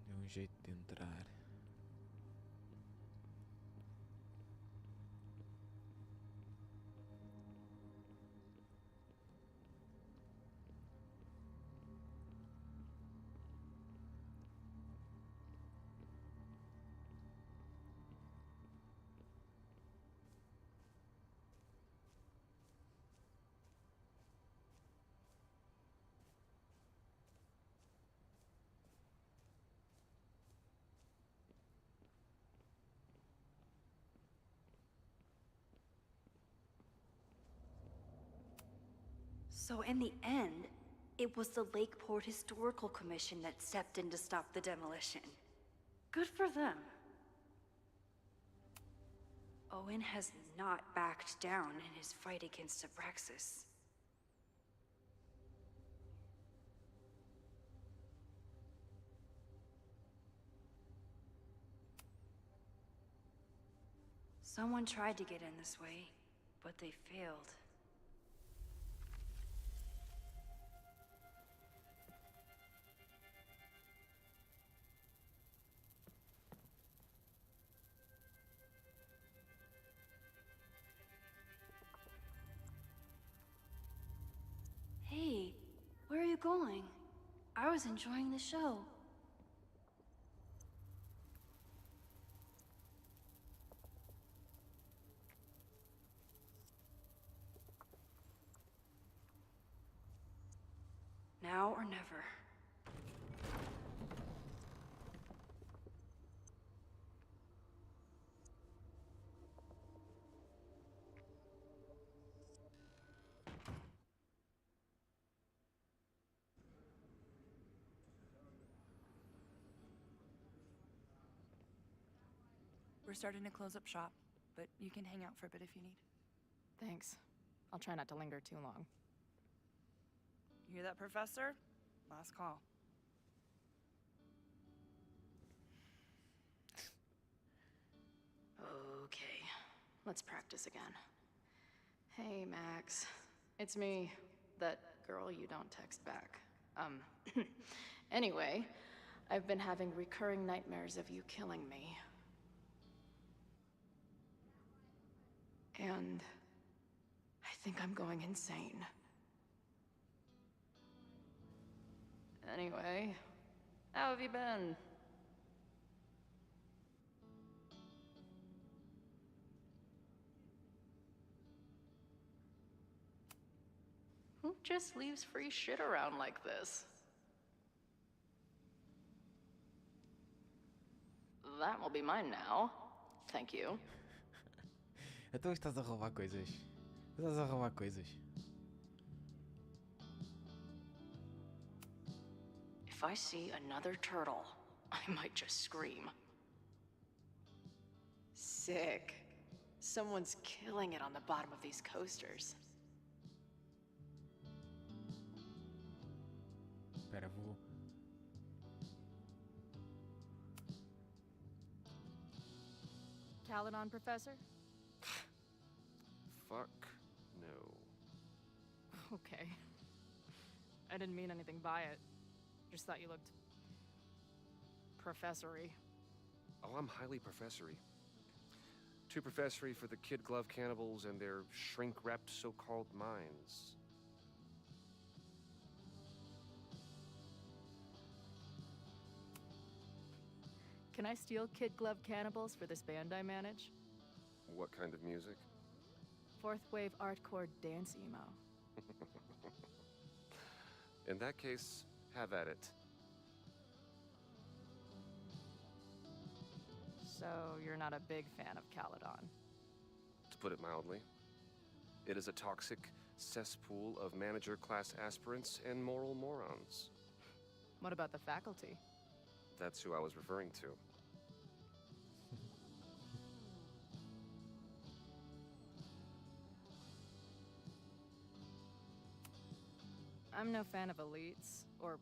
Deu um jeito de entrar. So in the end, it was the Lakeport Historical Commission that stepped in to stop the demolition. Good for them. Owen has not backed down in his fight against Abraxas. Someone tried to get in this way, but they failed. Hey, where are you going? I was enjoying the show. or never. We're starting to close up shop, but you can hang out for a bit if you need. Thanks. I'll try not to linger too long. You hear that, Professor? Last call. Okay, let's practice again. Hey, Max. It's me, that girl you don't text back. Anyway, I've been having recurring nightmares of you killing me. And I think I'm going insane. Anyway, how have you been? Who just leaves free shit around like this? That will be mine now. Thank you. Então estás a roubar coisas. Estás a roubar coisas. If I see another turtle, I might just scream. Sick. Someone's killing it on the bottom of these coasters. Espera, vou. Caledon, Professor? Fuck no. Okay. I didn't mean anything by it. Just thought you looked... professory. Oh, I'm highly professory. Too professory for the kid glove cannibals and their shrink-wrapped so-called minds. Can I steal kid glove cannibals for this band I manage? What kind of music? Fourth wave artcore dance emo. In that case, have at it. So, you're not a big fan of Caledon? To put it mildly, it is a toxic cesspool of manager-class aspirants and moral morons. What about the faculty? That's who I was referring to. I'm no fan of elites, or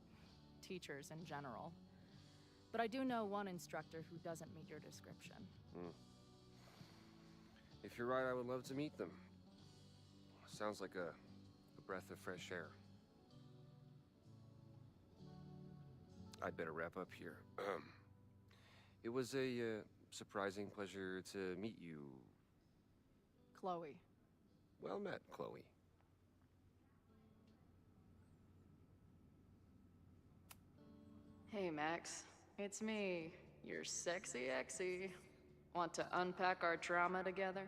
teachers in general. But I do know one instructor who doesn't meet your description. If you're right, I would love to meet them. Sounds like a breath of fresh air. I'd better wrap up here. It was a surprising pleasure to meet you. Chloe. Well met, Chloe. Hey, Max. It's me, your sexy exy. Want to unpack our trauma together?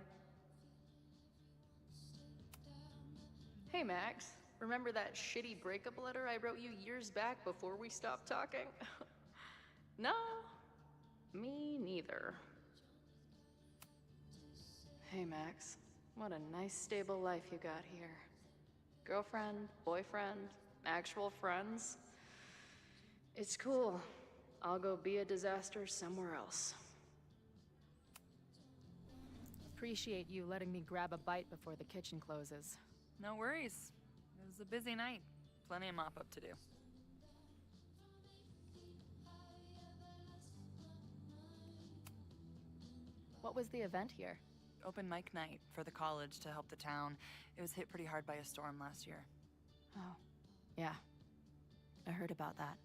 Hey, Max. Remember that shitty breakup letter I wrote you years back before we stopped talking? No, me neither. Hey, Max. What a nice, stable life you got here. Girlfriend, boyfriend, actual friends. It's cool. I'll go be a disaster somewhere else. Appreciate you letting me grab a bite before the kitchen closes. No worries. It was a busy night. Plenty of mop-up to do. What was the event here? Open mic night for the college to help the town. It was hit pretty hard by a storm last year. Oh, yeah. I heard about that.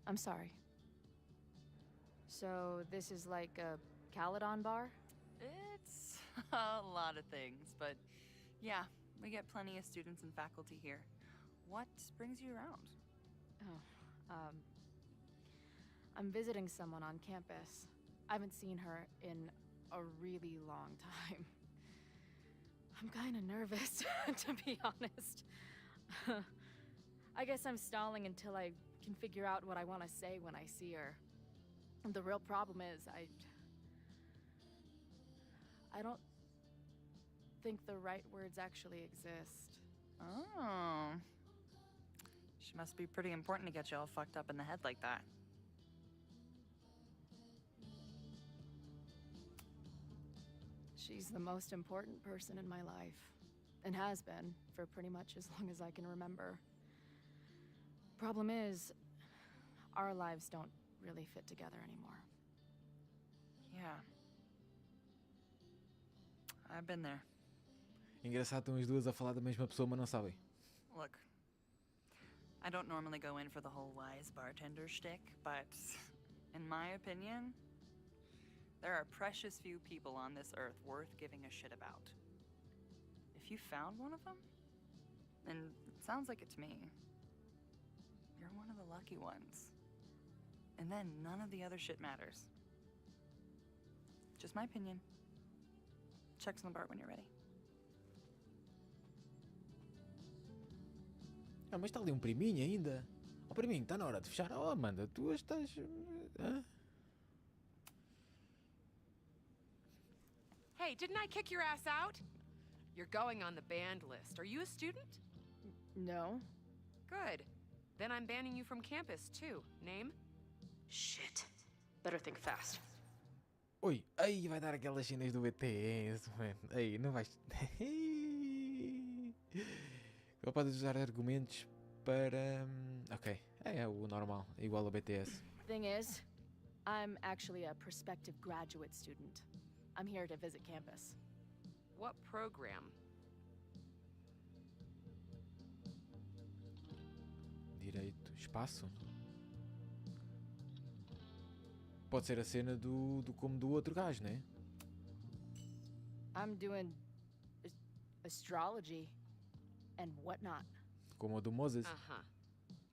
I'm sorry. So, this is like a Caledon bar? It's a lot of things, but yeah, we get plenty of students and faculty here. What brings you around? Oh, I'm visiting someone on campus. I haven't seen her in a really long time. I'm kinda nervous, to be honest. I guess I'm stalling until I can figure out what I want to say when I see her. The real problem is, I don't think the right words actually exist. Oh. She must be pretty important to get you all fucked up in the head like that. She's the most important person in my life, and has been for pretty much as long as I can remember. Problem is, our lives don't really fit together anymore. Yeah. I've been there. Engraçado, estão as duas a falar da mesma pessoa, mas não sabem. Look, I don't normally go in for the whole wise bartender shtick, but in my opinion, there are precious few people on this earth worth giving a shit about. If you found one of them, then it sounds like it to me. You're one of the lucky ones. And then none of the other shit matters. Just my opinion. Check's on the bar when you're ready. Ah, mas está ali priminho ainda. Oh, priminho, está na hora de fechar. Oh, Amanda, tu estás... Hã? Hey, didn't I kick your ass out? You're going on the banned list. Are you a student? No. Good. Then I'm banning you from campus, too. Name? Shit. Better think fast. Oi, aí vai dar aquelas cenas do BTS, mano. Aí, não vais... Ele pode usar argumentos para... Ok, é o normal, igual ao BTS. Thing is, I'm actually a prospective graduate student. I'm here to visit campus. What program? Direito, espaço? Pode ser a cena do como do outro gajo, né? I'm doing astrology and whatnot. Como o do Moses. Uh-huh.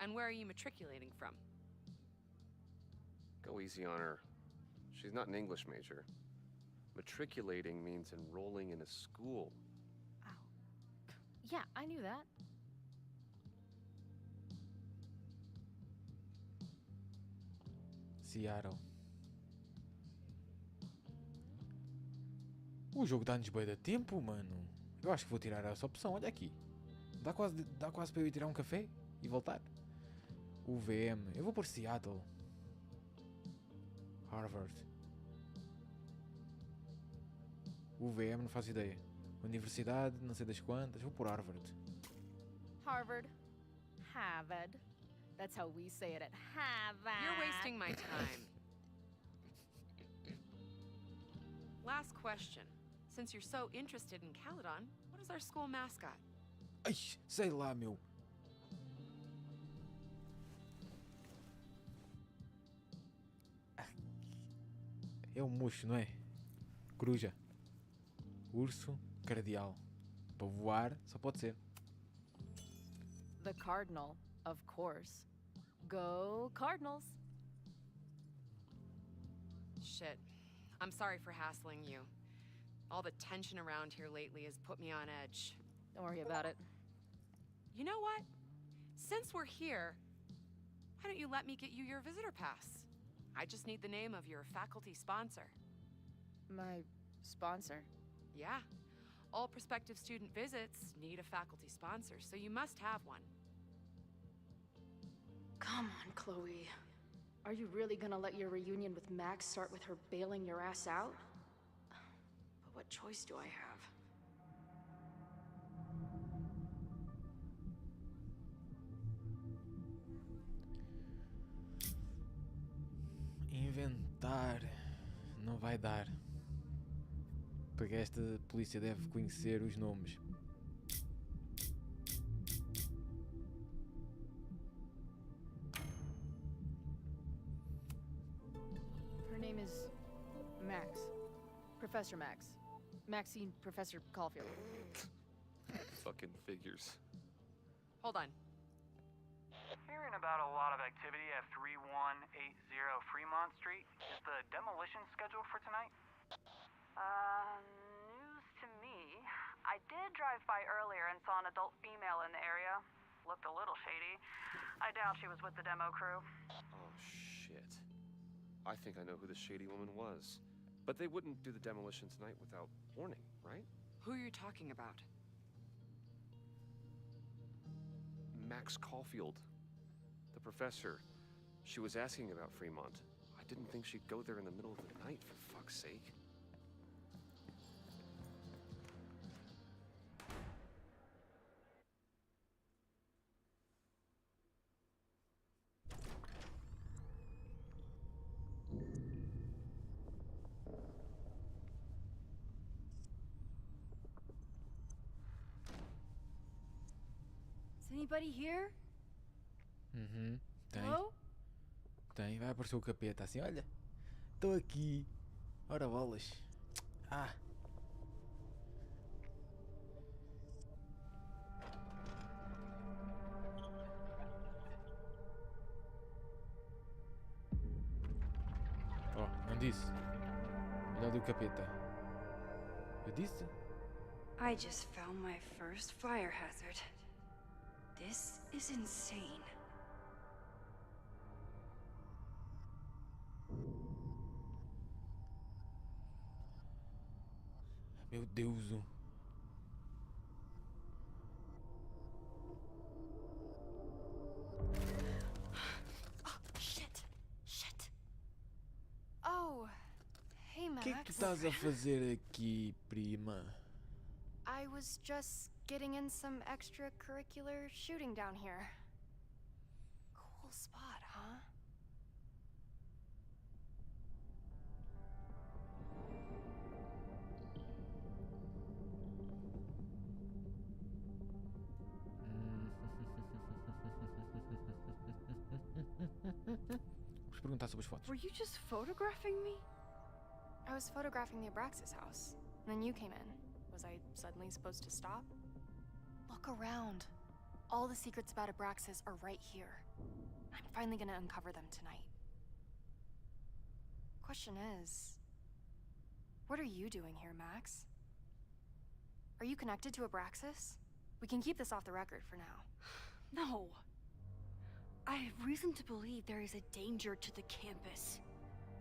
And where are you matriculating from? Go easy on her. She's not an English major. Matriculating means enrolling in a school. Yeah, I knew that. Seattle. O jogo dá-nos bué de tempo, mano. Eu acho que vou tirar essa opção, olha aqui. Dá quase para eu ir tirar um café e voltar. O VM. Eu vou por Seattle. Harvard. O VM, não faço ideia. Universidade, não sei das quantas. Vou por Harvard. Harvard. Harvard. That's how we say it at Harvard. You're wasting my time. Last question. Since you're so interested in Caledon, what is our school mascot? Ai, sei lá, meu. É um mocho, não é? Coruja. Urso, cardeal. Para voar, só pode ser. The Cardinal, of course. Go Cardinals. Shit. I'm sorry for hassling you. All the tension around here lately has put me on edge. Don't worry about it. You know what? Since we're here, why don't you let me get you your visitor pass? I just need the name of your faculty sponsor. My sponsor? Yeah. All prospective student visits need a faculty sponsor, so you must have one. Come on, Chloe. Are you really gonna let your reunion with Max start with her bailing your ass out? But what choice do I have? Inventar não vai dar. Porque esta polícia deve conhecer os nomes. Her name is Max. Professor Max. Maxine Professor Caulfield. Fucking figures. Hold on. Hearing about a lot of activity at 3180 Fremont Street. Is the demolition scheduled for tonight? News to me. I did drive by earlier and saw an adult female in the area. looked a little shady. I doubt she was with the demo crew. Oh, shit. I think I know who the shady woman was. But they wouldn't do the demolition tonight without warning, right? Who are you talking about? Max Caulfield. The professor. She was asking about Fremont. I didn't think she'd go there in the middle of the night, for fuck's sake. Is anybody here? Uhum, tem. Hello? Tem, vai aparecer o capeta assim, olha. Estou aqui. Ora bolas. Ah. Oh, não disse. Olha ali o capeta. Eu disse? I just found my first fire hazard. This is insane. Meu Deus. Shit. Shit. Oh, hey, O Max. que é que tu estás a fazer aqui, prima? I was just getting in some extracurricular shooting down here. Cool spot, huh? Vamos perguntar sobre as fotos. Were you just photographing me? I was photographing the Abraxas house, and then you came in. Was I suddenly supposed to stop? Look around. All the secrets about Abraxas are right here. I'm finally gonna uncover them tonight. Question is, what are you doing here, Max? Are you connected to Abraxas? We can keep this off the record for now. No. I have reason to believe there is a danger to the campus.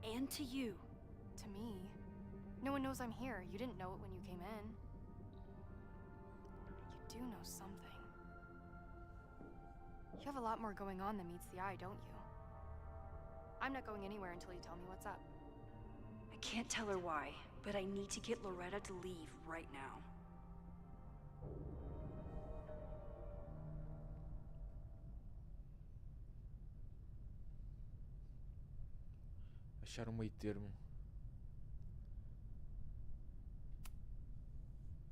And to you. To me? No one knows I'm here. You didn't know it when you came in. You do know something. You have a lot more going on than meets the eye, don't you? I'm not going anywhere until you tell me what's up. I can't tell her why, but I need to get Loretta to leave right now. Achar meio termo.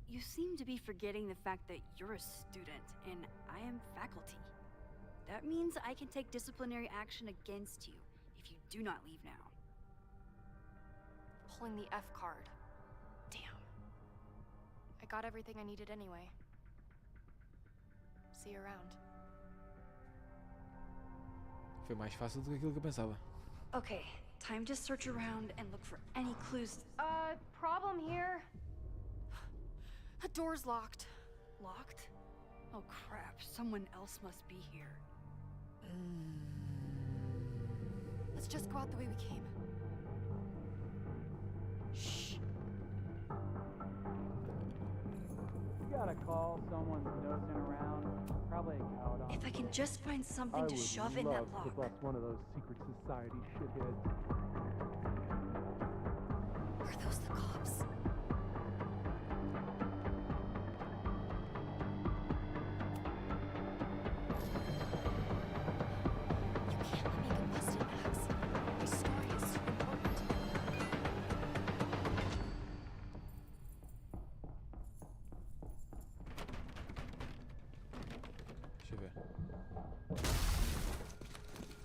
You seem to be forgetting the fact that you're a student and I am faculty. That means I can take disciplinary action against you if you do not leave now. Pulling the F card. Damn. I got everything I needed anyway. See you around. Foi mais fácil do que aquilo que eu pensava. Okay, time to search around and look for any clues. Problem here. The door's locked. Locked? Oh crap, someone else must be here. Let's just go out the way we came. Shh. You gotta call someone nosing around. Probably a cow. If I can just find something to shove in that lock. to bust one of those secret society shitheads. Are those the cops?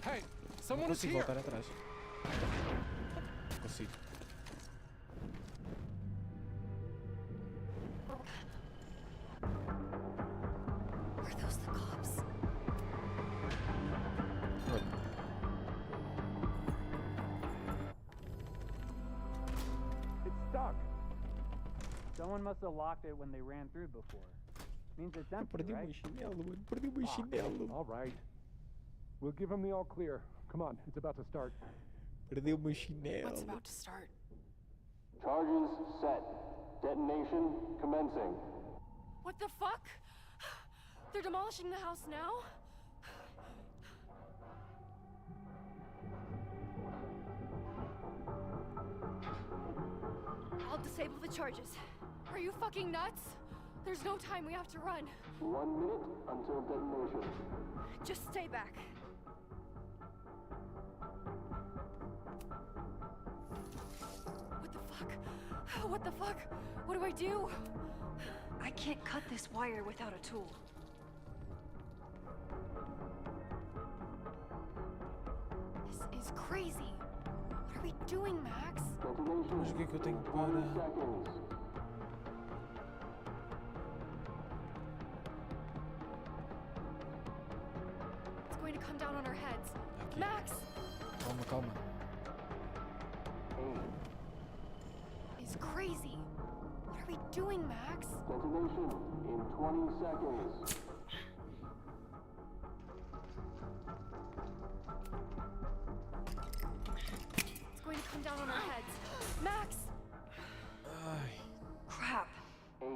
Hey, Não someone is consigo here. voltar atrás. Consigo. Are those the cops? Olha. It's stuck. Someone must have locked it when they ran through before. Means it's Eu empty, perdi o right? meu chinelo, mano. Perdi o meu chinelo. All right. We'll give him the all clear. Come on, it's about to start. Perdi o meu chinelo. What's about to start? Charges set. Detonation commencing. What the fuck? They're demolishing the house now? I'll disable the charges. Are you fucking nuts? There's no time, we have to run. 1 minute until detonation. Just stay back. What the fuck? What the fuck? What do I do? I can't cut this wire without a tool. This is crazy. What are we doing, Max? Mas o que é que eu tenho para... It's going to come down on our heads. Aqui. Max! Calma, calma. Is crazy. What are we doing, Max? Detonation in 20 seconds. It's going to come down on our heads. Max! Ai. Crap. 8,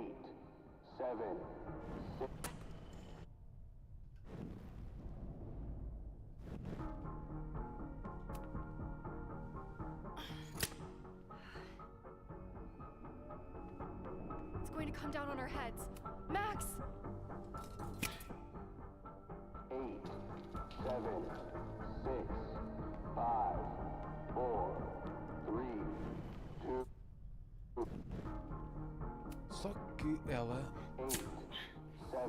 7, 6. It's going to come down on our heads. Max! 8, 7, 6, 5, 4, 3, 2. Só que ela... 8, 7.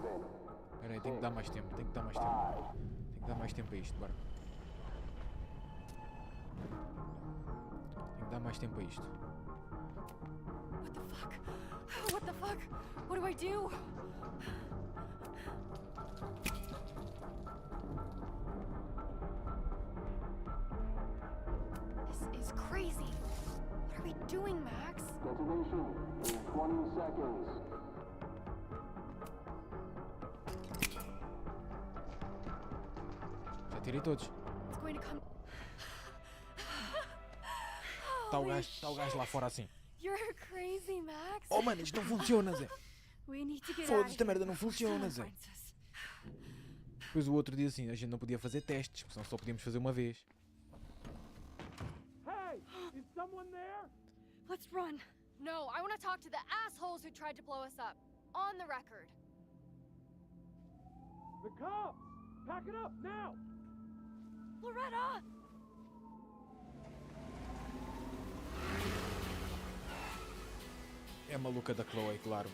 Espera aí, tenho que dar mais tempo, tenho que dar mais tempo. Tenho que dar mais tempo a isto, bora. Tenho que dar mais tempo a isto. What the fuck? What do I do? This is crazy. What are we doing, Max? Detonation in 20 seconds. Já tirei todos. It's going to come. Está o gajo lá fora assim. You're crazy, Max. Oh, mano, isto não funciona, Zé. We need to get out Foda-se, of esta merda here não before funciona, someone Zé. finds us. Depois o outro dia assim, a gente não podia fazer testes, porque senão só podíamos fazer uma vez. Hey! Is someone there? Let's run. No, I want to talk to the assholes who tried to blow us up. On the record. The cops! Pack it up, now! Loretta! É a maluca da Chloe, claro.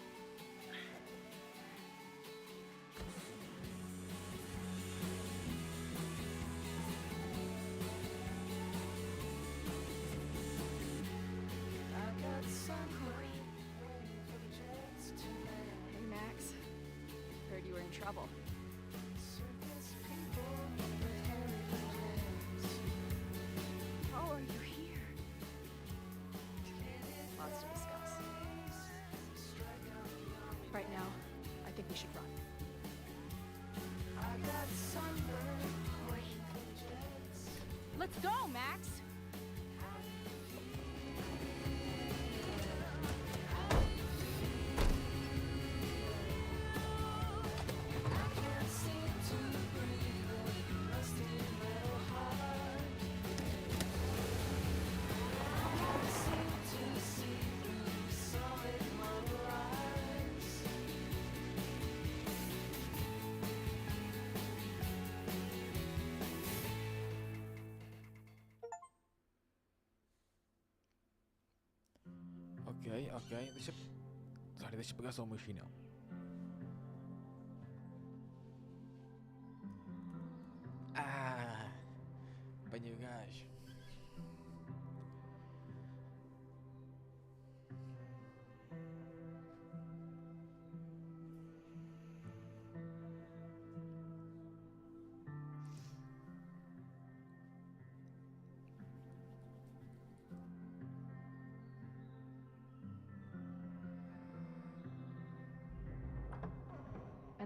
Hey, Max. Heard you were in trouble. How are you here? Lots to discuss. Right now, I think we should run. Let's go, Max! Ok, deixa... Sorry, deixa eu pegar só o meu chinelo. Ah! Apanhei o gajo.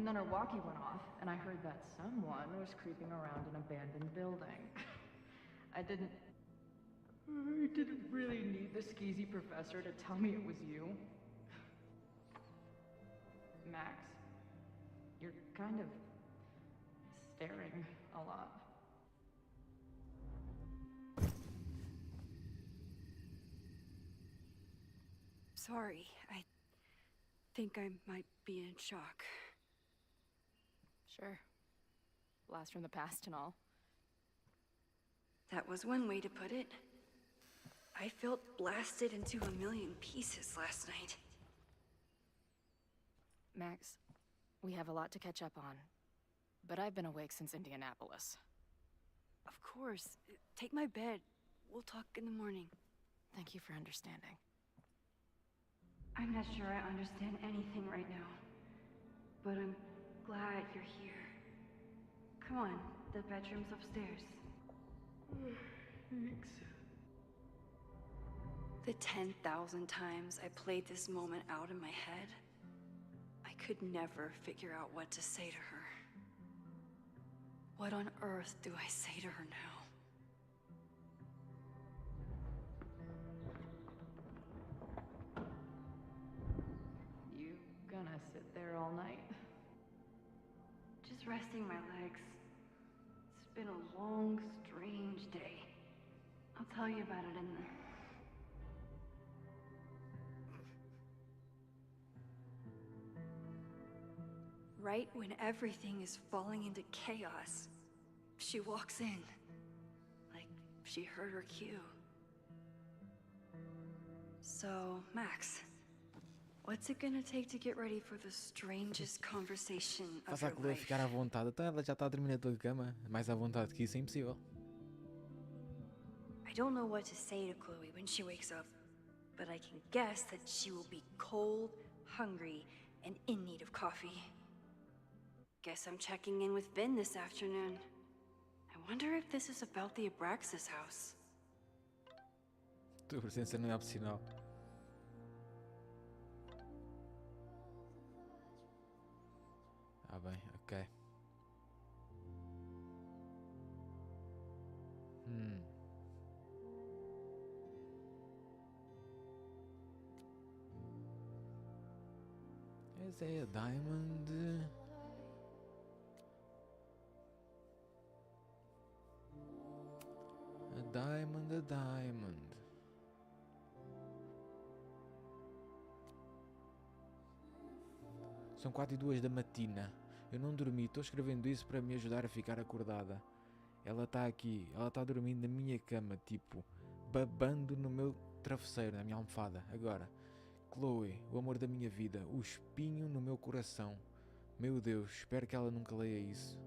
And then her walkie went off, and I heard that someone was creeping around an abandoned building. I didn't really need the skeezy professor to tell me it was you. Max, you're kind of staring a lot. Sorry, I think I might be in shock. Sure. Blast from the past and all. That was one way to put it. I felt blasted into a million pieces last night. Max, we have a lot to catch up on, but I've been awake since Indianapolis. Of course. Take my bed. We'll talk in the morning. Thank you for understanding. I'm not sure I understand anything right now, but I'm glad you're here. Come on, the bedroom's upstairs. Thanks. The 10,000 times I played this moment out in my head, I could never figure out what to say to her. What on earth do I say to her now? You gonna sit there all night? Just resting my legs. It's been a long, strange day. I'll tell you about it in the... Right when everything is falling into chaos, she walks in. Like she heard her cue. So, Max, what's it gonna take to get ready for the strangest conversation of Faça a your Chloe life? ficar à vontade. Então ela já está a dormir na tua cama. Mais à vontade que isso é impossível. I don't know what to say to Chloe when she wakes up, but I can guess that she will be cold, hungry, and in need of coffee. Guess I'm checking in with Vin this afternoon. I wonder if this is about the Abraxas house. Tua presença não é opcional. Ah bem, ok. Essa é a Diamond. A Diamond. São 4:02 da matina. Eu não dormi, estou escrevendo isso para me ajudar a ficar acordada. Ela está aqui, ela está dormindo na minha cama, tipo, babando no meu travesseiro, na minha almofada. Agora, Chloe, o amor da minha vida, o espinho no meu coração. Meu Deus, espero que ela nunca leia isso.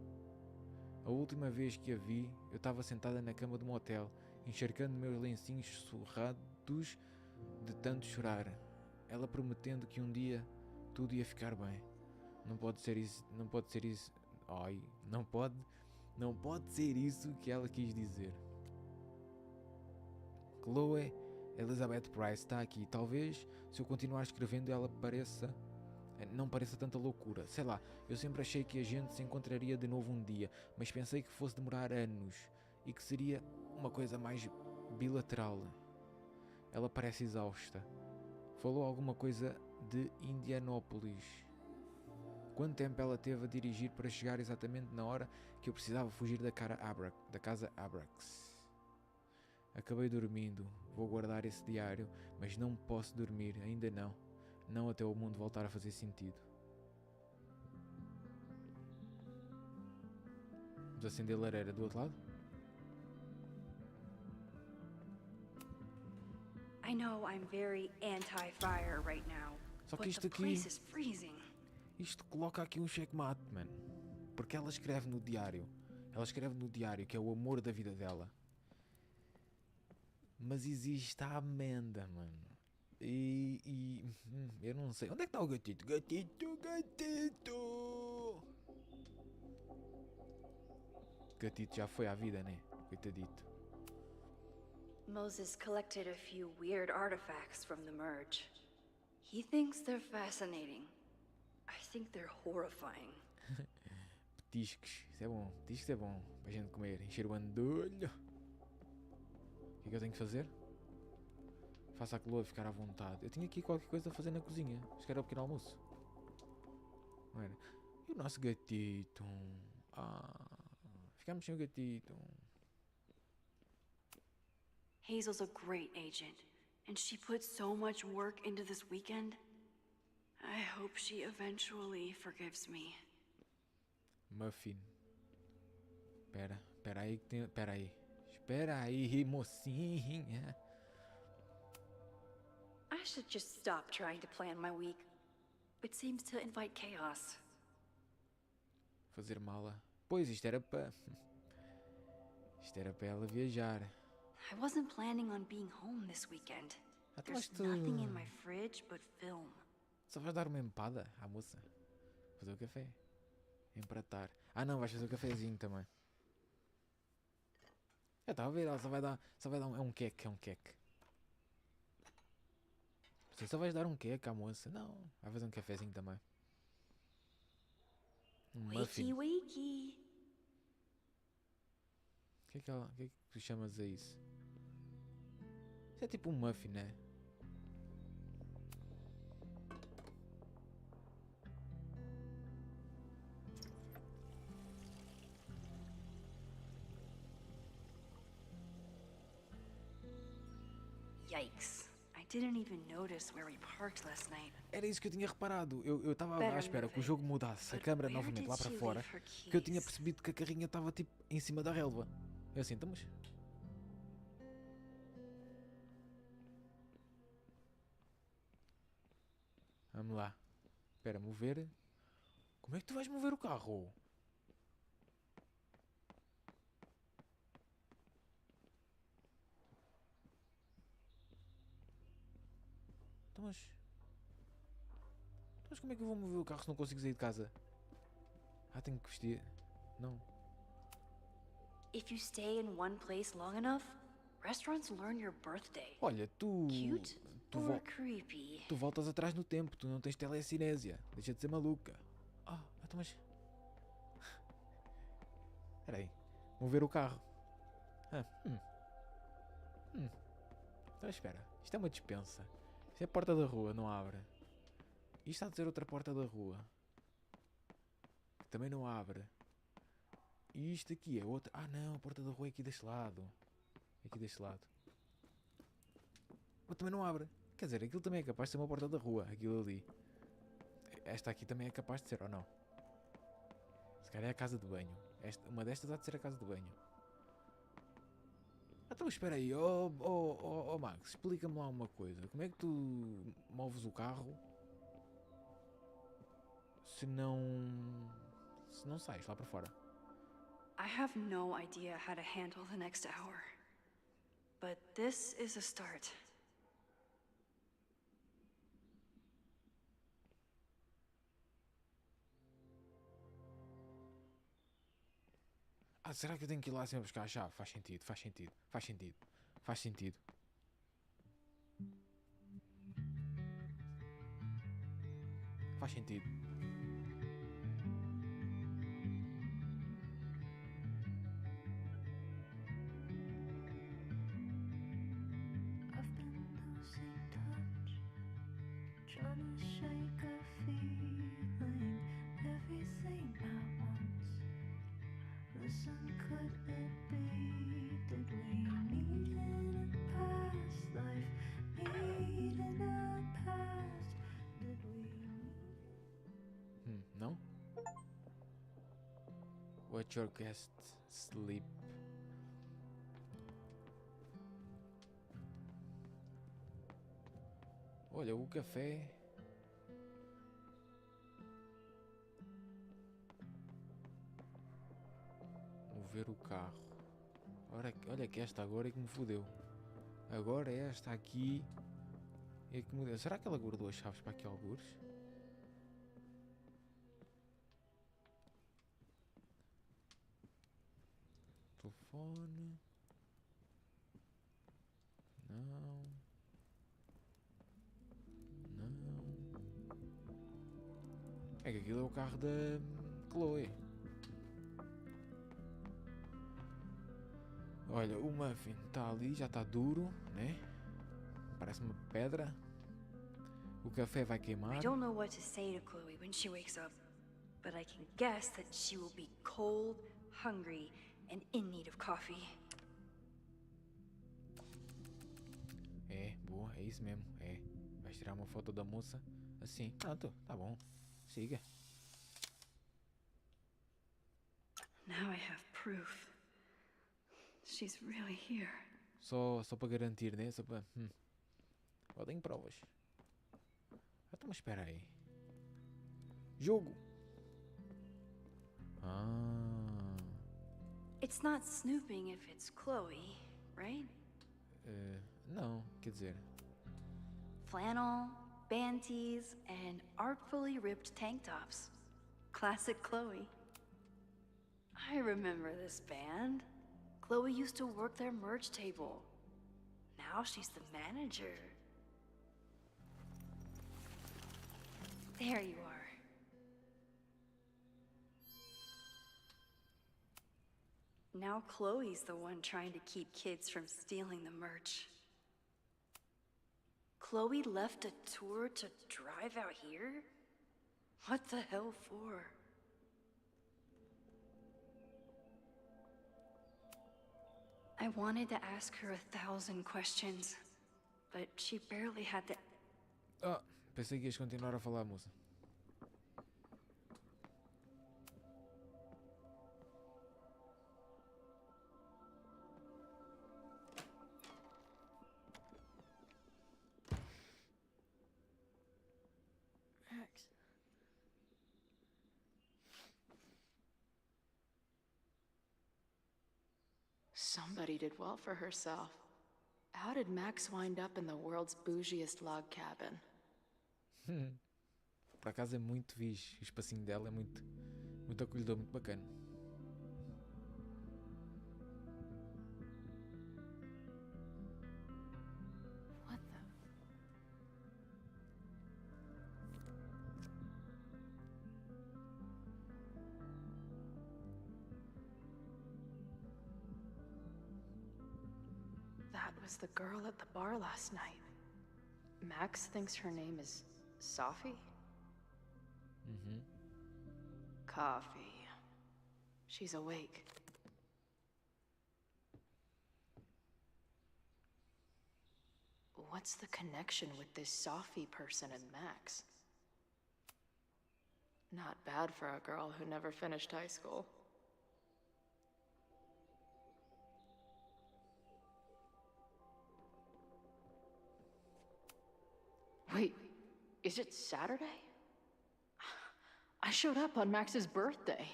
A última vez que a vi, eu estava sentada na cama de um hotel, encharcando meus lencinhos surrados de tanto chorar. Ela prometendo que um dia tudo ia ficar bem. Não pode ser isso, Ai, não pode ser isso que ela quis dizer. Chloe Elizabeth Price está aqui. Talvez, se eu continuar escrevendo, ela não pareça tanta loucura. Sei lá, eu sempre achei que a gente se encontraria de novo um dia, mas pensei que fosse demorar anos e que seria uma coisa mais bilateral. Ela parece exausta. Falou alguma coisa de Indianópolis. Quanto tempo ela teve a dirigir para chegar exatamente na hora que eu precisava fugir da casa Abrax? Acabei dormindo. Vou guardar esse diário, mas não posso dormir, ainda não. Não até o mundo voltar a fazer sentido. Vamos acender a lareira do outro lado? I know I'm very anti-fire right now, Só que but isto the aqui... place is freezing. Isto coloca aqui um checkmate, mano. Porque ela escreve no diário. Ela escreve no diário que é o amor da vida dela. Mas existe a amenda, mano. Eu não sei. Onde é que está o gatito? Gatito já foi à vida, né? Coitadito. Moses collected a few weird artifacts from the merge. He thinks they're fascinating. I think they're horrifying. Tisques. Isso é bom. Tisques é bom. Para a gente comer. Encher o andolho. O que é que eu tenho que fazer? Faça a calor ficar à vontade. Eu tinha aqui qualquer coisa a fazer na cozinha. Acho que era o pequeno almoço. Não era? E o nosso gatito? Ficamos sem o gatito. Hazel's a great agent, and she put so much work into this weekend. I hope she eventually forgives me. Muffin. Espera aí que tem... Espera aí, mocinha. I should just stop trying to plan my week. It seems to invite chaos. Fazer mala. Pois, isto era para... Isto era para ela viajar. I wasn't planning on being home this weekend. There's nothing in my fridge but film. Só vais dar uma empada à moça? Fazer o café. Empratar. Ah não, vais fazer o cafezinho também. Eu estava a ver, ela só vai dar é um queque. Você só vais dar um queque à moça? Não, vai fazer um cafezinho também. Um muffin. Wakey. O que é que tu chamas a isso? Isso é tipo um muffin, né? Yikes. I didn't even notice where we parked last night. Era isso que eu tinha reparado. Eu estava à espera que o jogo mudasse a câmera novamente lá para fora. Que eu tinha percebido que a carrinha estava tipo em cima da relva. Eu assim, estamos. Vamos lá. Espera, mover. Como é que tu vais mover o carro? Mas como é que eu vou mover o carro se não consigo sair de casa? Tenho que vestir. Não. If you stay in one place long enough, restaurants learn your birthday. Olha, Cute or creepy? Tu voltas atrás no tempo, tu não tens telecinésia. Deixa de ser maluca. Então mas... Espera aí. Mover o carro. Então espera. Isto é uma dispensa. Isto é a porta da rua, não abre. Isto está a dizer outra porta da rua. Que também não abre. E isto aqui é outra... não, a porta da rua é aqui deste lado. Aqui deste lado. Mas também não abre. Quer dizer, aquilo também é capaz de ser uma porta da rua. Aquilo ali. Esta aqui também é capaz de ser, ou não? Se calhar é a casa de banho. Uma destas há de ser a casa de banho. Então espera aí, Max, explica-me lá uma coisa. Como é que tu moves o carro se não sais lá para fora? I have no idea how to handle the next hour. But this is a start. Será que eu tenho que ir lá sempre buscar a chave? Faz sentido. Faz sentido. Faz sentido. I've been losing touch, trying to shake a feeling, everything at once. Listen, could it be that we meet in a past life? Meet in a past, did we meet? Não? Watch your guests sleep. Olha, o café. Mover o carro. Olha que esta agora é que me fodeu. Agora esta aqui é que me deu. Será que ela guardou as chaves para aqui algures? Telefone. Não. É que aquilo é o carro da Chloe. Olha, o muffin está ali, já está duro, né? Parece uma pedra. O café vai queimar. I don't know what to say to Chloe when she wakes up, but I can guess that she will be cold, hungry, and in need of coffee. É, boa, é isso mesmo, é. Vais tirar uma foto da moça assim. Pronto, tá bom. Siga. Now I have proof. She's really here. Só para garantir, né? Só para... Eu tenho provas. Então, mas espera aí. Jogo. Ah. It's not snooping if it's Chloe, right? Não, quer dizer... Flannel, band tees, and artfully ripped tank tops. Classic Chloe. I remember this band. Chloe used to work their merch table. Now she's the manager. There you are. Now Chloe's the one trying to keep kids from stealing the merch. Chloe left a tour to drive out here? What the hell for? I wanted to ask her 1,000 questions, but she barely had the... Ah, pensei que ias continuar a falar, moça. Max. Somebody did well for herself. How did Max wind up in the world's bougiest log cabin? Por acaso é muito fixe. O espacinho dela é muito acolhedor, muito bacana. What the? That was the girl at the bar last night. Max thinks her name is Sophie? Mm-hmm. Coffee. She's awake. What's the connection with this Sophie person and Max? Not bad for a girl who never finished high school. Wait, is it Saturday? I showed up on Max's birthday.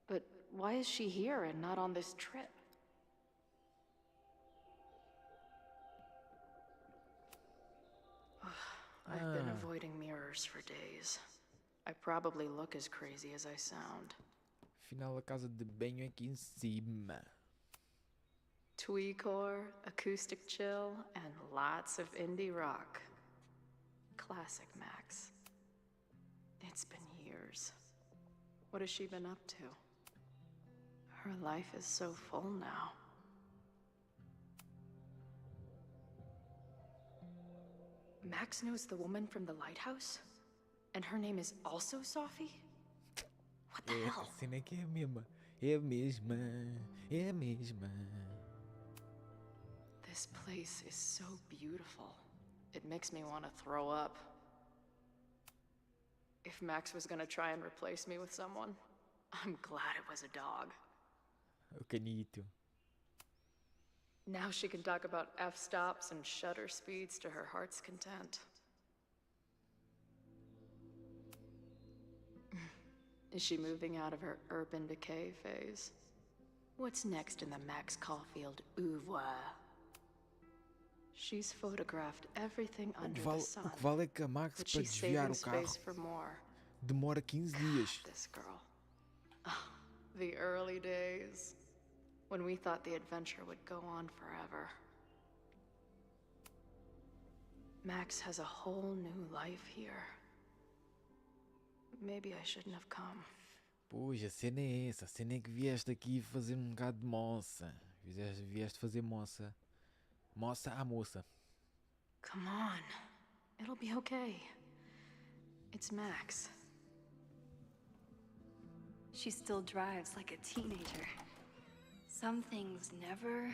But why is she here and not on this trip? I've been avoiding mirrors for days. I probably look as crazy as I sound. Afinal, a casa de banho é aqui em cima. Tweecore, acoustic chill, and lots of indie rock. Classic Max. It's been years. What has she been up to? Her life is so full now. Max knows the woman from the lighthouse? And her name is also Sophie? What the hell? A cena é que é a mesma. É a mesma. É a mesma. This place is so beautiful. It makes me want to throw up. If Max was gonna try and replace me with someone, I'm glad it was a dog. O canito. Now she can talk about f-stops and shutter speeds to her heart's content. Is she moving out of her urban decay phase? What's next in the Max Caulfield oeuvre? She's photographed everything under the sun. O que vale é que a Max, but para she's desviar saving o carro, space for more. demora 15 dias. This girl. Oh, the early days. When we thought the adventure would go on forever. Max has a whole new life here. Maybe I shouldn't have come. Pois, a cena é essa. A cena é que vieste aqui fazer um bocado de moça. Vieste fazer moça. Moça à moça. Come on. It'll be okay. It's Max. She still drives like a teenager. Some things never...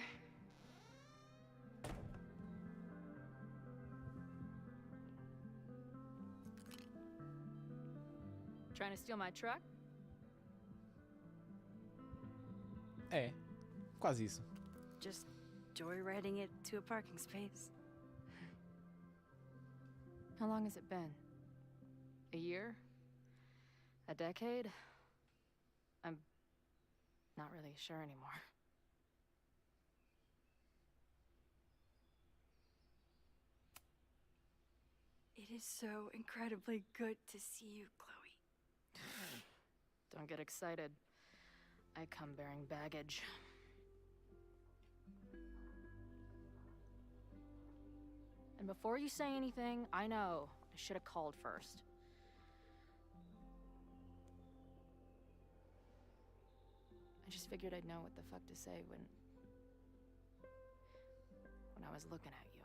Trying to steal my truck? É, quase isso. Just joyriding it to a parking space. How long has it been? A year? A decade? I'm not really sure anymore. It is so incredibly good to see you, Chloe. Don't get excited. I come bearing baggage. And before you say anything, I know I should have called first. I just figured I'd know what the fuck to say when I was looking at you.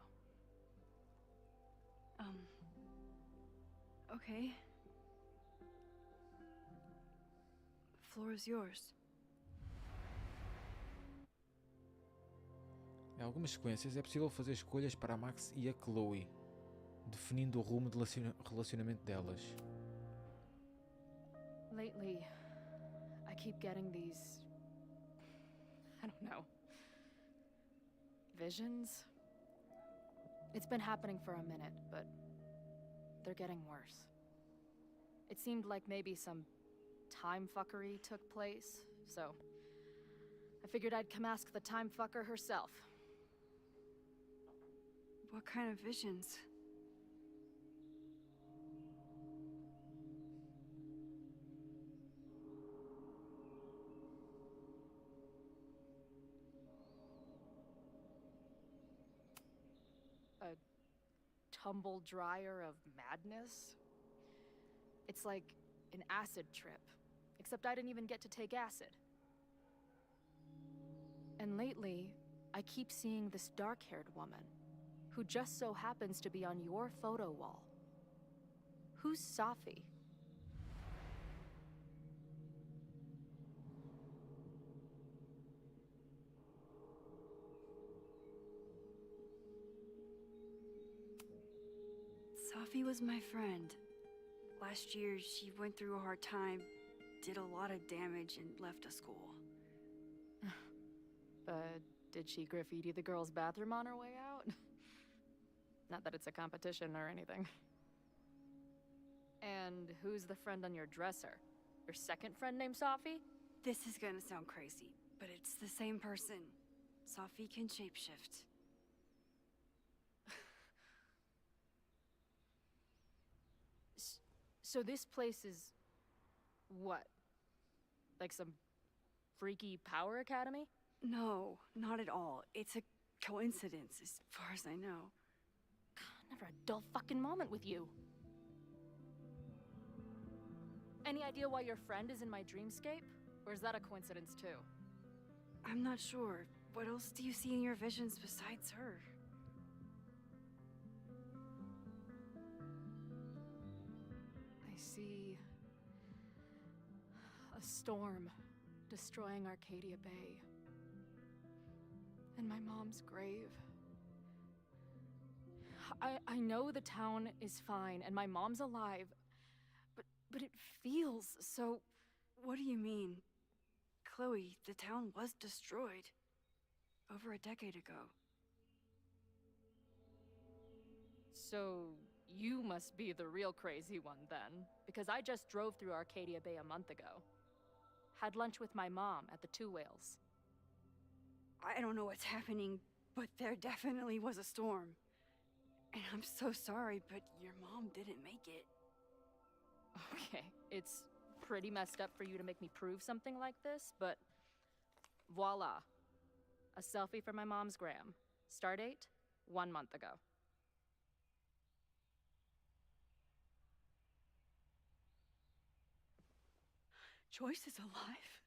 Okay. The floor is yours. Em algumas sequências é possível fazer escolhas para a Max e a Chloe, definindo o rumo do relacionamento delas. Lately, I keep getting these... I don't know... visions? It's been happening for a minute, but they're getting worse. It seemed like maybe some time fuckery took place, so I figured I'd come ask the time fucker herself. What kind of visions? A tumble dryer of madness? It's like an acid trip, except I didn't even get to take acid. And lately, I keep seeing this dark-haired woman, who just so happens to be on your photo wall. Who's Safi? Safi was my friend. Last year, she went through a hard time, did a lot of damage, and left a school. But did she graffiti the girls' bathroom on her way out? Not that it's a competition or anything. And who's the friend on your dresser? Your second friend named Safi? This is gonna sound crazy, but it's the same person. Safi can shapeshift. So this place is... what? Like some freaky power academy? No, not at all. It's a coincidence, as far as I know. Never a dull fucking moment with you. Any idea why your friend is in my dreamscape? Or is that a coincidence too? I'm not sure. What else do you see in your visions besides her? I see... a storm destroying Arcadia Bay. And my mom's grave. I know the town is fine and my mom's alive, but it feels so... What do you mean? Chloe, the town was destroyed. Over a decade ago. So, you must be the real crazy one then, because I just drove through Arcadia Bay a month ago. Had lunch with my mom at the Two Whales. I don't know what's happening, but there definitely was a storm. And I'm so sorry, but your mom didn't make it. Okay, it's pretty messed up for you to make me prove something like this, but voila. A selfie for my mom's gram. Stardate, 1 month ago. Joyce is alive?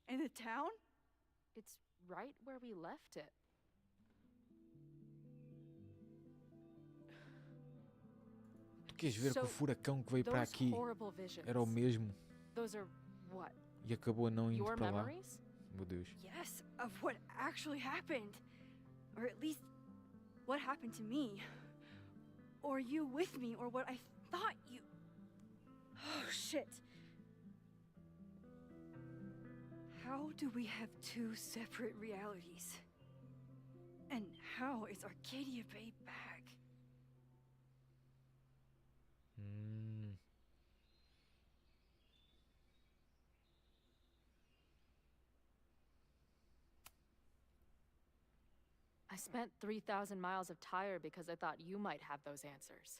In the town? It's right where we left it. Tu queres ver que o furacão que veio para those aqui horrible visions, era o mesmo Those are what? e acabou não indo Your para lá? memories? Meu Deus. Yes, of what actually happened. Or at least, what happened to me. Or you with me, or what I thought you... Oh, shit. How do we have two separate realities? And how is Arcadia Bay back? I spent 3,000 miles of tire because I thought you might have those answers.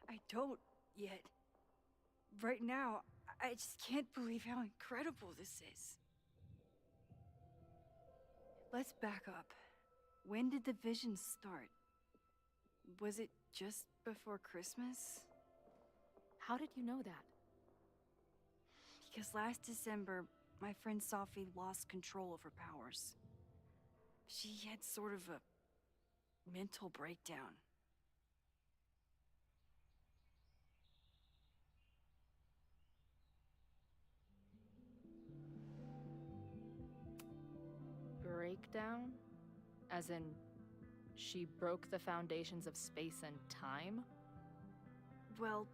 I don't yet. Right now, I just can't believe how incredible this is. Let's back up. When did the visions start? Was it just before Christmas? How did you know that? Because last December, my friend Sophie lost control of her powers. She had sort of a mental breakdown. Breakdown? As in, she broke the foundations of space and time? Well,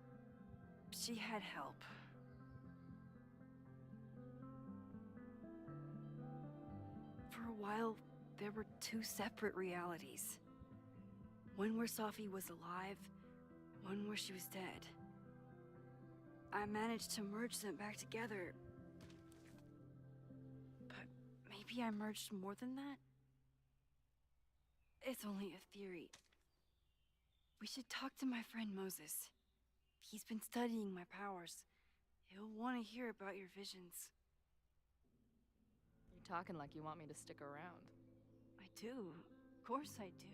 she had help. For a while, there were two separate realities. One where Sophie was alive, one where she was dead. I managed to merge them back together. But maybe I merged more than that? It's only a theory. We should talk to my friend Moses. He's been studying my powers. He'll want to hear about your visions. You're talking like you want me to stick around. I do. Of course I do.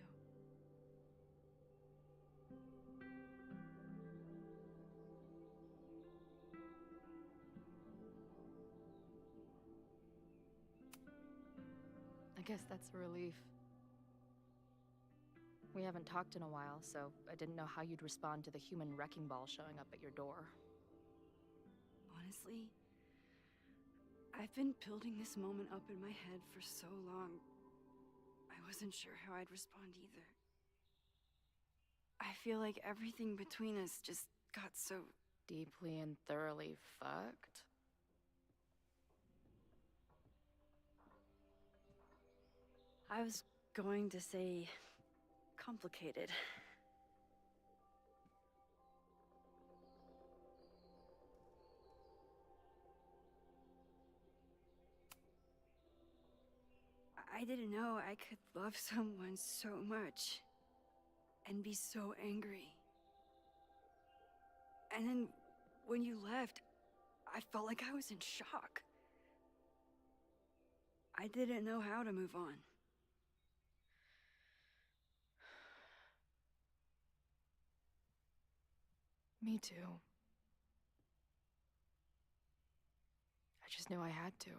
I guess that's a relief. We haven't talked in a while, so I didn't know how you'd respond to the human wrecking ball showing up at your door. Honestly, I've been building this moment up in my head for so long. I wasn't sure how I'd respond either. I feel like everything between us just got so... Deeply and thoroughly fucked? I was going to say... complicated. I didn't know I could love someone so much and be so angry. And then when you left, I felt like I was in shock. I didn't know how to move on. Me too. I just knew I had to.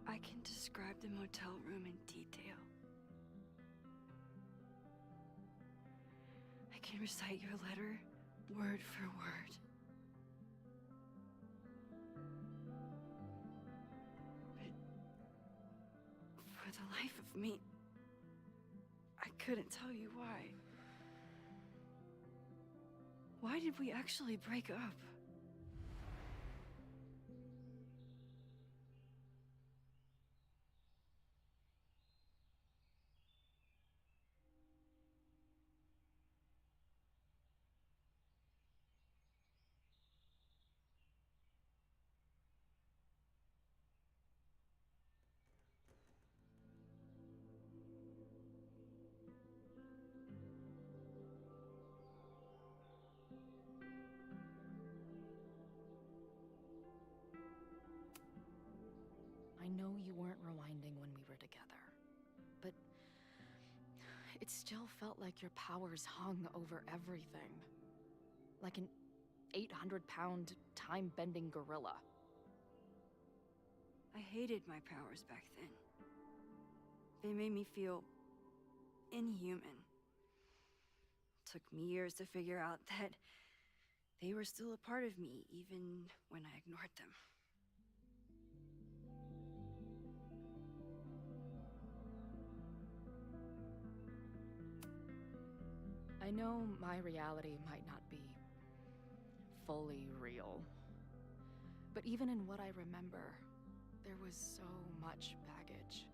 I can describe the motel room in detail. I can recite your letter word for word. But for the life of me, I couldn't tell you why. Why did we actually break up? I know you weren't rewinding when we were together, but it still felt like your powers hung over everything. Like an 800-pound, time-bending gorilla. I hated my powers back then. They made me feel inhuman. Took me years to figure out that they were still a part of me, even when I ignored them. I know my reality might not be fully real, but even in what I remember, there was so much baggage.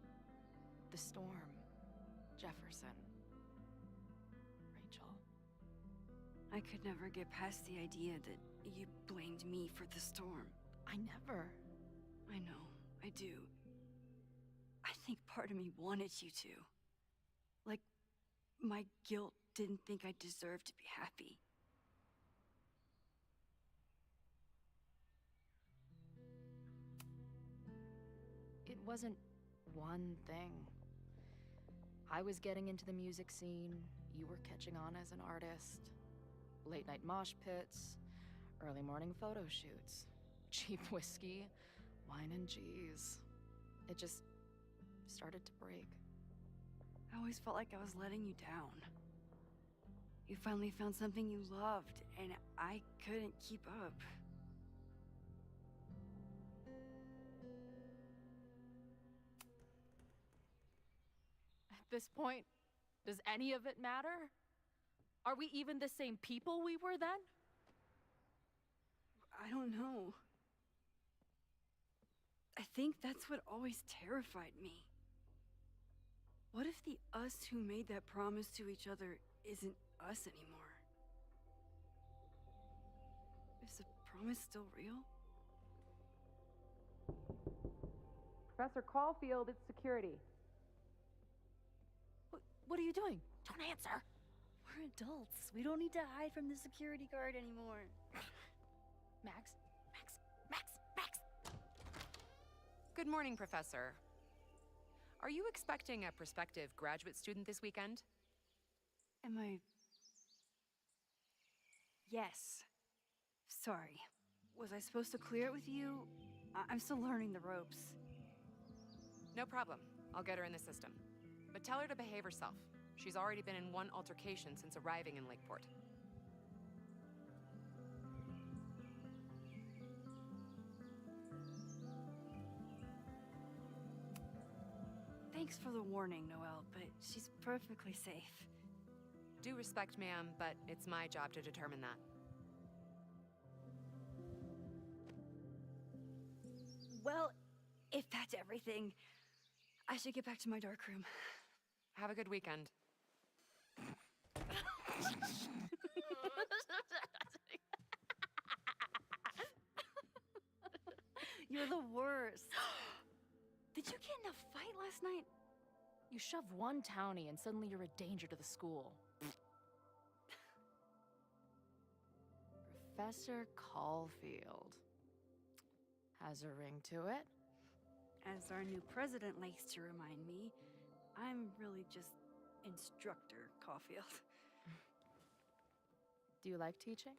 The storm, Jefferson, Rachel. I could never get past the idea that you blamed me for the storm. I never. I know, I do. I think part of me wanted you to. Like, my guilt didn't think I deserved to be happy. It wasn't one thing. I was getting into the music scene, you were catching on as an artist. Late night mosh pits, early morning photo shoots, cheap whiskey, wine and cheese. It just started to break. I always felt like I was letting you down. You finally found something you loved, and I couldn't keep up. At this point, does any of it matter? Are we even the same people we were then? I don't know. I think that's what always terrified me. What if the us who made that promise to each other isn't us anymore? Is the promise still real? Professor Caulfield, it's security. What are you doing? Don't answer. We're adults. We don't need to hide from the security guard anymore. Max? Good morning, Professor. Are you expecting a prospective graduate student this weekend? Am I... Yes. Sorry. Was I supposed to clear it with you? I'm still learning the ropes. No problem. I'll get her in the system. But tell her to behave herself. She's already been in one altercation since arriving in Lakeport. Thanks for the warning, Noelle, but she's perfectly safe. Due respect, ma'am, but it's my job to determine that. Well, if that's everything, I should get back to my dark room. Have a good weekend. You're the worst. Did you get in a fight last night? You shove one townie and suddenly you're a danger to the school. Professor Caulfield. Has a ring to it. As our new president likes to remind me, I'm really just Instructor Caulfield. Do you like teaching?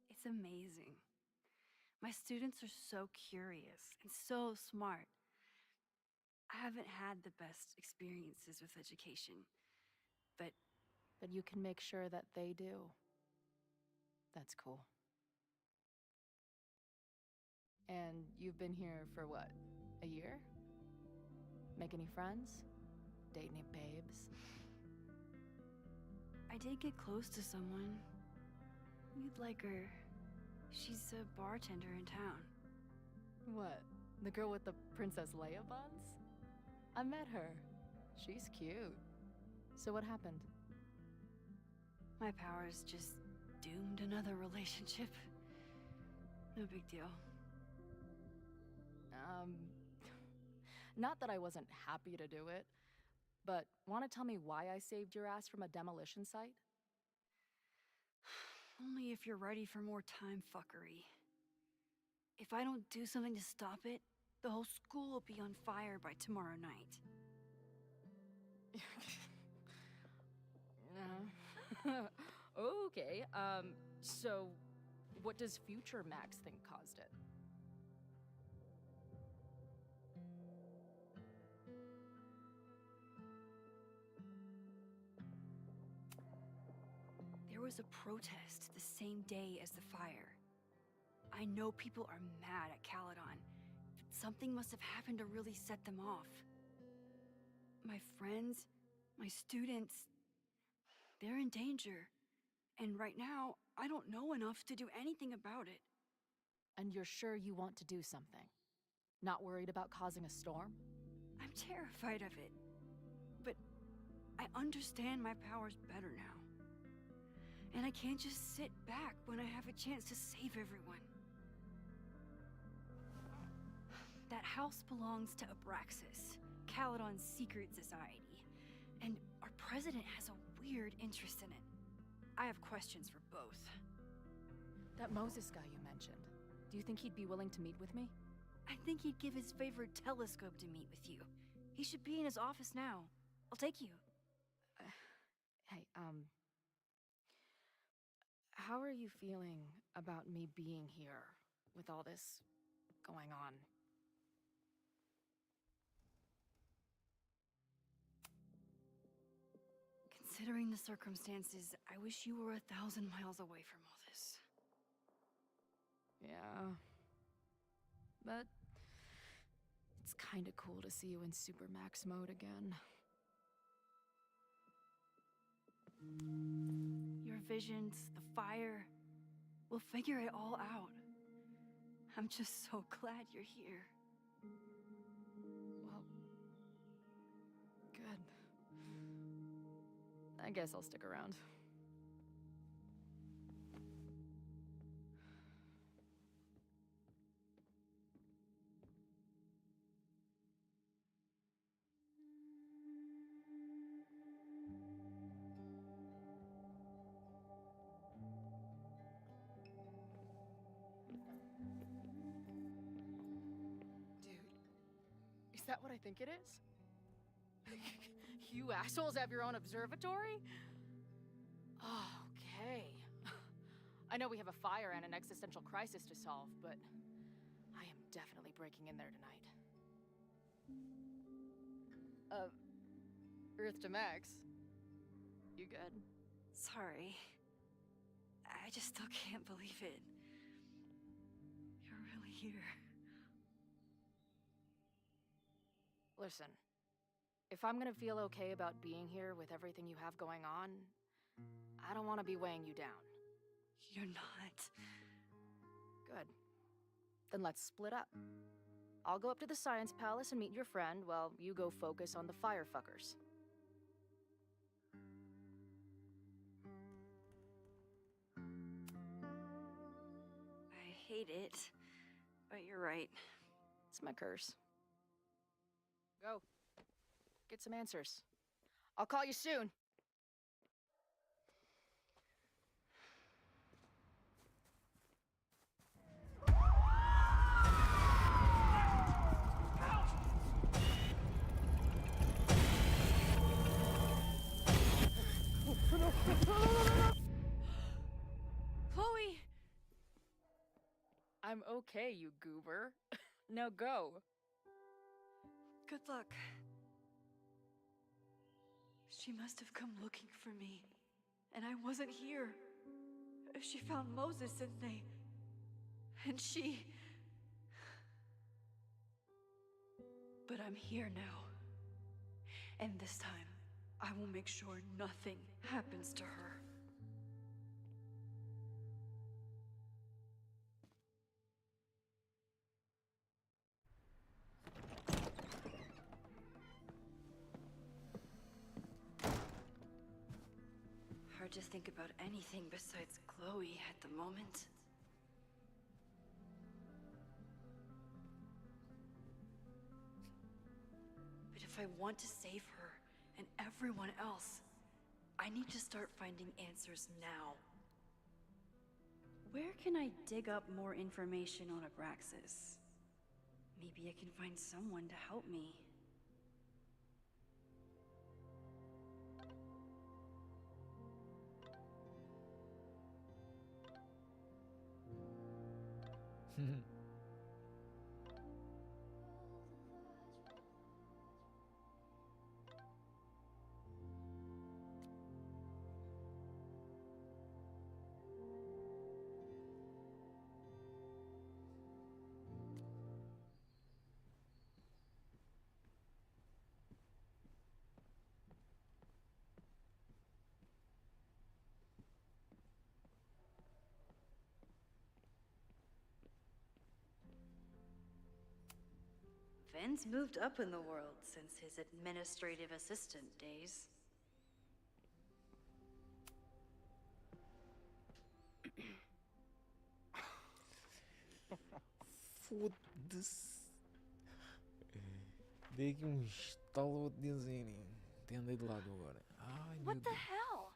It's amazing. My students are so curious and so smart. I haven't had the best experiences with education, but you can make sure that they do. That's cool. And you've been here for what, a year? Make any friends? Date any babes? I did get close to someone. You'd like her. She's a bartender in town. What? The girl with the Princess Leia buns? I met her. She's cute. So what happened? My powers just doomed another relationship. No big deal. Not that I wasn't happy to do it, but want to tell me why I saved your ass from a demolition site? Only if you're ready for more time fuckery. If I don't do something to stop it, the whole school will be on fire by tomorrow night. Okay, so what does future Max think caused it? There was a protest the same day as the fire. I know people are mad at Caledon. Something must have happened to really set them off. My friends, my students, they're in danger. And right now, I don't know enough to do anything about it. And you're sure you want to do something? Not worried about causing a storm? I'm terrified of it. But I understand my powers better now. And I can't just sit back when I have a chance to save everyone. That house belongs to Abraxas, Caledon's secret society. And our president has a weird interest in it. I have questions for both. That Moses guy you mentioned, do you think he'd be willing to meet with me? I think he'd give his favorite telescope to meet with you. He should be in his office now. I'll take you. Hey, how are you feeling about me being here with all this going on? Considering the circumstances, I wish you were 1,000 miles away from all this. Yeah. But it's kinda cool to see you in Super Max mode again. Your visions, the fire, we'll figure it all out. I'm just so glad you're here. Well, good. I guess I'll stick around. Is that what I think it is? You assholes have your own observatory? Okay. I know we have a fire and an existential crisis to solve, but I am definitely breaking in there tonight. Earth to Max. You good? Sorry. I just still can't believe it. You're really here. Listen, if I'm gonna feel okay about being here with everything you have going on, I don't want to be weighing you down. You're not. Good. Then let's split up. I'll go up to the Science Palace and meet your friend while you go focus on the firefuckers. I hate it, but you're right. It's my curse. Go. Get some answers. I'll call you soon. Chloe! I'm okay, you goober. Now go. Good luck. She must have come looking for me, and I wasn't here. She found Moses and she... But I'm here now. And this time, I will make sure nothing happens to her. Hard to think about anything besides Chloe at the moment. But if I want to save her and everyone else, I need to start finding answers now. Where can I dig up more information on Abraxas? Maybe I can find someone to help me. Finn's moved up in the world since his administrative assistant days. Foda-se. Dei aqui um estalo, vou te dizer. Tem andei de lado agora. Ai, What meu the Deus. hell?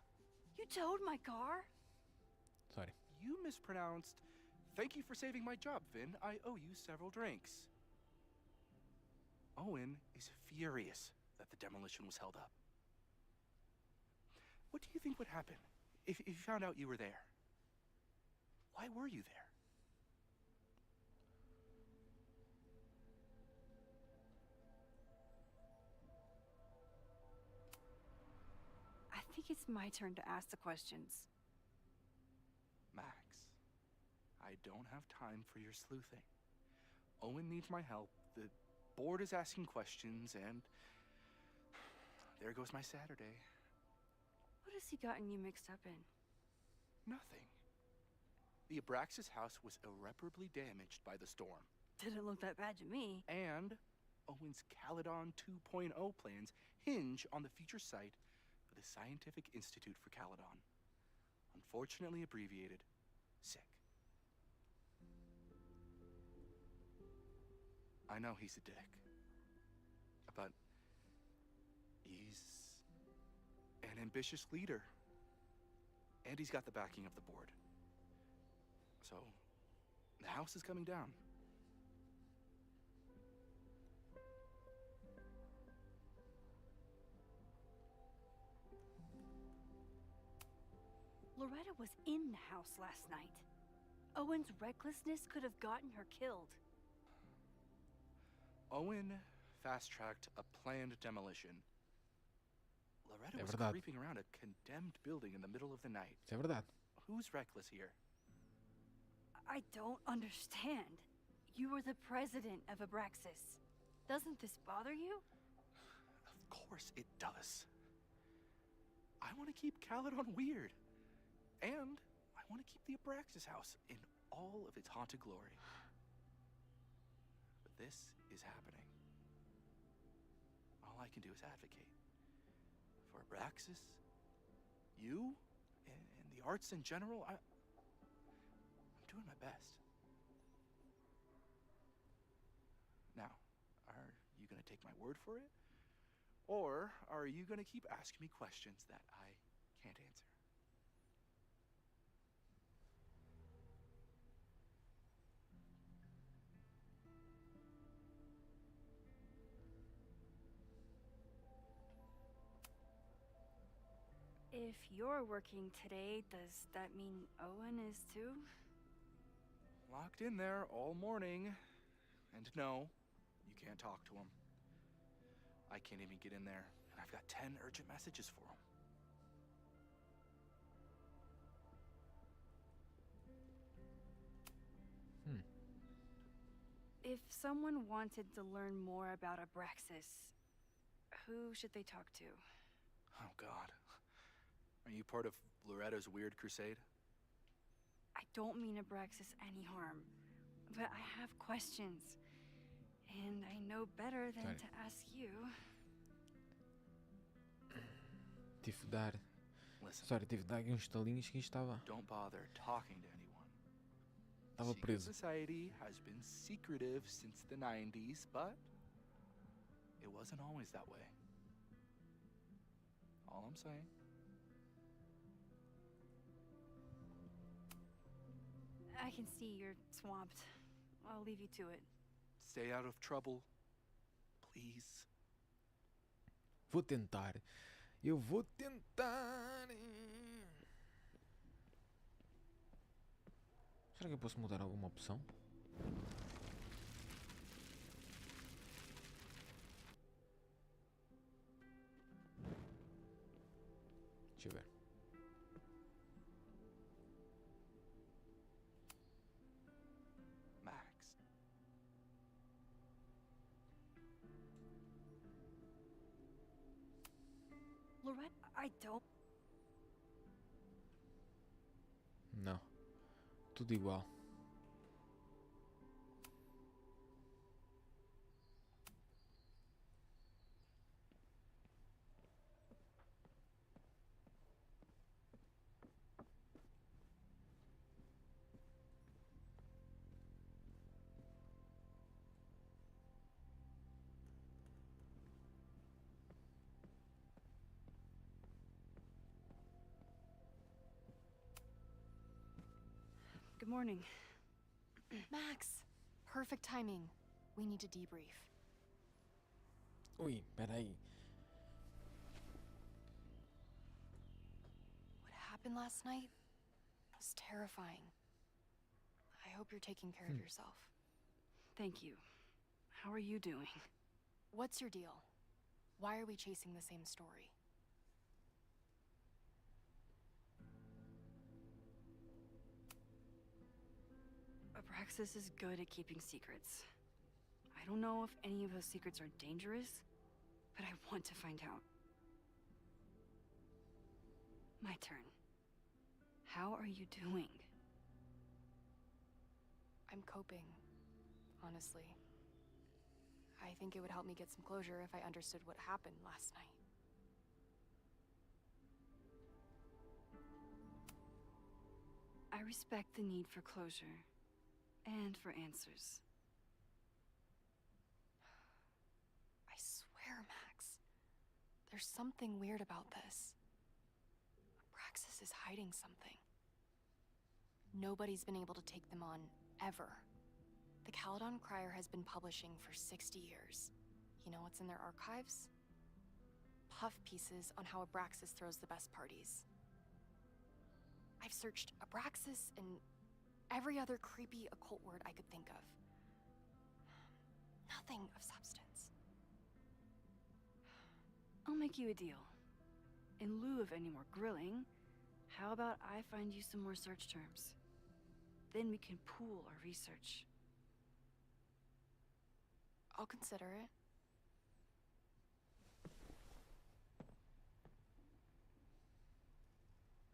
You towed my car? Sorry. You mispronounced. Thank you for saving my job, Finn. I owe you several drinks. Owen is furious that the demolition was held up. What do you think would happen if you found out you were there? Why were you there? I think it's my turn to ask the questions. Max, I don't have time for your sleuthing. Owen needs my help. The board is asking questions, and there goes my Saturday. What has he gotten you mixed up in? Nothing. The Abraxas house was irreparably damaged by the storm. Didn't look that bad to me. And Owen's Caledon 2.0 plans hinge on the future site of the Scientific Institute for Caledon. Unfortunately abbreviated, SICK. I know he's a dick, but he's an ambitious leader, and he's got the backing of the board. So, the house is coming down. Loretta was in the house last night. Owen's recklessness could have gotten her killed. Owen fast-tracked a planned demolition. Loretta É was verdade. creeping around a condemned building in the middle of the night. Isso é verdade. Who's reckless here? I don't understand. You were the president of Abraxas. Doesn't this bother you? Of course it does. I want to keep Caledon weird. And I want to keep the Abraxas house in all of its haunted glory. But this is happening. All I can do is advocate. For Abraxas, you, and the arts in general, I'm doing my best. Now, are you gonna take my word for it? Or are you gonna keep asking me questions that I can't answer? If you're working today, does that mean Owen is too? Locked in there all morning. And no, you can't talk to him. I can't even get in there, and I've got 10 urgent messages for him. If someone wanted to learn more about Abraxas, who should they talk to? Oh, God. Are you part of Loretta's weird crusade? I don't mean Abraxas any harm, but I have questions. And I know better than Sorry. to ask you. Tive de dar. Listen. Sorry, tive de dar aqui uns estalinhos que estava. Don't bother talking to anyone. Estava Secret preso. Society has been secretive since the 90s, but it wasn't always that way. All I'm saying. I can see you're swamped. I'll leave you to it. Stay out of trouble, please. Vou tentar. Eu vou tentar. Será que eu posso mudar alguma opção? Deixa eu ver. Max. Lorette, I don't. Não. Tudo igual. Good morning. Max, perfect timing. We need to debrief. Ui, peraí. What happened last night was terrifying. I hope you're taking care of yourself. Thank you. How are you doing? What's your deal? Why are we chasing the same story? Abraxas is good at keeping secrets. I don't know if any of those secrets are dangerous, but I want to find out. My turn. How are you doing? I'm coping, honestly. I think it would help me get some closure if I understood what happened last night. I respect the need for closure, and for answers. I swear, Max, there's something weird about this. Abraxas is hiding something. Nobody's been able to take them on, ever. The Caledon Crier has been publishing for 60 years. You know what's in their archives? Puff pieces on how Abraxas throws the best parties. I've searched Abraxas and every other creepy occult word I could think of. Nothing of substance. I'll make you a deal. In lieu of any more grilling, how about I find you some more search terms? Then we can pool our research. I'll consider it.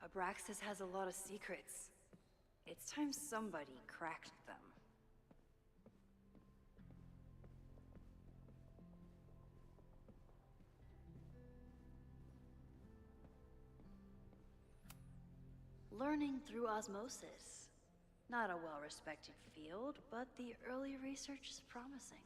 Abraxas has a lot of secrets. It's time somebody cracked them. Learning through osmosis. Not a well-respected field, but the early research is promising.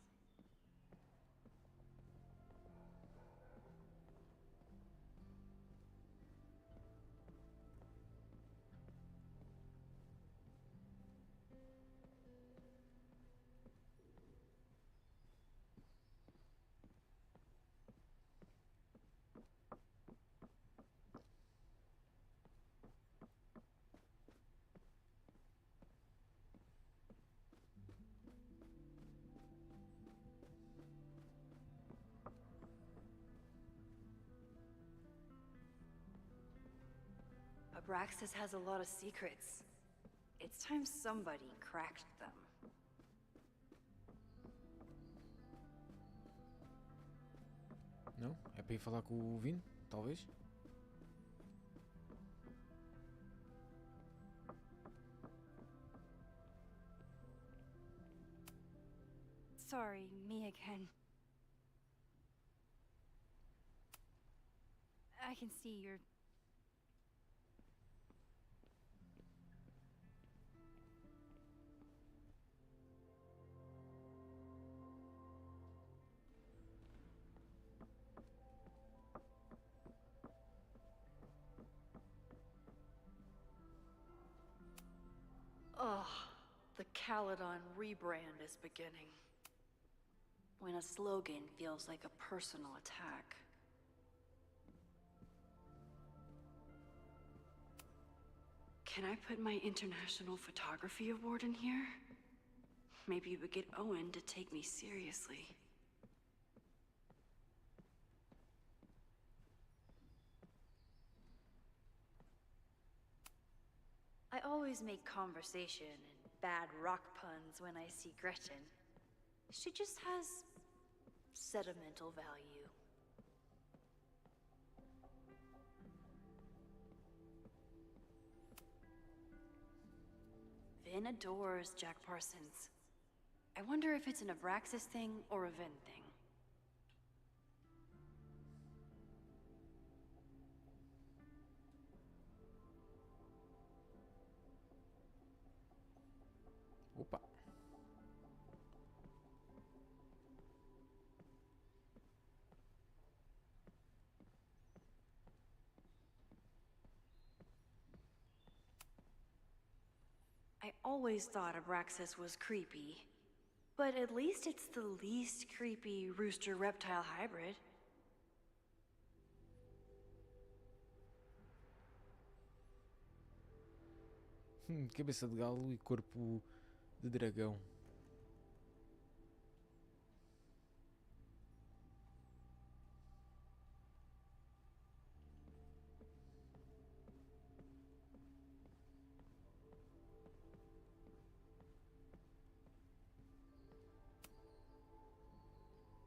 Abraxas has a lot of secrets. It's time somebody cracked them. Não? É para ir falar com o Vin, talvez? Sorry, me again. I can see you're... Ugh, the Caledon rebrand is beginning. When a slogan feels like a personal attack. Can I put my International Photography Award in here? Maybe we get Owen to take me seriously. I always make conversation and bad rock puns when I see Gretchen. She just has sentimental value. Vin adores Jack Parsons. I wonder if it's an Abraxas thing or a Vin thing. Opa. I always thought Abraxas was creepy, but at least it's the least creepy rooster-reptile hybrid. Cabeça de galo e corpo de dragão.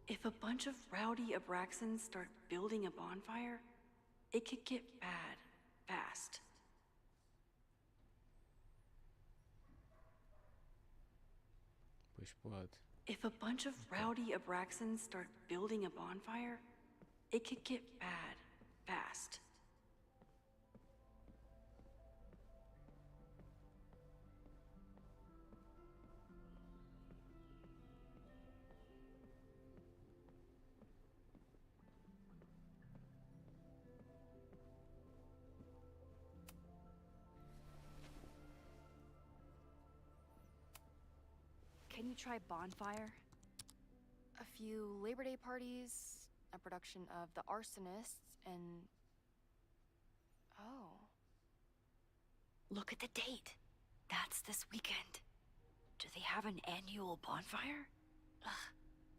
If a bunch of rowdy Abraxans start building a bonfire, it could get bad fast. Pois pode. If a bunch of rowdy Abraxans start building a bonfire, it could get bad fast. Can you try Bonfire? A few Labor Day parties, a production of The Arsonists, and... Oh. Look at the date. That's this weekend. Do they have an annual bonfire? Ugh.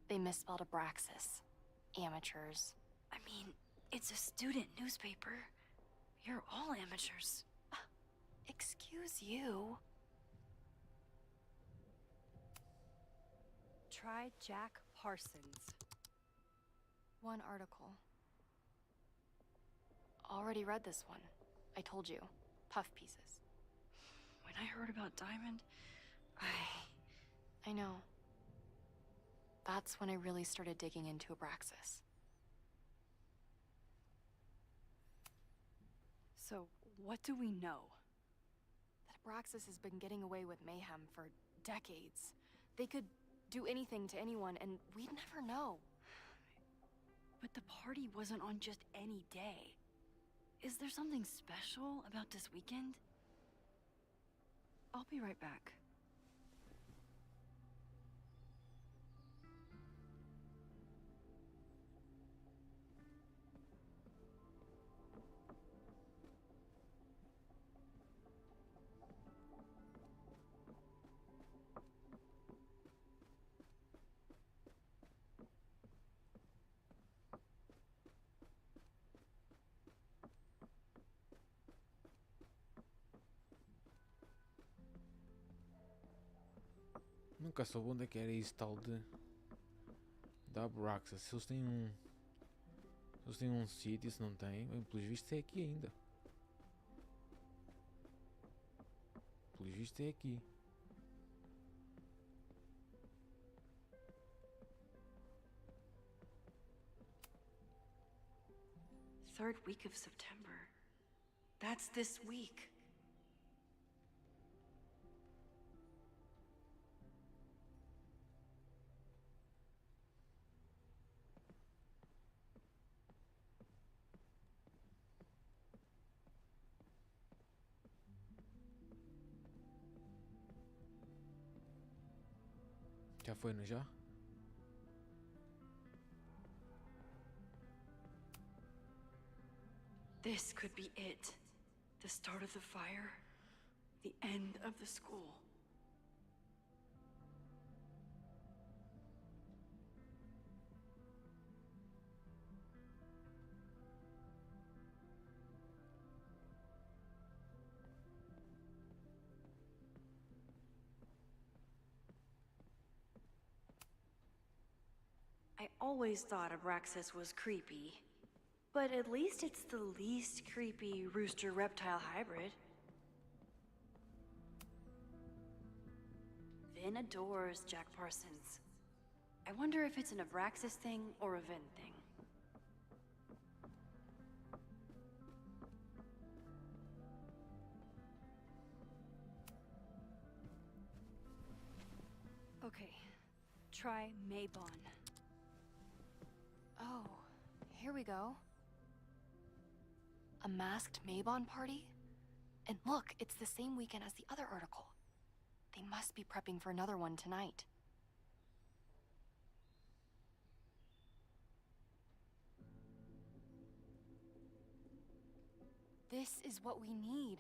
They misspelled Abraxas. Amateurs. I mean, it's a student newspaper. You're all amateurs. Excuse you. Try Jack Parsons. One article. Already read this one. I told you. Puff pieces. When I heard about Diamond, I know. That's when I really started digging into Abraxas. So, what do we know? That Abraxas has been getting away with mayhem for decades. They could do anything to anyone, and we'd never know. But the party wasn't on just any day. Is there something special about this weekend? I'll be right back. Nunca soube onde é que era isso tal de da Abraxas. Se eles têm um. Se eles têm um sítio, se não têm, bem, pelos vistos é aqui ainda. Pelos vistos é aqui. Third week of September. That's this week. Já foi, não já? This could be it. The start of the fire. The end of the school. I always thought Abraxas was creepy. But at least it's the least creepy rooster reptile hybrid. Vin adores Jack Parsons. I wonder if it's an Abraxas thing or a Vin thing. Okay, try Maybon. Oh, here we go. A masked Maybon party? And look, it's the same weekend as the other article. They must be prepping for another one tonight. This is what we need.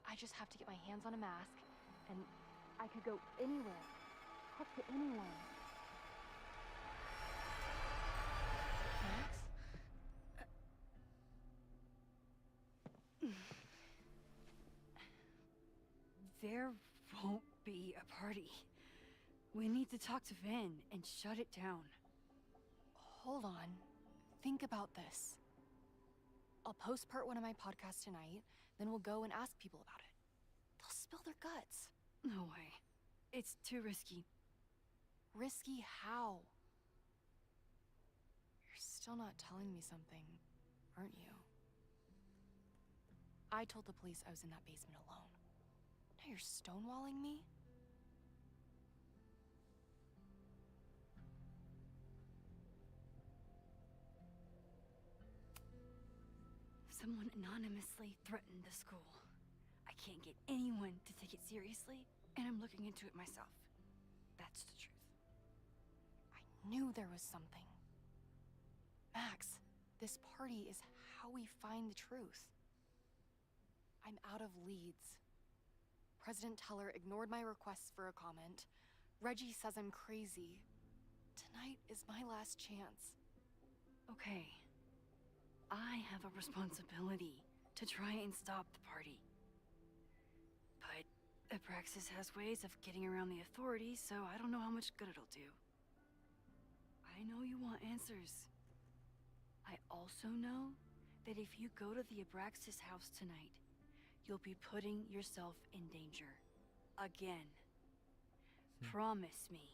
I just have to get my hands on a mask, and I could go anywhere, talk to anyone. There won't be a party. We need to talk to Vin and shut it down. Hold on. Think about this. I'll post part 1 of my podcast tonight, then we'll go and ask people about it. They'll spill their guts. No way. It's too risky. Risky how? You're still not telling me something, aren't you? I told the police I was in that basement alone. Now you're stonewalling me? Someone anonymously threatened the school. I can't get anyone to take it seriously, and I'm looking into it myself. That's the truth. I knew there was something. Max, this party is how we find the truth. I'm out of leads. President Teller ignored my requests for a comment. Reggie says I'm crazy. Tonight is my last chance. Okay. I have a responsibility to try and stop the party. But Abraxas has ways of getting around the authorities, so I don't know how much good it'll do. I know you want answers. I also know that if you go to the Abraxas house tonight, you'll be putting yourself in danger. Again. Promise me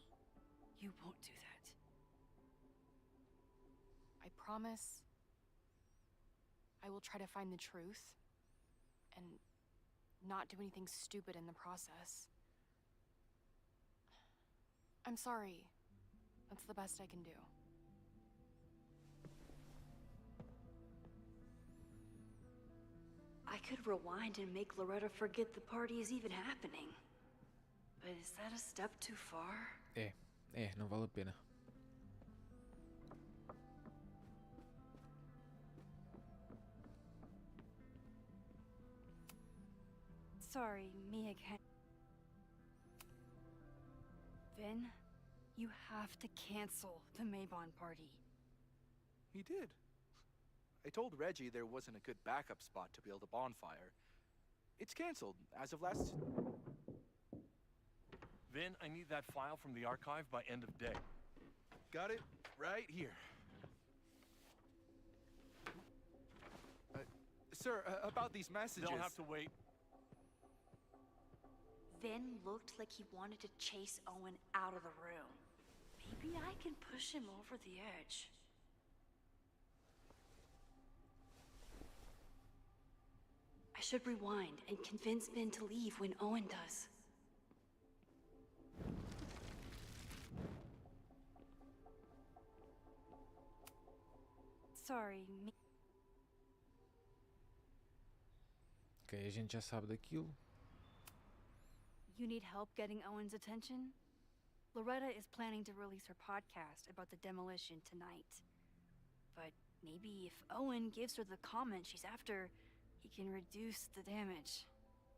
you won't do that. I promise I will try to find the truth and not do anything stupid in the process. I'm sorry. That's the best I can do. I could rewind and make Loretta forget the party is even happening. But is that a step too far? Não vale a pena. Sorry, me again. Vin, you have to cancel the Maybon party. He did. I told Reggie there wasn't a good backup spot to build a bonfire. It's canceled as of last... Vin, I need that file from the archive by end of day. Got it right here. Sir, about these messages... They'll have to wait. Vin looked like he wanted to chase Owen out of the room. Maybe I can push him over the edge. I should rewind and convince Vin to leave when Owen does. Sorry, me. Ok, a gente já sabe daquilo. You need help getting Owen's attention? Loretta is planning to release her podcast about the demolition tonight. But maybe if Owen gives her the comment she's after, he can reduce the damage.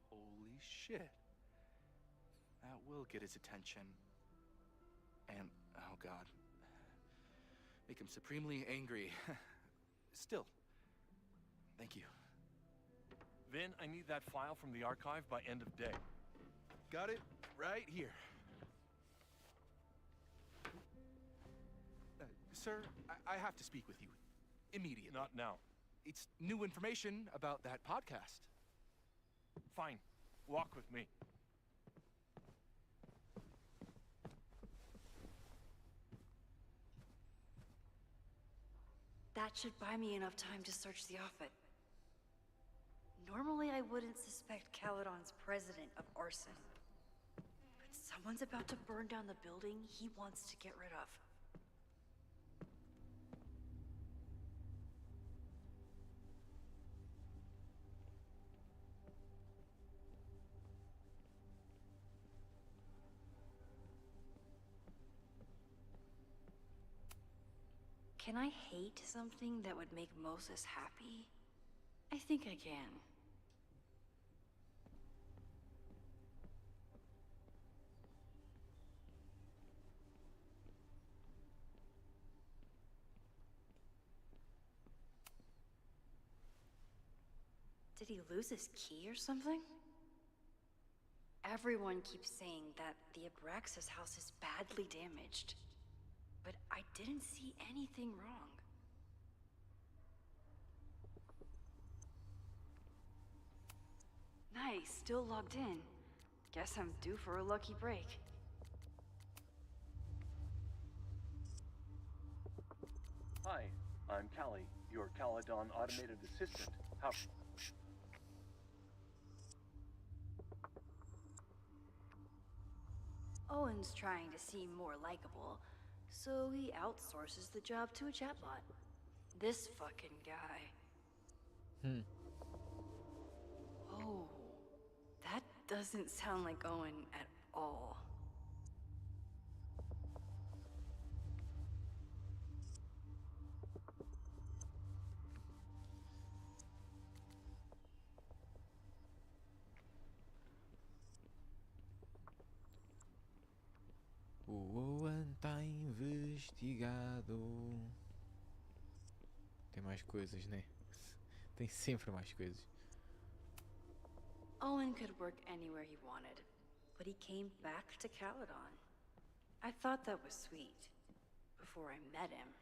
Holy shit. That will get his attention. And, oh god. Make him supremely angry. Still. Thank you. Vin, I need that file from the archive by end of day. Got it right here. Sir, I have to speak with you. Immediately. Not now. It's new information about that podcast. Fine. Walk with me. That should buy me enough time to search the outfit. Normally, I wouldn't suspect Caledon's president of arson. But someone's about to burn down the building he wants to get rid of. Can I hate something that would make Moses happy? I think I can. Did he lose his key or something? Everyone keeps saying that the Abraxas house is badly damaged. But I didn't see anything wrong. Nice, still logged in. Guess I'm due for a lucky break. Hi, I'm Callie, your Caledon automated assistant. How... Owen's trying to seem more likable, so he outsources the job to a chatbot. This fucking guy. Oh, that doesn't sound like Owen at all. O Owen tá investigado. Tem mais coisas, né? Tem sempre mais coisas. Owen could work anywhere he wanted, but he came back to Caledon. I thought that was sweet, before I met him.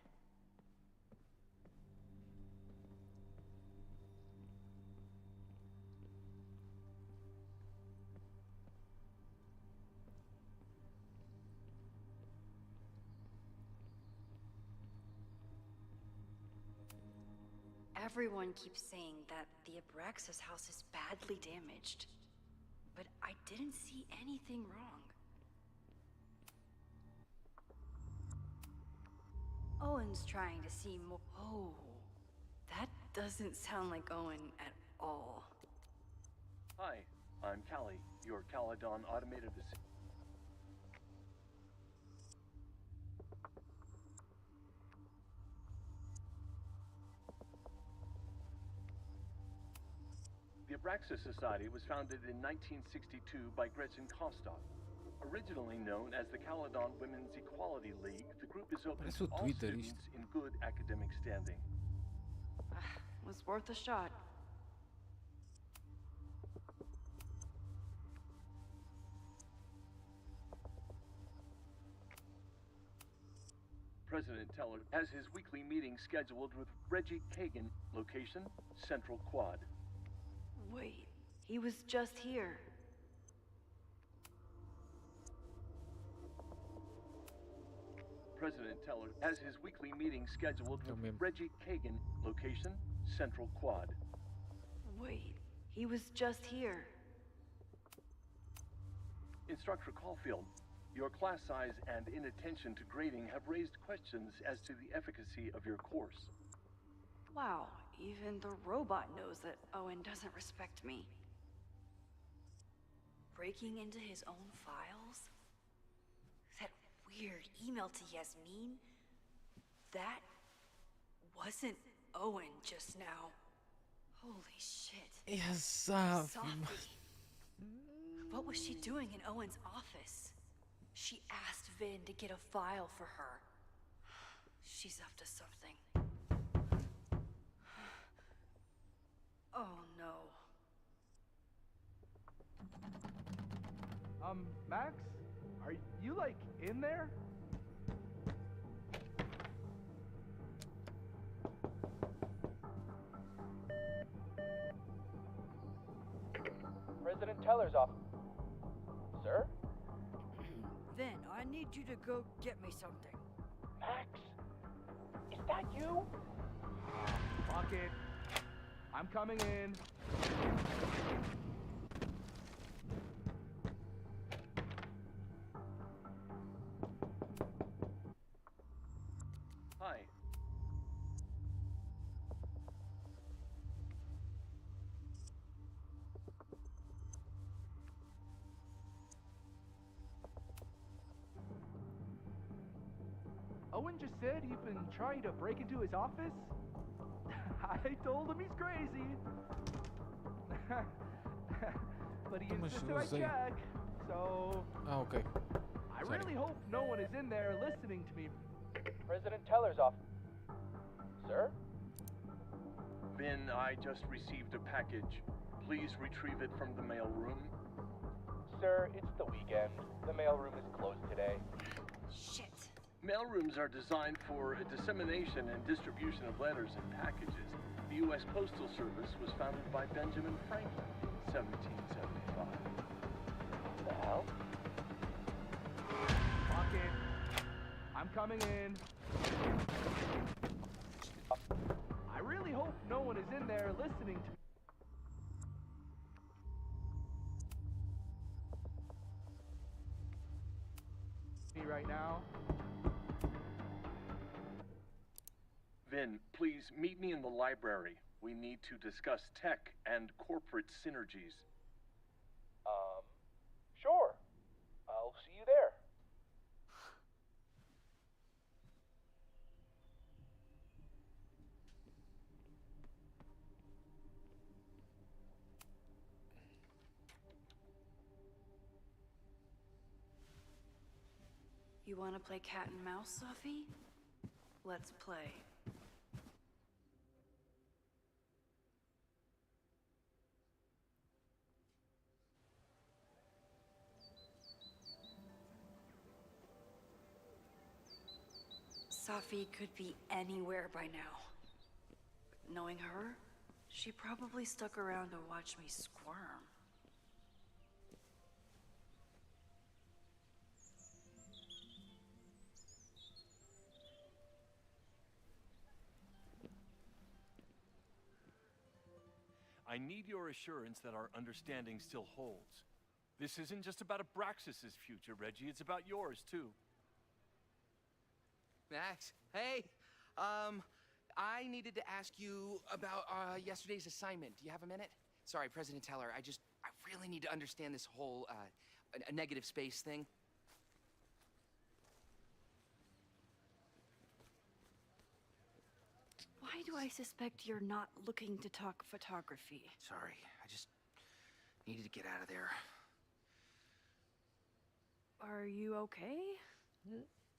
Everyone keeps saying that the Abraxas house is badly damaged. But I didn't see anything wrong. Owen's trying to seem more... Oh, that doesn't sound like Owen at all. Hi, I'm Callie, your Caledon automated assistant. The Abraxas Society was founded in 1962 by Gretchen Kostock. Originally known as the Caledon Women's Equality League, the group is open Parece to o all Twitter students isto. in good academic standing. Was worth a shot. President Teller has his weekly meeting scheduled with Reggie Kagan, location Central Quad. Wait, he was just here. President Teller has his weekly meeting scheduled with Reggie Kagan, location Central Quad. Wait, he was just here. Instructor Caulfield, your class size and inattention to grading have raised questions as to the efficacy of your course. Wow, even the robot knows that Owen doesn't respect me. Breaking into his own files? That weird email to Yasmin? That wasn't Owen just now. Holy shit. Yes, Sophie. What was she doing in Owen's office? She asked Vin to get a file for her. She's up to something. Oh no. Max? Are you, like, in there? Teller's office. Sir? Then I need you to go get me something. Max? Is that you? Fuck it. I'm coming in. Hi. Owen just said you've been trying to break into his office? I told him he's crazy. But he insisted I check, so... Ah, okay. I Sorry. really hope no one is in there listening to me. President Teller's office. Sir? Vin, I just received a package. Please retrieve it from the mailroom. Sir, it's the weekend. The mailroom is closed today. Shit. Mailrooms are designed for a dissemination and distribution of letters and packages. The U.S. Postal Service was founded by Benjamin Franklin in 1775. What the hell? Fuck it. I'm coming in. I really hope no one is in there listening to me right now. Vin, please meet me in the library. We need to discuss tech and corporate synergies. Sure. I'll see you there. You want to play cat and mouse, Sophie? Let's play. Sophie could be anywhere by now. Knowing her, she probably stuck around to watch me squirm. I need your assurance that our understanding still holds. This isn't just about Abraxas's future, Reggie. It's about yours, too. Max, hey. I needed to ask you about yesterday's assignment. Do you have a minute? Sorry, President Teller, I really need to understand this whole a negative space thing. Why do I suspect you're not looking to talk photography? Sorry, I just needed to get out of there. Are you okay?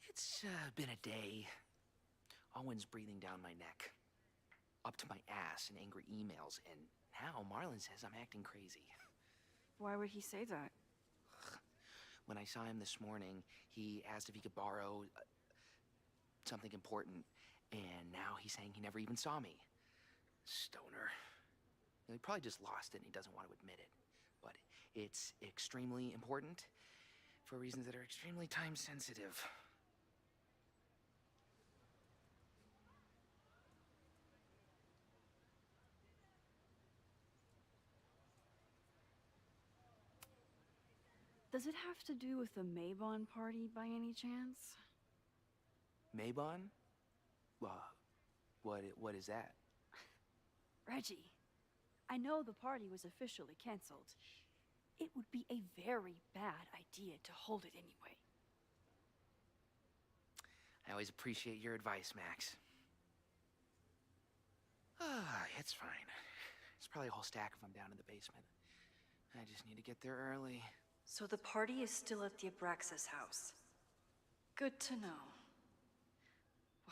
It's been a day. Owen's breathing down my neck, up to my ass in angry emails, and now Marlon says I'm acting crazy. Why would he say that? When I saw him this morning, he asked if he could borrow something important, and now he's saying he never even saw me. Stoner. He probably just lost it and he doesn't want to admit it. But it's extremely important for reasons that are extremely time sensitive. Does it have to do with the Maybon party by any chance? Maybon? What is that? Reggie, I know the party was officially canceled. It would be a very bad idea to hold it anyway. I always appreciate your advice, Max. It's fine. It's probably a whole stack if I'm down in the basement. I just need to get there early. So the party is still at the Abraxas house. Good to know.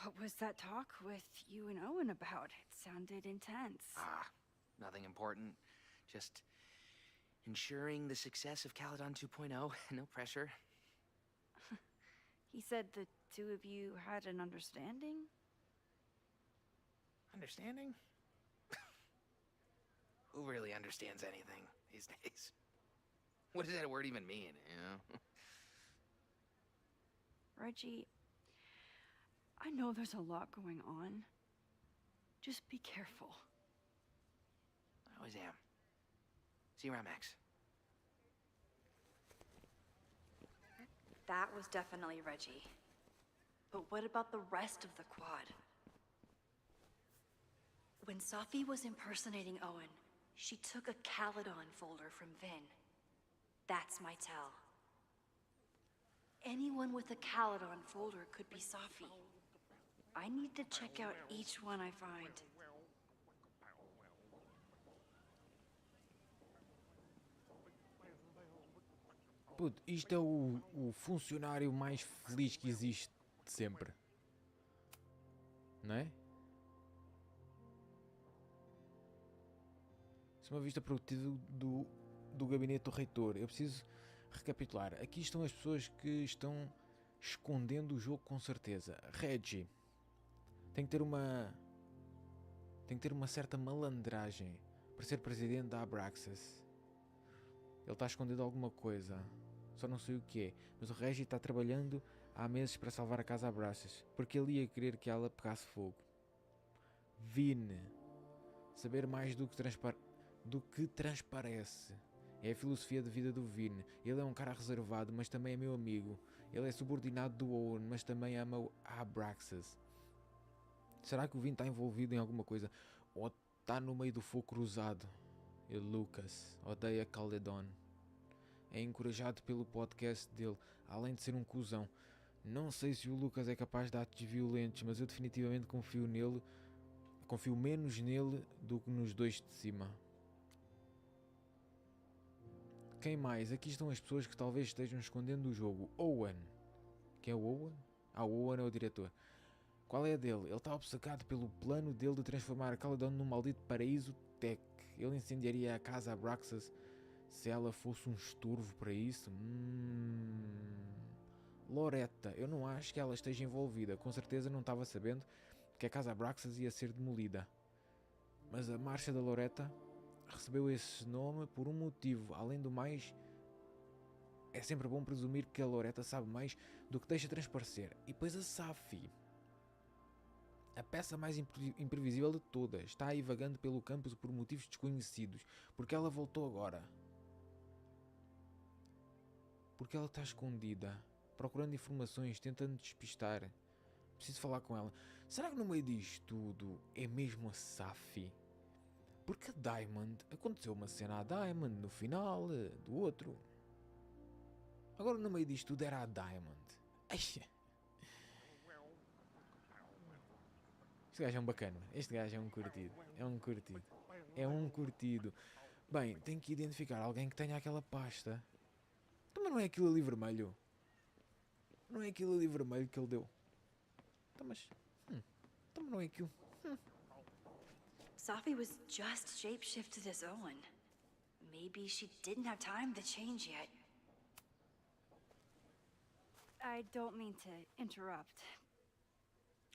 What was that talk with you and Owen about? It sounded intense. Nothing important. Just ensuring the success of Caledon 2.0. No pressure. He said the two of you had an understanding? Understanding? Who really understands anything these days? What does that word even mean, you know? Reggie, I know there's a lot going on. Just be careful. I always am. See you around, Max. That was definitely Reggie. But what about the rest of the quad? When Safi was impersonating Owen, she took a Caledon folder from Vin. That's my tell. Anyone with a Caledon folder could be Safi. I need to check out each one I find. Puto, isto é o funcionário mais feliz que existe sempre. Não é? Isso é uma vista produtiva do gabinete do reitor. Eu preciso recapitular. Aqui estão as pessoas que estão escondendo o jogo com certeza. Reggie. Tem que ter uma certa malandragem para ser presidente da Abraxas. Ele está escondendo alguma coisa. Só não sei o que é. Mas o Reggie está trabalhando há meses para salvar a casa Abraxas. Porque ele ia querer que ela pegasse fogo. Vin. Saber mais do que transparece. É a filosofia de vida do Vin. Ele é um cara reservado, mas também é meu amigo. Ele é subordinado do Owen, mas também ama a Abraxas. Será que o Vin está envolvido em alguma coisa? Ou está no meio do fogo cruzado? E Lucas odeia Caledon. É encorajado pelo podcast dele, além de ser um cuzão. Não sei se o Lucas é capaz de atos violentos, mas eu definitivamente confio nele. Confio menos nele do que nos dois de cima. Quem mais? Aqui estão as pessoas que talvez estejam escondendo o jogo. Owen. Quem é o Owen? O Owen é o diretor. Qual é a dele? Ele está obcecado pelo plano dele de transformar a Caledon num maldito paraíso tech. Ele incendiaria a casa Abraxas se ela fosse um estorvo para isso. Loretta. Eu não acho que ela esteja envolvida. Com certeza não estava sabendo que a casa Abraxas ia ser demolida. Mas a marcha da Loretta recebeu esse nome por um motivo. Além do mais, é sempre bom presumir que a Loretta sabe mais do que deixa transparecer. E depois a Safi. A peça mais imprevisível de todas. Está aí vagando pelo campus por motivos desconhecidos. Porque ela voltou agora. Porque ela está escondida. Procurando informações, tentando despistar. Preciso falar com ela. Será que no meio disto tudo é mesmo a Safi? Porque a Diamond... Aconteceu uma cena a Diamond no final do outro. Agora no meio disto tudo era a Diamond. Ai. Este gajo é um bacana. Este gajo é um curtido. É um curtido. É um curtido. Bem, tenho que identificar alguém que tenha aquela pasta. Então, mas não é aquilo ali vermelho? Não é aquilo ali vermelho que ele deu? Então, mas... Então não é aquilo. Safi was just shapeshifted as Owen. Maybe she didn't have time to change yet. I don't mean to interrupt.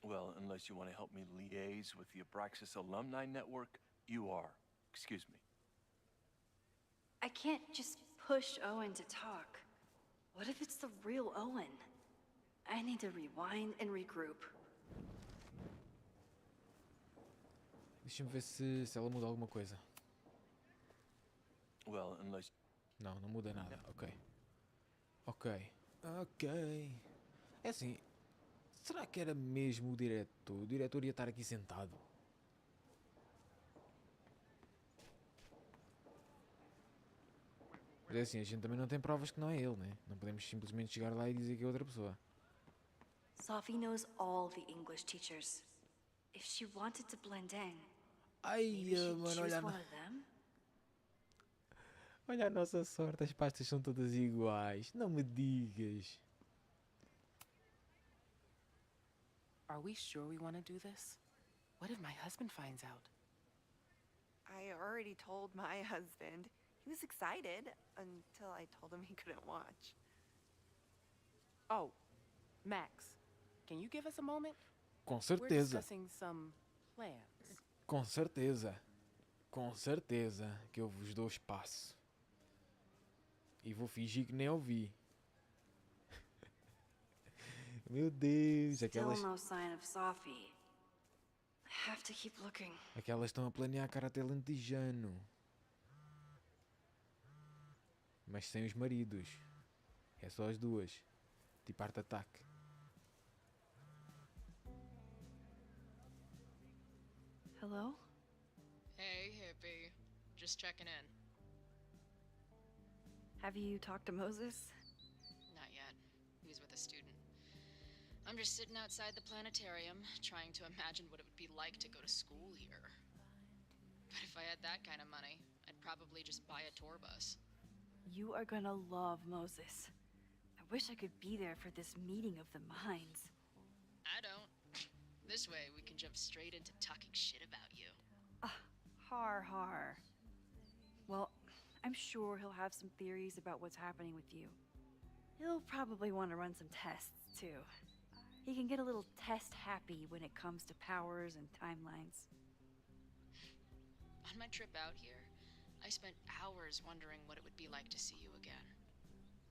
Well, unless you want to help me liaise with the Abraxas Alumni Network, you are. Excuse me. I can't just push Owen to talk. What if it's the real Owen? I need to rewind and regroup. Deixa-me ver se ela muda alguma coisa. Well, unless... Não muda nada. Ok. É assim... Será que era mesmo o diretor? O diretor ia estar aqui sentado? Mas é assim, a gente também não tem provas que não é ele, né? Não podemos simplesmente chegar lá e dizer que é outra pessoa. Safi knows all the English teachers. If she wanted to blend in, ai, mano, olha... Olha a nossa sorte, as pastas são todas iguais. Não me digas. Are we sure we want to do this? What if my husband finds out? I already told my husband. He was excited until I told him he couldn't watch. Oh, Max, can you give us a moment? Com We're certeza. discussing some plans. Com certeza. Com certeza que eu vos dou espaço. E vou fingir que nem ouvi. Meu Deus, Still aquelas no sign of Sophie. I have to keep looking. estão a planear karatê lentejano. Mas sem os maridos. É só as duas. Tipo Art Attack. Hello? Hey, hippie. Just checking in. Have you talked to Moses? Not yet. He was with a student. I'm just sitting outside the planetarium, trying to imagine what it would be like to go to school here. But if I had that kind of money, I'd probably just buy a tour bus. You are gonna love Moses. I wish I could be there for this meeting of the minds. I don't. This way, we can jump straight into talking shit about you. Har. Well, I'm sure he'll have some theories about what's happening with you. He'll probably want to run some tests, too. He can get a little test happy when it comes to powers and timelines. On my trip out here, I spent hours wondering what it would be like to see you again.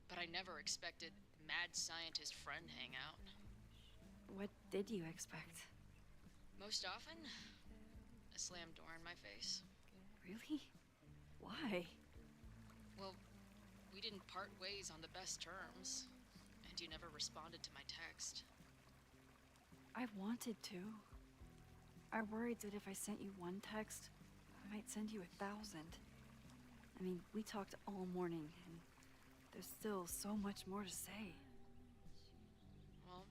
But I never expected mad scientist friend hangout. What did you expect? Most often, a slammed door in my face. Really? Why? Well, we didn't part ways on the best terms, and you never responded to my text. I wanted to. I worried that if I sent you one text, I might send you 1,000. I mean, we talked all morning, and there's still so much more to say. Well,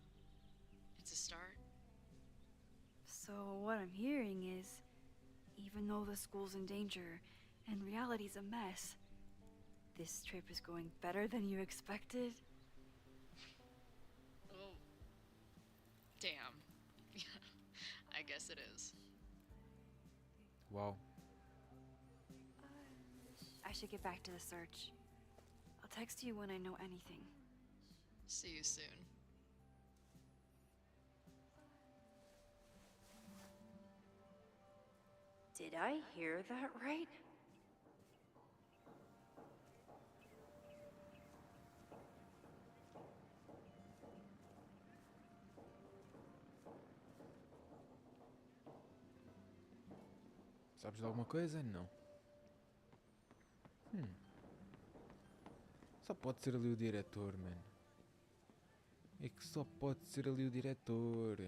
it's a start. So what I'm hearing is, even though the school's in danger and reality's a mess, this trip is going better than you expected? Oh. Damn. I guess it is. Wow. I should get back to the search. I'll text you when I know anything. See you soon. Did I hear that right? Sabes de alguma coisa? Não. Só pode ser ali o diretor, mano. É que só pode ser ali o diretor.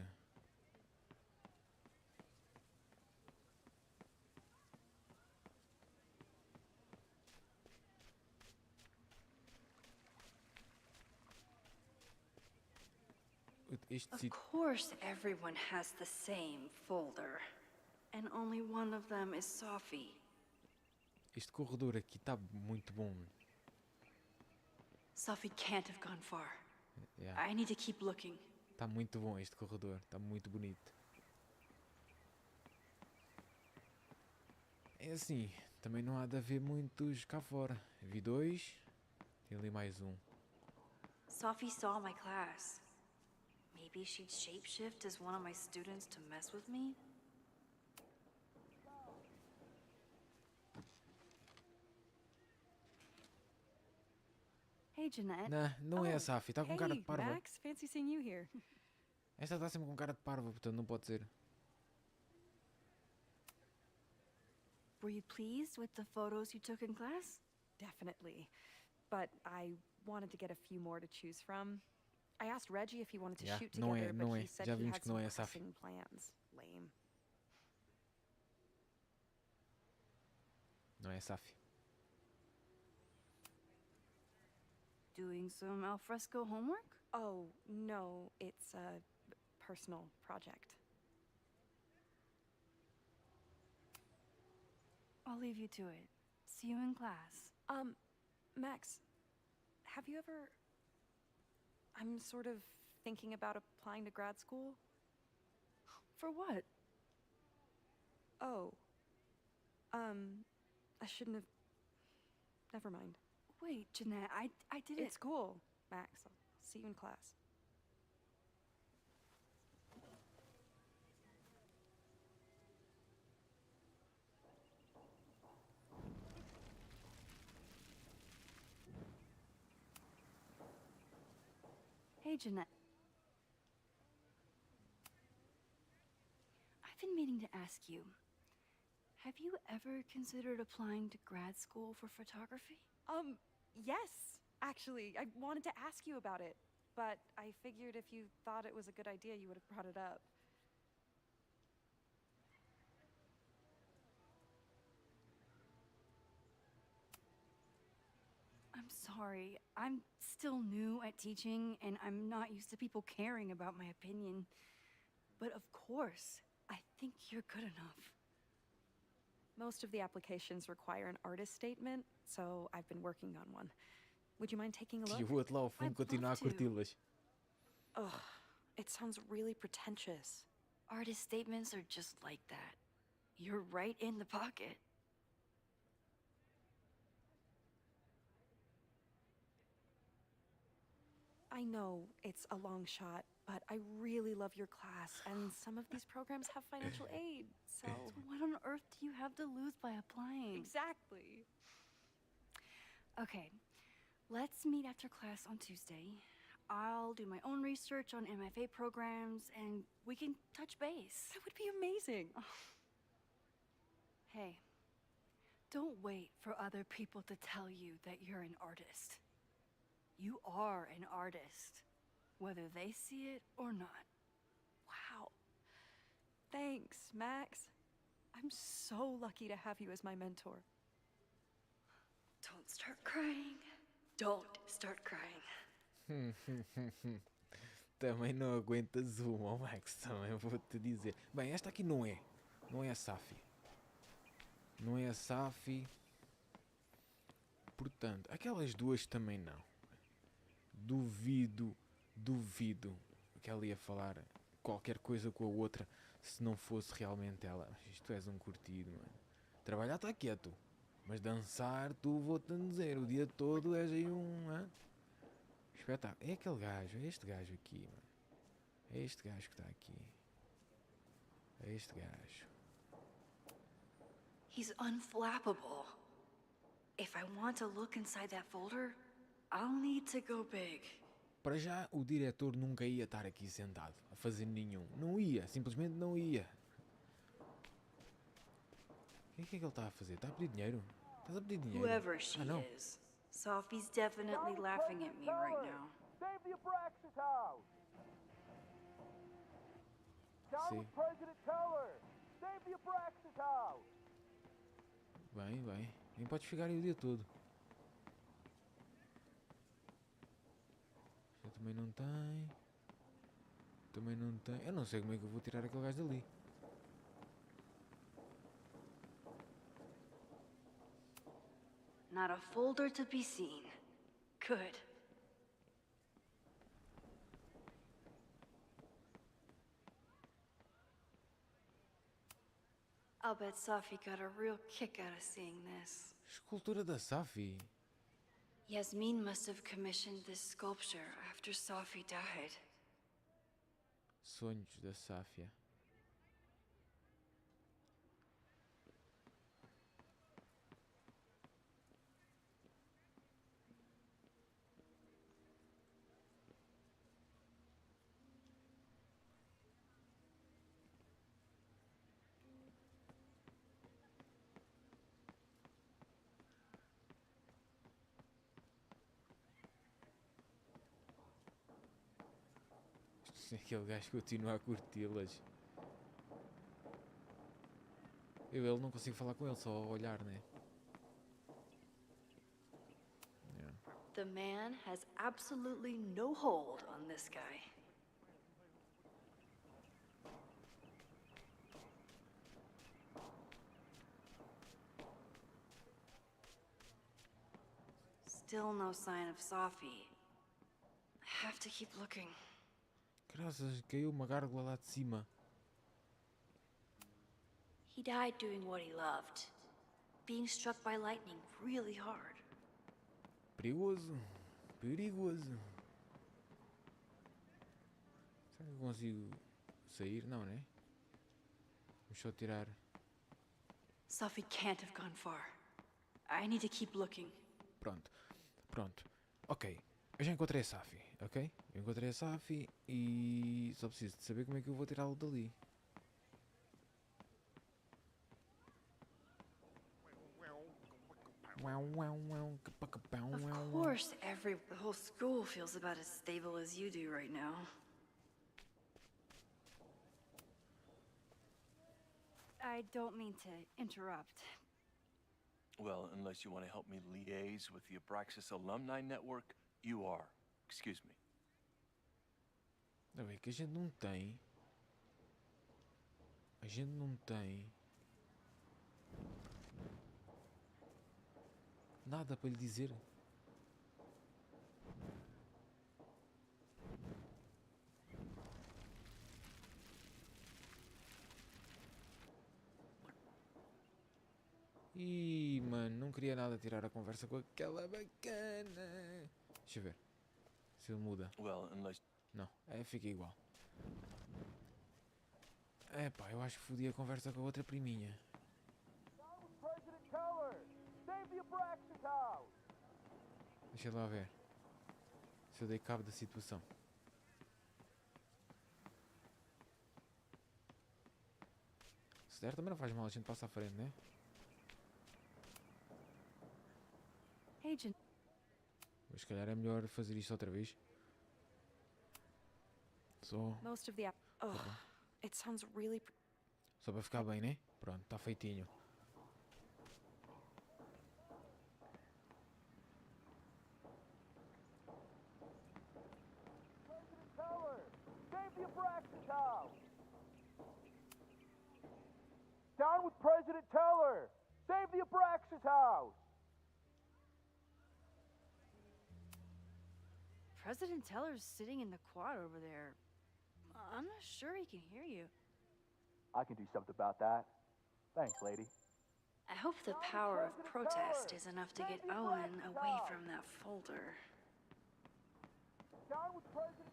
Of course everyone has the same folder. And only one of them is Sophie. Este corredor aqui está muito bom. Sophie can't have gone far. Yeah. I need to keep looking. Está muito bom este corredor. Está muito bonito. É assim, também não há de haver muitos cá fora. Vi 2, tem ali mais um. Sophie saw my class. Maybe she'd shapeshift as one of my students to mess with me? Hey, Jeanette. Não é a Safi, está com cara de parva. Max, fancy seeing you here. Esta está sempre com cara de parva, portanto não pode ser. Were you pleased with the photos you took in class? Definitely. But I wanted to get a few more to choose from. I asked Reggie if he wanted to shoot não together, é, não but é. he said Já he vimos had que não some é a Safi. pressing plans. Lame. Não é a Safi. Doing some alfresco homework? Oh, no, it's a personal project. I'll leave you to it. See you in class. Max, have you ever... I'm sort of thinking about applying to grad school. For what? Oh. I shouldn't have... Never mind. Wait, Jeanette, I didn't... It's cool, Max. I'll see you in class. Hey, Jeanette. I've been meaning to ask you, have you ever considered applying to grad school for photography? Yes, actually. I wanted to ask you about it, but I figured if you thought it was a good idea, you would have brought it up. I'm sorry. I'm still new at teaching, and I'm not used to people caring about my opinion. But of course, I think you're good enough. Most of the applications require an artist statement, so I've been working on one. Would you mind taking a E look? o outro lá ao fundo continua a curti-las. Ugh, it sounds really pretentious. Artist statements are just like that. You're right in the pocket. I know it's a long shot, but I really love your class, and some of these programs have financial aid, so... So what on earth do you have to lose by applying? Exactly. Okay, let's meet after class on Tuesday. I'll do my own research on MFA programs, and we can touch base. That would be amazing. Hey, don't wait for other people to tell you that you're an artist. You are an artist, whether they see it or not. Wow. Thanks, Max. I'm so lucky to have you as my mentor. Don't start crying. Don't start crying. Também não aguentas uma, Max, também vou-te dizer. Bem, esta aqui não é. Não é a Safi. Não é a Safi. Portanto, aquelas duas também não. Duvido que ela ia falar qualquer coisa com a outra se não fosse realmente ela. Isto és um curtido, mano. Trabalhar está quieto, mas dançar, tu vou-te dizer, o dia todo és aí espetáculo. É aquele gajo, é este gajo aqui, mano. É este gajo que está aqui. É este gajo. He's unflappable. If I want to look inside that folder, I'll need to go big. Para já, o diretor nunca ia estar aqui sentado a fazer nenhum. Não ia, simplesmente não ia. O que é que ele está a fazer? Está a pedir dinheiro? Estás a pedir dinheiro? Whoever she não. is, Sophie's definitely laughing at me right now. Save the Abraxas house! Sim. President Teller! Save the Abraxas house! Bem. Nem podes ficar aí o dia todo. Eu também não tem. Também não tem. Eu não sei como é que eu vou tirar aquele gajo dali. Not a folder to be seen. Good. I'll bet Sophie got a real kick out of seeing this. Escultura da Safi. Yasmin must have commissioned this sculpture after Sophie died. Sonhos da Sáfia. Aquele gajo continua a curti-las. Ele não consigo falar com ele, só a olhar, né? Yeah. The man has absolutely no hold on this guy. Still no sign of Sophie. I have to keep looking. Graças, caiu uma gárgula lá de cima. He died doing what he loved. Being struck by lightning really hard. Perigoso. Perigoso. Será que eu consigo sair? Não, né? Vamos só tirar. Sophie can't have gone far. I need to keep looking. Pronto. Ok. Eu já encontrei a Safi. Ok, eu encontrei a Safi e só preciso de saber como é que eu vou tirá-lo dali. Of course, the whole school feels about as stable as you do right now. I don't mean to interrupt. Well, unless you want to help me liaise with the Abraxas Alumni Network, you are. Excuse me. Tá bem, que a gente não tem. A gente não tem. Nada para lhe dizer. Ih, mano, não queria nada tirar a conversa com aquela bacana. Deixa eu ver. Se ele muda. Well, unless... Não, fica igual. Pá, eu acho que fodi a conversa com a outra priminha. President Keller! Save the Abraxas house! Deixa lá ver. Se eu dei cabo da situação. Se der também não faz mal, a gente passa à frente, né? Agent. Mas se calhar é melhor fazer isto outra vez. Só. Most of the it sounds really Só para ficar bem, né? Pronto, está feitinho. President Keller! Save the Abraxas house! Down with President Teller! Save the Abraxas house! President Teller's sitting in the quad over there. I'm not sure he can hear you. I can do something about that. Thanks, lady. I hope the power of protest is enough to get Owen away from that folder. Down with President...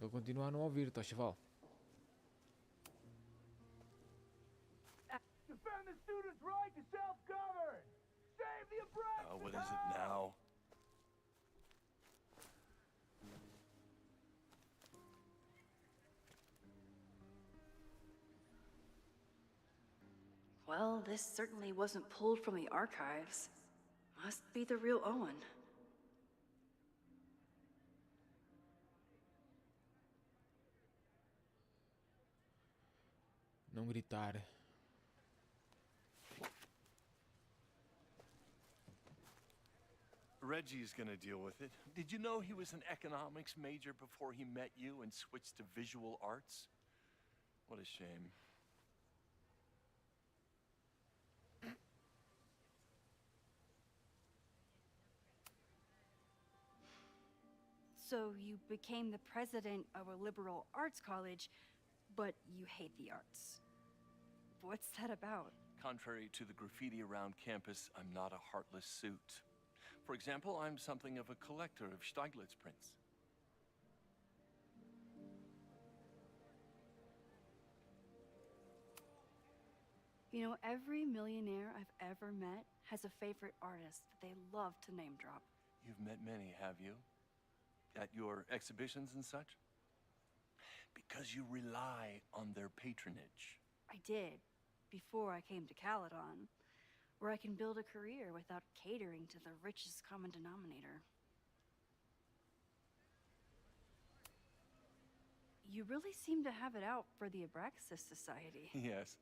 Ele continua a não ouvir, tá, chaval? Defend the students' right to self-govern! Save the Abraxas what is it now? Well, this certainly wasn't pulled from the archives. Must be the real Owen. Não gritar. Reggie's gonna deal with it. Did you know he was an economics major before he met you and switched to visual arts? What a shame. So you became the president of a liberal arts college, but you hate the arts. What's that about? Contrary to the graffiti around campus, I'm not a heartless suit. For example, I'm something of a collector of Stieglitz prints. You know, every millionaire I've ever met has a favorite artist that they love to name drop. You've met many, have you? At your exhibitions and such? Because you rely on their patronage. I did, before I came to Caledon, where I can build a career without catering to the richest common denominator. You really seem to have it out for the Abraxas Society. Yes.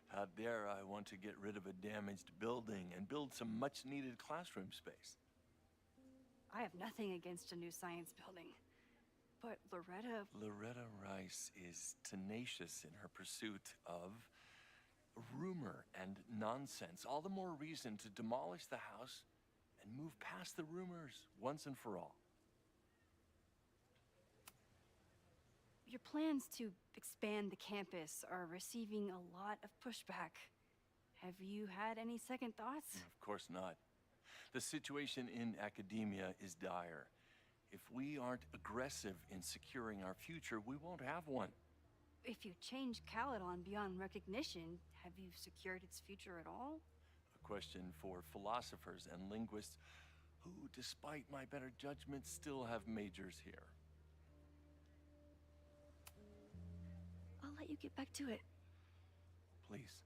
How dare I want to get rid of a damaged building and build some much-needed classroom space. I have nothing against a new science building. But Loretta Rice is tenacious in her pursuit of rumor and nonsense. All the more reason to demolish the house and move past the rumors once and for all. your plans to expand the campus are receiving a lot of pushback. Have you had any second thoughts? Of course not. The situation in academia is dire. If we aren't aggressive in securing our future, we won't have one. If you change Caledon beyond recognition, have you secured its future at all? A question for philosophers and linguists who, despite my better judgment, still have majors here. I'll let you get back to it. Please.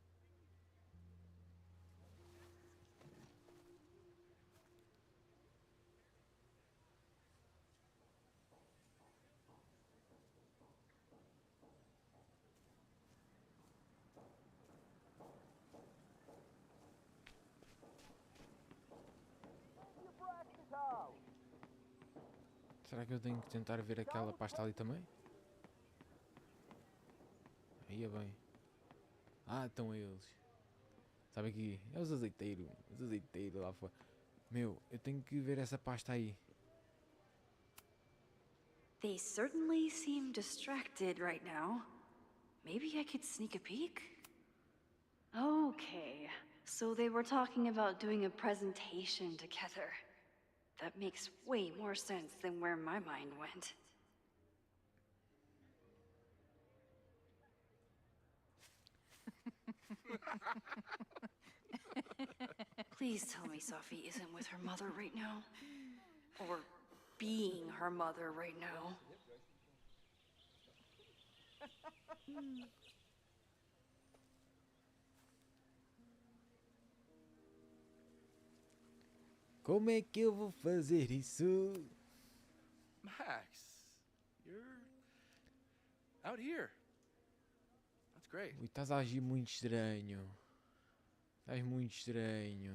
Será que eu tenho que tentar ver aquela pasta ali também? Aí é bem. Ah, estão eles. Sabe aqui? É os azeiteiros. Os azeiteiros lá fora. Meu, eu tenho que ver essa pasta aí. They certainly seem distracted right now. Maybe I could sneak a peek? Okay, so they were talking about doing a presentation together. That makes way more sense than where my mind went. Please tell me Sophie isn't with her mother right now. Or being her mother right now. Como é que eu vou fazer isso? Max, you're out here. That's great. Ui, estás a agir muito estranho. Estás muito estranho.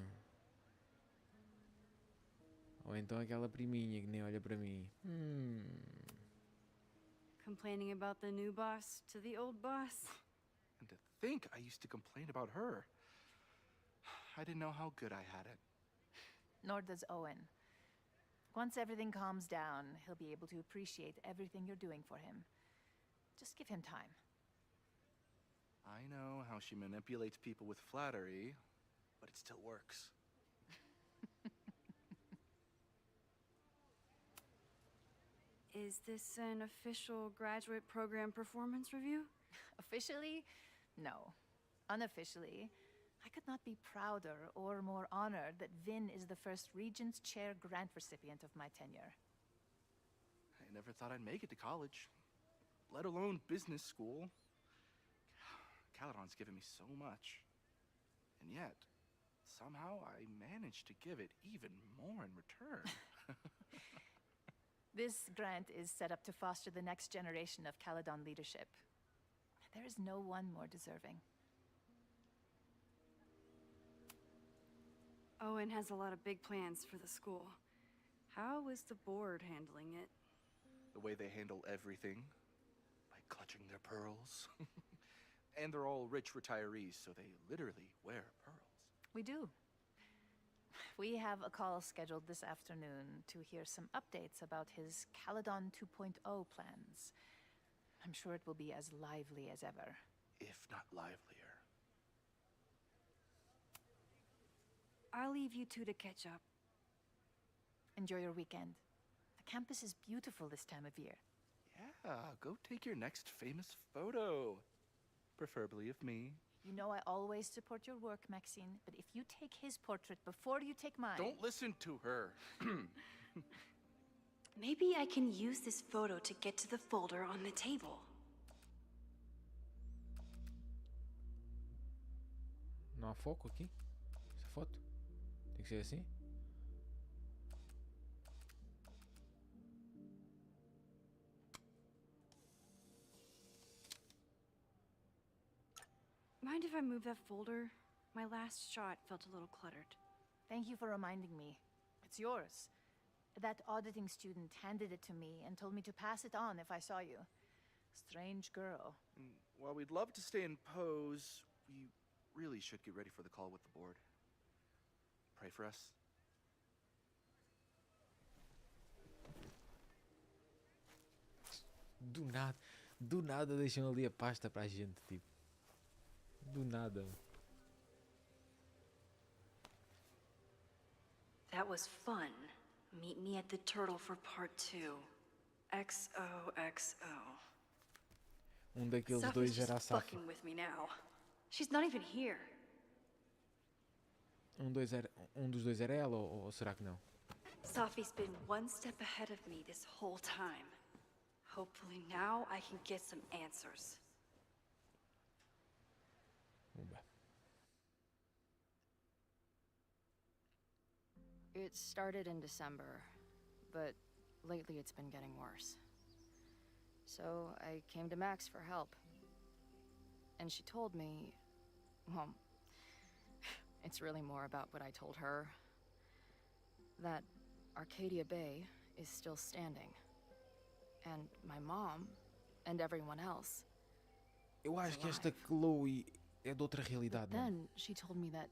Ou então aquela priminha que nem olha para mim. Complaining about the new boss to the old boss? And to think I used to complain about her. I didn't know how good I had it. Nor does Owen. Once everything calms down, he'll be able to appreciate everything you're doing for him. Just give him time. I know how she manipulates people with flattery, but it still works. Is this an official graduate program performance review? Officially? No. Unofficially, I could not be prouder or more honored that Vin is the first Regents Chair grant recipient of my tenure. I never thought I'd make it to college, let alone business school. Caledon's given me so much. And yet, somehow I managed to give it even more in return. This grant is set up to foster the next generation of Caledon leadership. There is no one more deserving. Owen has a lot of big plans for the school. How is the board handling it? The way they handle everything, by clutching their pearls. And they're all rich retirees, so they literally wear pearls. We do. We have a call scheduled this afternoon to hear some updates about his Caledon 2.0 plans. I'm sure it will be as lively as ever. If not livelier. I'll leave you two to catch up. Enjoy your weekend. The campus is beautiful this time of year. Yeah, go take your next famous photo. Preferably of me. You know I always support your work, Maxine, but if you take his portrait before you take mine... Don't listen to her. Maybe I can use this photo to get to the folder on the table. Não há foco aqui? Essa foto? Tem que ser assim? Mind if I move that folder? My last shot felt a little cluttered. Thank you for reminding me. It's yours. That auditing student handed it to me and told me to pass it on if I saw you. Strange girl. While we'd love to stay in pose, we really should get ready for the call with the board. Pray for us. Do nada deixam ali a pasta para a gente, tipo. Do nada. That was fun. Meet me at the Turtle for part 2. XOXO. Daqueles Sophie's dois era a just Safa. fucking with me now. She's not even here. Dos dois era ela ou será que não? Safi's been one step ahead of me this whole time. Hopefully now I can get some answers. It started in December, but lately it's been getting worse. So I came to Max for help. And she told me, well, it's really more about what I told her, that Arcadia Bay is still standing. And my mom, and everyone else. Eu acho que esta Chloe é de outra realidade, não? Then she told me that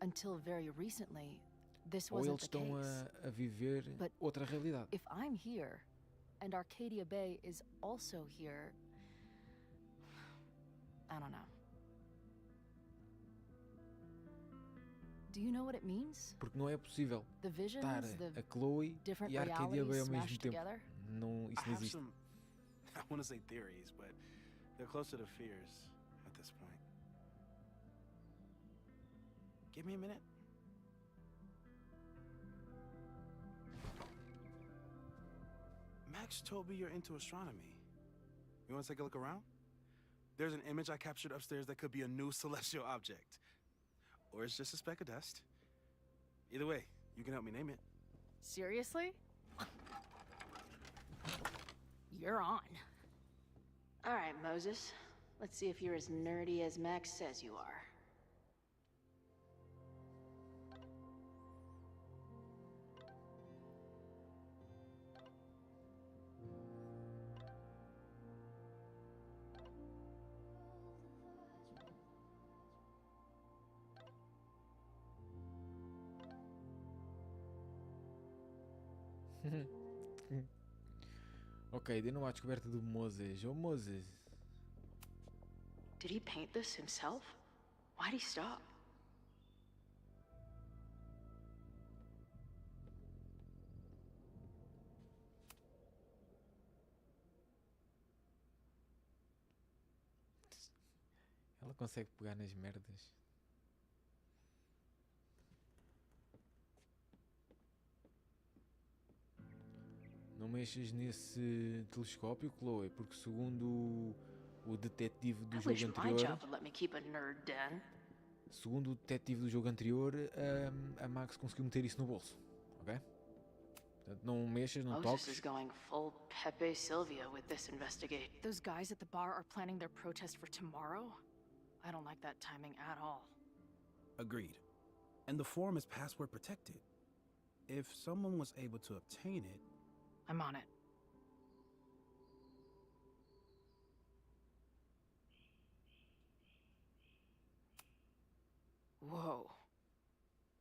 until very recently, this Ou wasn't eles the estão case. a viver But outra realidade. if I'm here, and Arcadia Bay is also here, I don't know. Do you know what it means? Porque não é possível The visions, estar the a Chloe different e a Arcadia Bay ao realities mesmo smashed tempo. together? Não, isso I não have existe. some, I want to say theories, but they're closer to fears at this point. Give me a minute. Max told me you're into astronomy. You want to take a look around? There's an image I captured upstairs that could be a new celestial object. Or it's just a speck of dust. Either way, you can help me name it. Seriously? You're on. All right, Moses. Let's see if you're as nerdy as Max says you are. Ok, de novo à descoberta do Moses. Oh, Moses. Did he paint this himself? Why'd he stop? Ela consegue pegar nas merdas. Não mexas nesse telescópio, Chloe, porque segundo o detetive do I jogo wish my anterior, job would let me keep a nerd den. segundo o detetive do jogo anterior, a Max conseguiu meter isso no bolso, ok? Portanto, não mexas, não Moses toques. is going full Pepe Silvia with this investigation. Those guys at the bar are planning their protest for tomorrow? I don't like that timing at all. Agreed. And the form is password protected. If someone was able to obtain it... I'm on it. Whoa.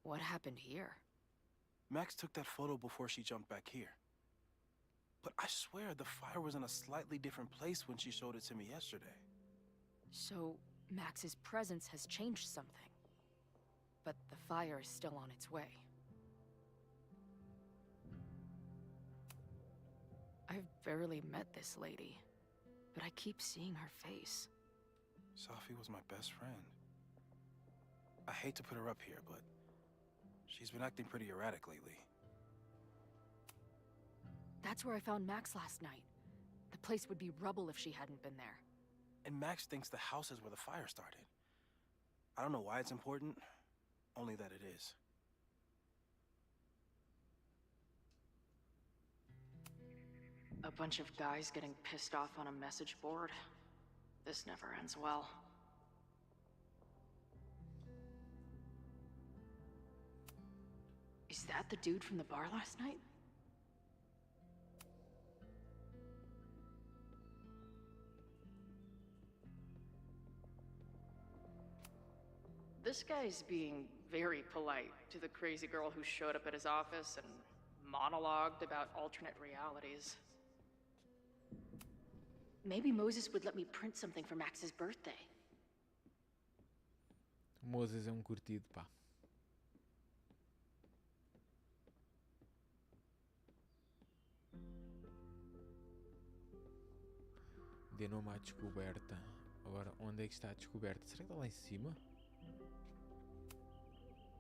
What happened here? Max took that photo before she jumped back here. But I swear the fire was in a slightly different place when she showed it to me yesterday. So, Max's presence has changed something. But the fire is still on its way. I've barely met this lady, but I keep seeing her face. Safi was my best friend. I hate to put her up here, but she's been acting pretty erratic lately. That's where I found Max last night. The place would be rubble if she hadn't been there. And Max thinks the house is where the fire started. I don't know why it's important, only that it is. A bunch of guys getting pissed off on a message board. This never ends well. Is that the dude from the bar last night? This guy's being very polite to the crazy girl who showed up at his office and monologued about alternate realities. Maybe Moses would let me print something for Max's birthday. Moses é um curtido, pá. De nome à descoberta. Agora, onde é que está a descoberta? Será que está lá em cima?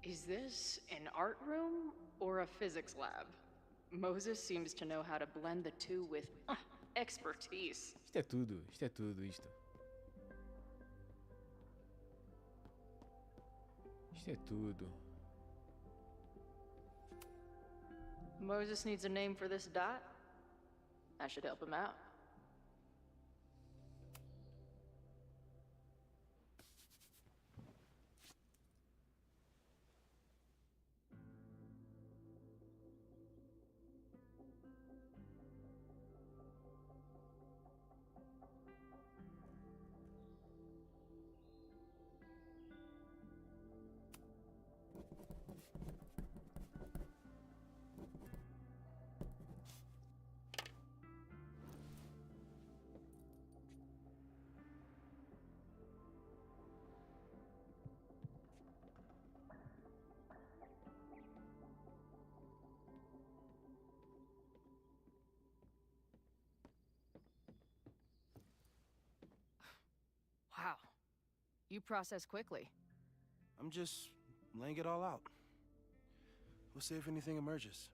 Is this an art room or a physics lab? Moses seems to know how to blend the two with expertise. Isto é tudo, isto é tudo, isto. Isto é tudo. Moses needs a name for this dot. I should help him out. Wow. You process quickly. I'm just laying it all out. We'll see if anything emerges.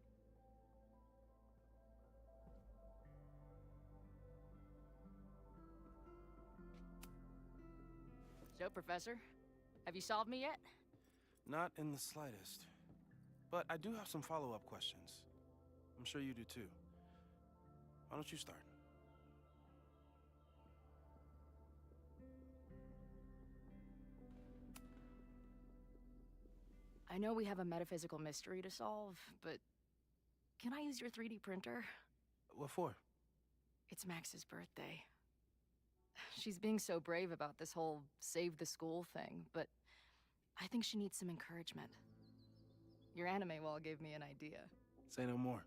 So, Professor, have you solved me yet? Not in the slightest. But I do have some follow-up questions. I'm sure you do too. Why don't you start? I know we have a metaphysical mystery to solve, but can I use your 3D printer? What for? It's Max's birthday. She's being so brave about this whole save the school thing, but I think she needs some encouragement. Your anime wall gave me an idea. Say no more.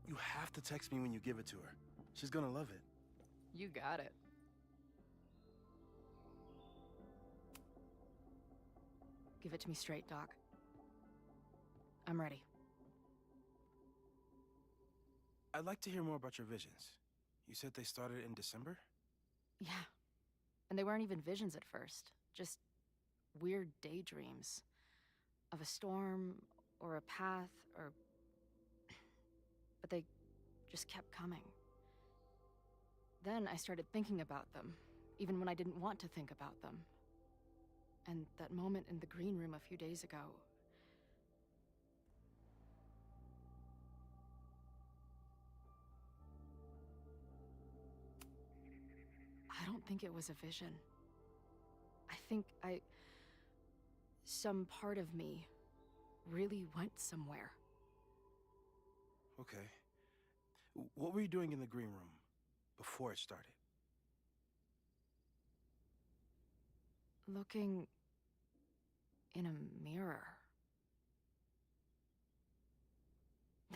You have to text me when you give it to her. She's gonna love it. You got it. Give it to me straight, Doc. I'm ready. I'd like to hear more about your visions. You said they started in December? Yeah. And they weren't even visions at first. Just weird daydreams. Of a storm, or a path, or... But they just kept coming. Then I started thinking about them, even when I didn't want to think about them. And that moment in the green room a few days ago... I don't think it was a vision. I think some part of me really went somewhere. Okay. What were you doing in the green room before it started? Looking in a mirror.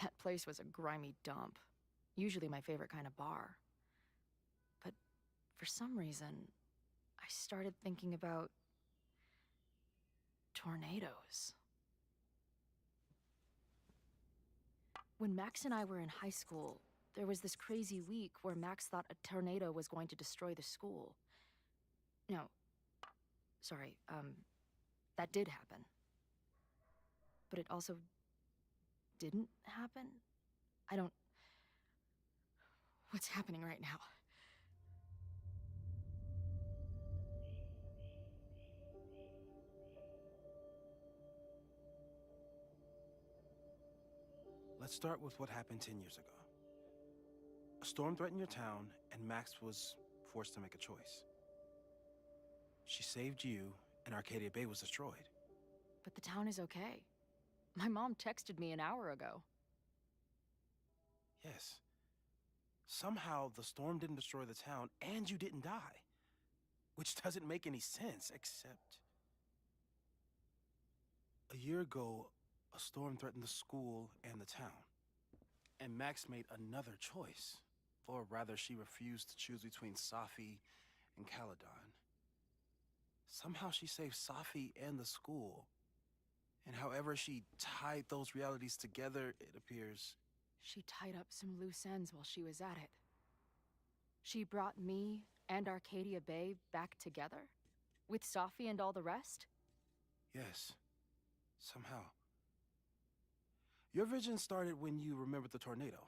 That place was a grimy dump. Usually my favorite kind of bar. But for some reason, I started thinking about tornadoes. When Max and I were in high school, there was this crazy week where Max thought a tornado was going to destroy the school. No, sorry, that did happen. But it also didn't happen? I don't... What's happening right now? Let's start with what happened 10 years ago. A storm threatened your town, and Max was forced to make a choice. She saved you, and Arcadia Bay was destroyed. But the town is okay. My mom texted me an hour ago. Yes. Somehow, the storm didn't destroy the town, and you didn't die. Which doesn't make any sense, except... A year ago, a storm threatened the school and the town. And Max made another choice. Or rather, she refused to choose between Safi and Caledon. Somehow she saved Safi and the school. And however she tied those realities together, it appears She tied up some loose ends while she was at it. She brought me and Arcadia Bay back together? With Safi and all the rest? Yes. Somehow. Your vision started when you remembered the tornado.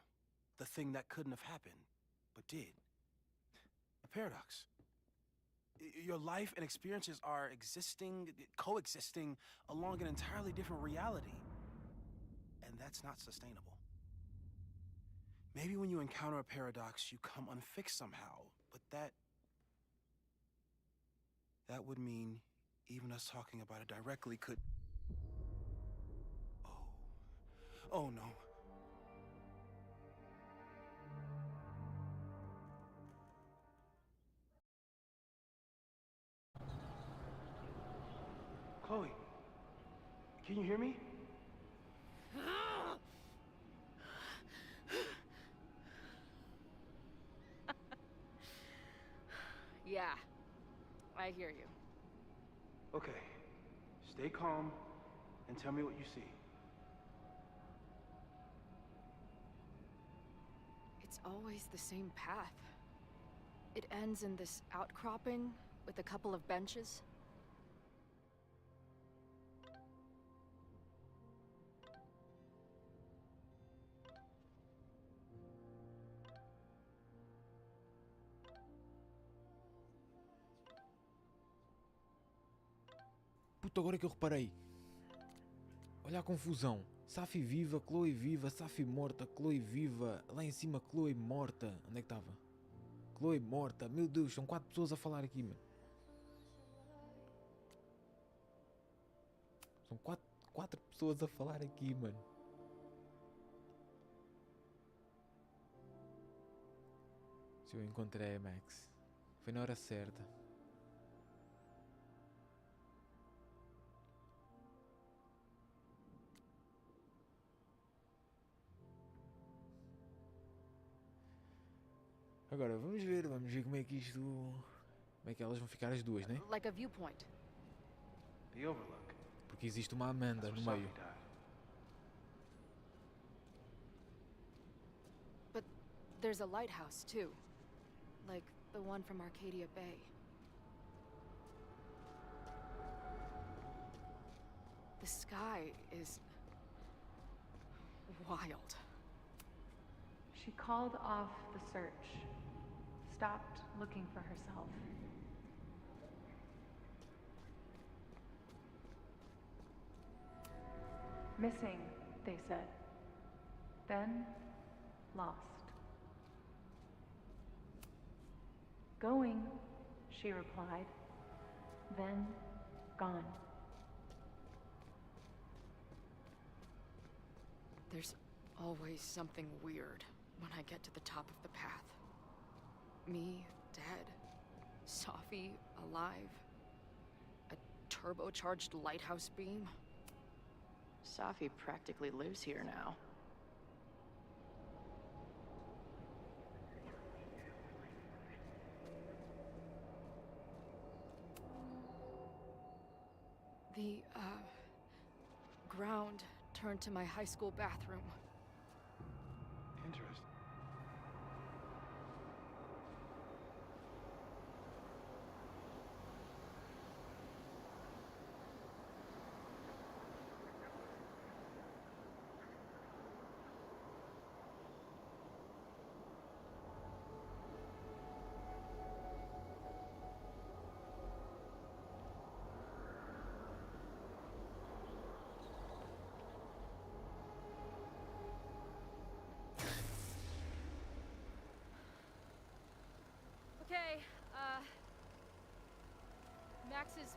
The thing that couldn't have happened, but did. A paradox. Your life and experiences are coexisting along an entirely different reality. And that's not sustainable. Maybe when you encounter a paradox, you come unfixed somehow, but that would mean even us talking about it directly could... Oh no. Chloe, can you hear me? Yeah, I hear you. Okay, stay calm and tell me what you see. It's always the same path. It ends in this outcropping with a couple of benches. Puta, agora é que eu reparei. Olha a confusão. Safi viva, Chloe viva, Safi morta, Chloe viva. Lá em cima, Chloe morta. Onde é que estava? Chloe morta. Meu Deus, são 4 pessoas a falar aqui, mano. São 4 pessoas a falar aqui, mano. Se eu encontrei a Max. Foi na hora certa. Agora vamos ver como é que isto... Como é que elas vão ficar as duas, né? Like a viewpoint. The Overlook. Porque existe uma Amanda no meio. But there's a lighthouse too. Like the one from Arcadia Bay. The sky is... wild. She called off the search. Stopped looking for herself. Missing, they said. Then, lost. Going, she replied. Then, gone. There's always something weird when I get to the top of the path. Me, dead. Safi, alive. A turbocharged lighthouse beam. Safi practically lives here now. The, ground turned to my high school bathroom. Interesting. Okay, Max is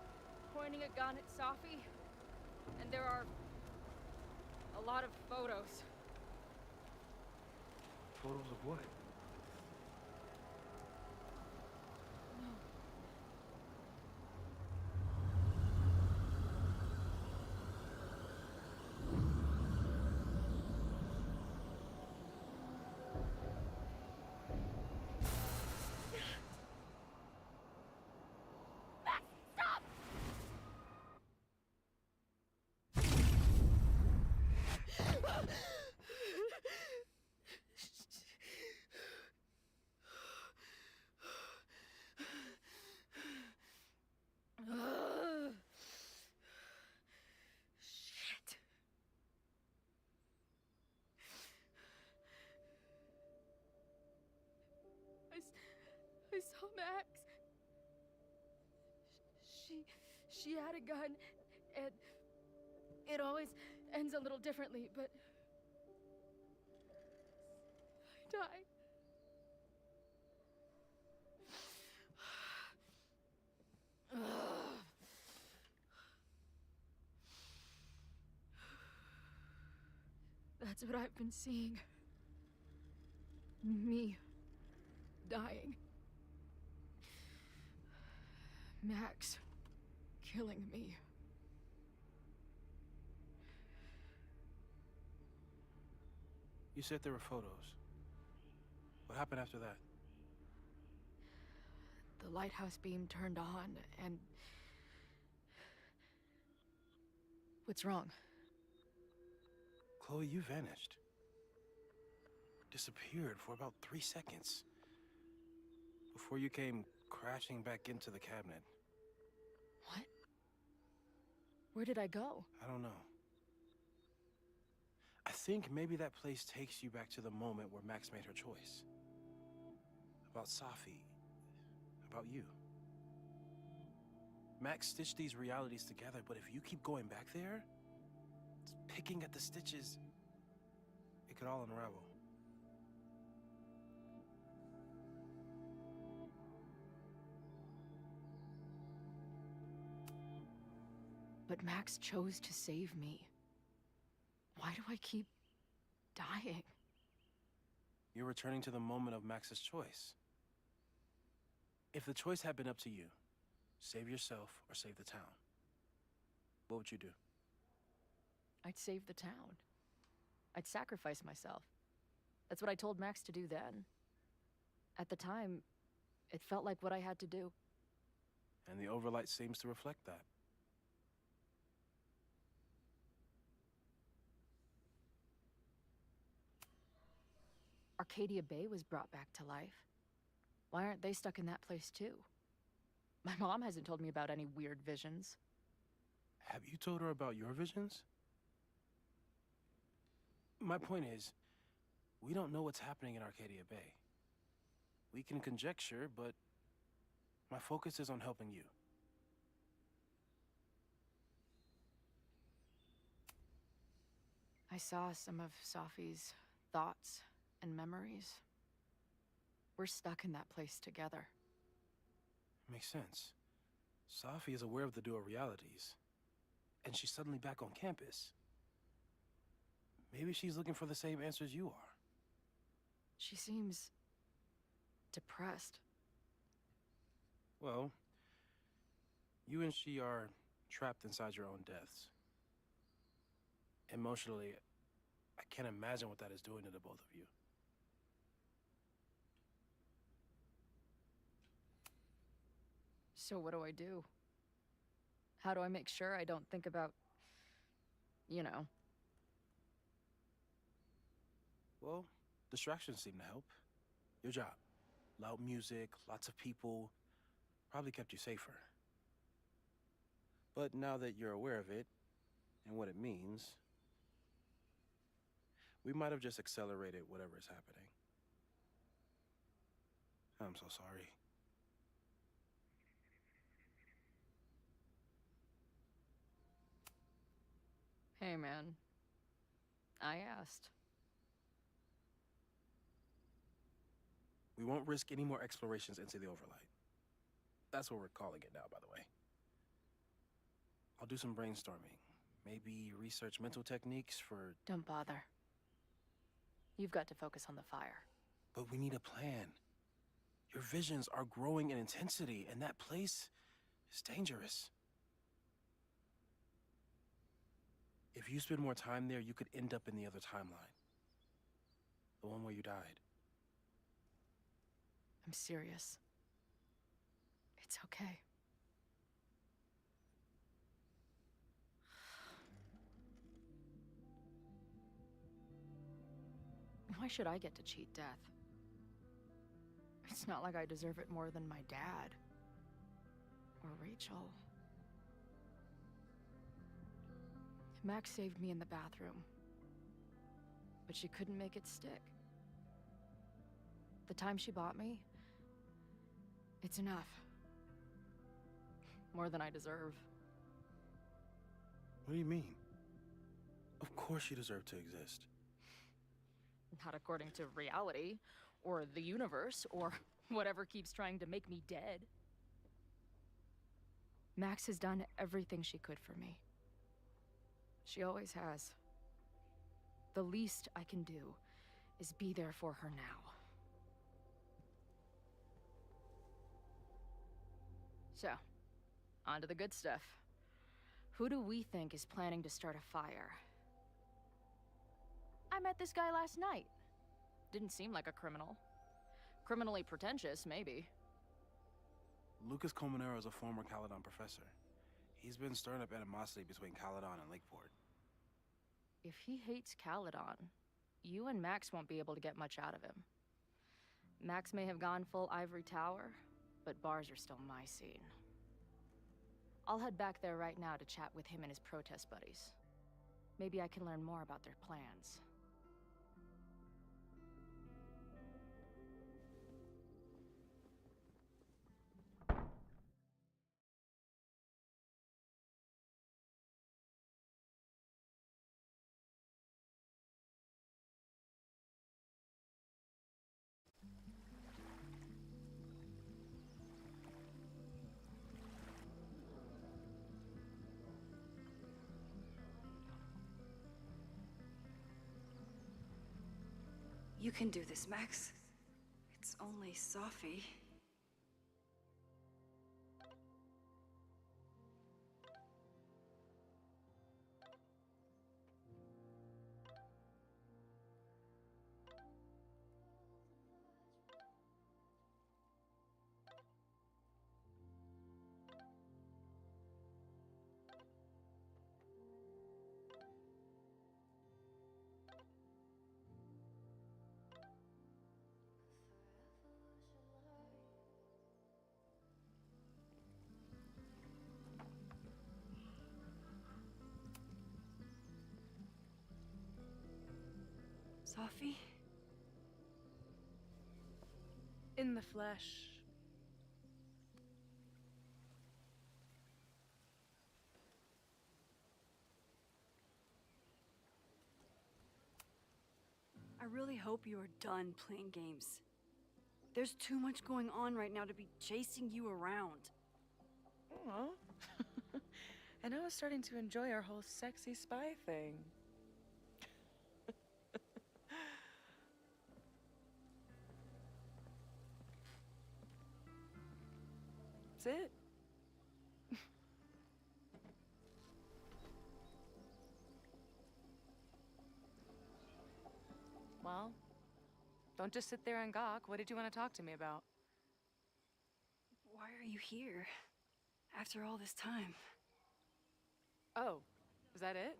pointing a gun at Safi, and there are a lot of photos. Photos of what? saw Max. She had a gun, and it always ends a little differently, but I died. That's what I've been seeing. Me dying. Max killing me. You said there were photos. What happened after that? The lighthouse beam turned on, and... What's wrong? Chloe, you vanished. Disappeared for about 3 seconds. Before you came crashing back into the cabinet. What? Where did I go? I don't know. I think maybe that place takes you back to the moment where Max made her choice. About Safi. About you. Max stitched these realities together, but if you keep going back there, picking at the stitches, it could all unravel. But Max chose to save me. Why do I keep dying? You're returning to the moment of Max's choice. If the choice had been up to you, save yourself or save the town, what would you do? I'd save the town. I'd sacrifice myself. That's what I told Max to do then. At the time, it felt like what I had to do. And the overlight seems to reflect that. Arcadia Bay was brought back to life. Why aren't they stuck in that place too? My mom hasn't told me about any weird visions. Have you told her about your visions? My point is, we don't know what's happening in Arcadia Bay. We can conjecture, but my focus is on helping you. I saw some of Safi's thoughts and memories. We're stuck in that place together. Makes sense. Safi is aware of the dual realities, and she's suddenly back on campus. Maybe she's looking for the same answers you are. She seems depressed. Well, you and she are trapped inside your own deaths. Emotionally, I can't imagine what that is doing to the both of you. So what do I do? How do I make sure I don't think about, you know? Well, distractions seem to help. Your job. Loud music, lots of people, probably kept you safer. But now that you're aware of it, and what it means, we might have just accelerated whatever is happening. I'm so sorry. Hey, man. I asked. We won't risk any more explorations into the Overlight. That's what we're calling it now, by the way. I'll do some brainstorming. Maybe research mental techniques for... Don't bother. You've got to focus on the fire. But we need a plan. Your visions are growing in intensity, and that place is dangerous. If you spend more time there, you could end up in the other timeline. The one where you died. I'm serious. It's okay. Why should I get to cheat death? It's not like I deserve it more than my dad. Or Rachel. Max saved me in the bathroom. But she couldn't make it stick. The time she bought me, It's enough. More than I deserve. What do you mean? Of course you deserve to exist. Not according to reality, or the universe, or whatever keeps trying to make me dead. Max has done everything she could for me. She always has. The least I can do is be there for her now. So, on to the good stuff. Who do we think is planning to start a fire? I met this guy last night. Didn't seem like a criminal. Criminally pretentious, maybe. Lucas Colmenero is a former Caledon professor. He's been stirring up animosity between Caledon and Lakeport. If he hates Caledon, you and Max won't be able to get much out of him. Max may have gone full Ivory Tower, but bars are still my scene. I'll head back there right now to chat with him and his protest buddies. Maybe I can learn more about their plans. You can do this, Max. It's only Safi. Safi? In the flesh. I really hope you are done playing games. There's too much going on right now to be chasing you around. Aw. And I was starting to enjoy our whole sexy spy thing. That's it. Well, don't just sit there and gawk. What did you want to talk to me about? Why are you here? After all this time? Oh, is that it?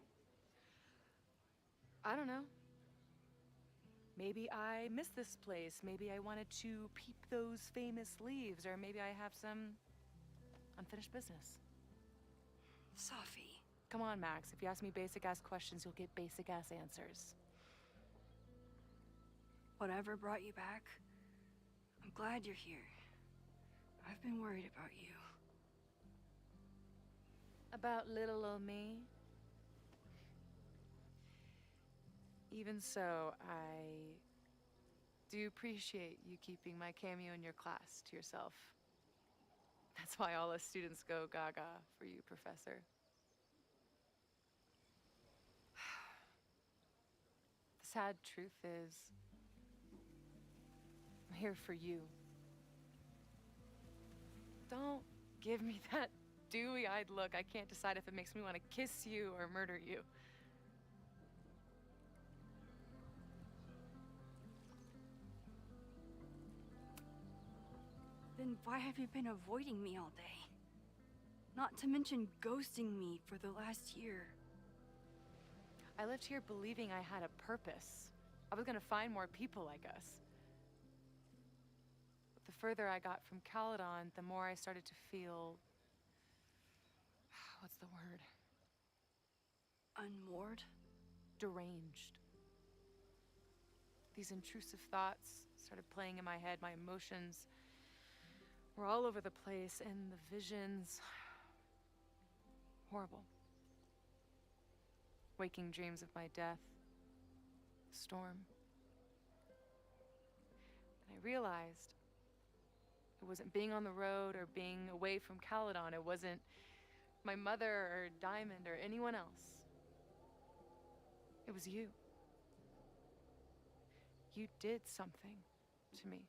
I don't know. Maybe I miss this place. Maybe I wanted to peep those famous leaves, or maybe I have some unfinished business. Safi. Come on, Max. If you ask me basic-ass questions, you'll get basic-ass answers. Whatever brought you back, I'm glad you're here. I've been worried about you. About little old me? Even so, I do appreciate you keeping my cameo in your class to yourself. That's why all us students go gaga for you, Professor. The sad truth is, I'm here for you. Don't give me that dewy-eyed look. I can't decide if it makes me want to kiss you or murder you. Then why have you been avoiding me all day? Not to mention ghosting me for the last year. I lived here believing I had a purpose. I was gonna find more people like us. But the further I got from Caledon, the more I started to feel... what's the word? Unmoored? Deranged. These intrusive thoughts started playing in my head, my emotions were all over the place, and the visions... horrible. Waking dreams of my death. Storm. And I realized it wasn't being on the road or being away from Caledon. It wasn't my mother or Diamond or anyone else. It was you. You did something to me.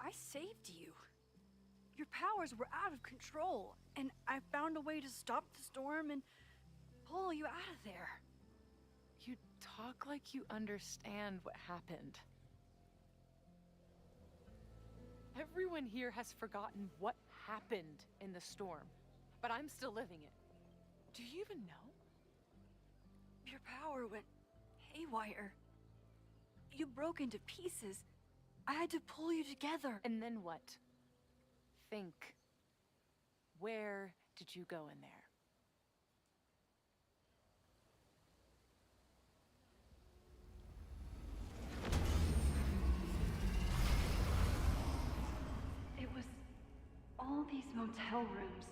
I saved you. Your powers were out of control, and I found a way to stop the storm and pull you out of there. You talk like you understand what happened. Everyone here has forgotten what happened in the storm, but I'm still living it. Do you even know? Your power went haywire. You broke into pieces. I had to pull you together. And then what? Think. Where did you go in there? It was all these motel rooms.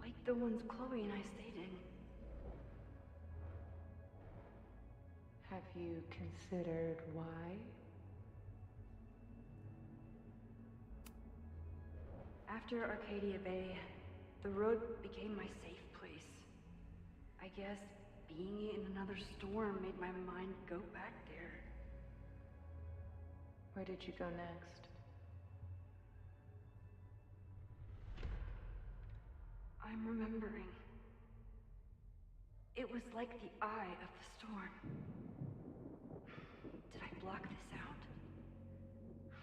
Like the ones Chloe and I stayed in. Have you considered why? After Arcadia Bay, the road became my safe place. I guess being in another storm made my mind go back there. Where did you go next? I'm remembering. It was like the eye of the storm. Did I block this out?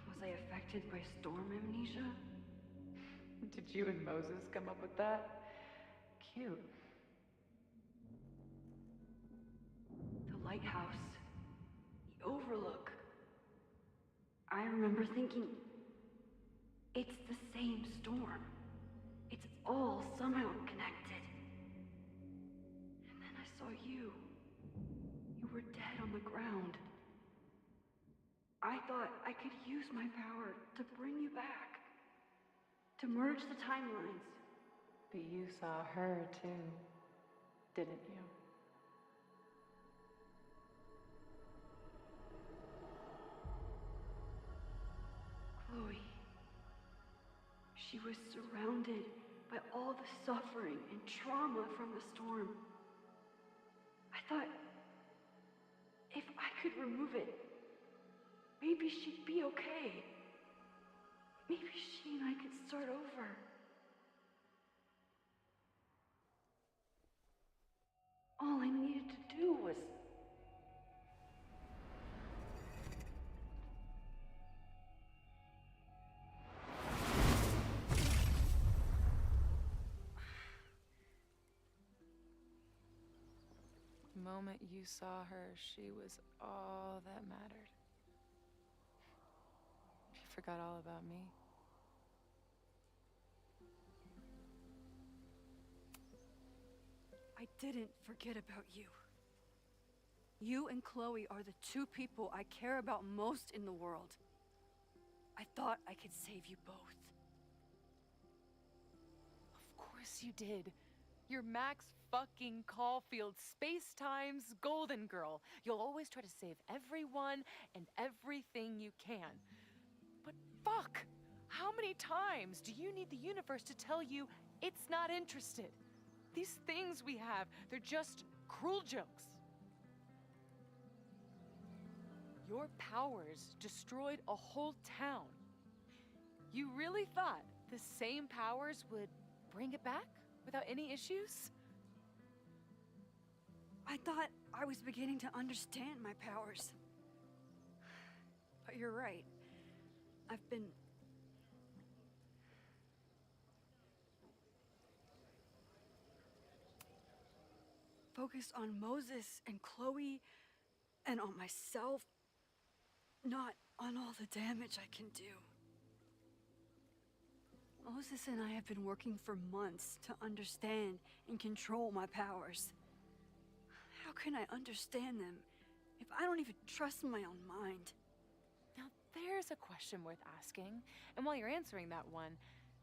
Was I affected by storm amnesia? Did you and Moses come up with that? Cute. The lighthouse. The overlook. I remember thinking, it's the same storm. It's all somehow connected. And then I saw you. You were dead on the ground. I thought I could use my power to bring you back. To merge the timelines. But you saw her too, didn't you? Chloe. She was surrounded by all the suffering and trauma from the storm. I thought, if I could remove it, maybe she'd be okay. Maybe she and I could start over. All I needed to do was... The moment you saw her, she was all that mattered. She forgot all about me. I didn't forget about you. You and Chloe are the two people I care about most in the world. I thought I could save you both. Of course you did. You're Max fucking Caulfield, Space-Time's golden girl. You'll always try to save everyone and everything you can. But fuck! How many times do you need the universe to tell you it's not interested? These things we have, they're just cruel jokes. Your powers destroyed a whole town. You really thought the same powers would bring it back without any issues? I thought I was beginning to understand my powers. But you're right. I've been... focused on Moses and Chloe and on myself, not on all the damage I can do. Moses and I have been working for months to understand and control my powers. How can I understand them if I don't even trust my own mind? Now, there's a question worth asking. And while you're answering that one,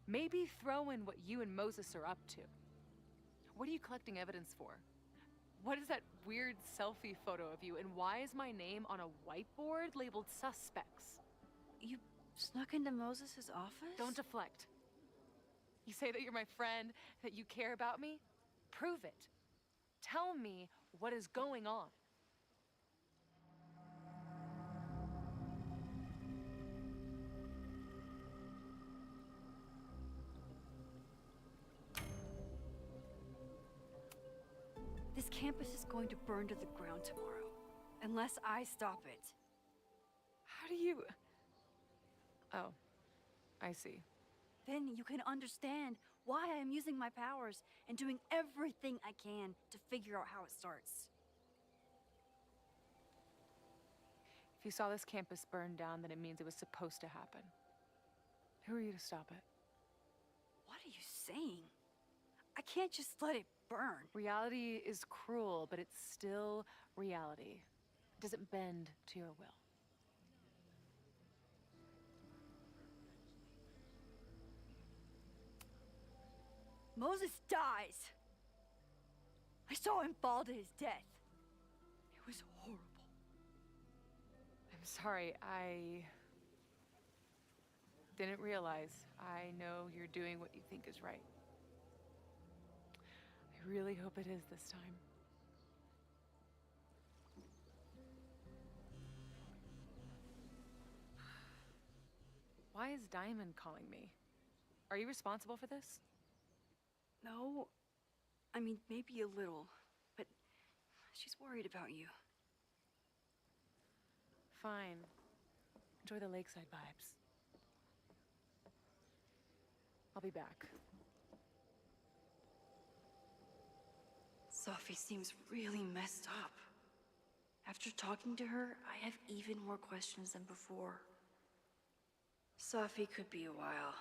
maybe throw in what you and Moses are up to. What are you collecting evidence for? What is that weird selfie photo of you, and why is my name on a whiteboard labeled suspects? You snuck into Moses' office? Don't deflect. You say that you're my friend, that you care about me? Prove it. Tell me what is going on. This campus is going to burn to the ground tomorrow, unless I stop it. How do you... Oh, I see. Then you can understand why I am using my powers and doing everything I can to figure out how it starts. If you saw this campus burn down, then it means it was supposed to happen. Who are you to stop it? What are you saying? I can't just let it burn. Reality is cruel, but it's still reality. It doesn't bend to your will. Moses dies. I saw him fall to his death. It was horrible. I'm sorry, I didn't realize. I know you're doing what you think is right. I really hope it is this time. Why is Diamond calling me? Are you responsible for this? No. I mean, maybe a little, but she's worried about you. Fine. Enjoy the lakeside vibes. I'll be back. Sophie seems really messed up. After talking to her, I have even more questions than before. Sophie could be a while.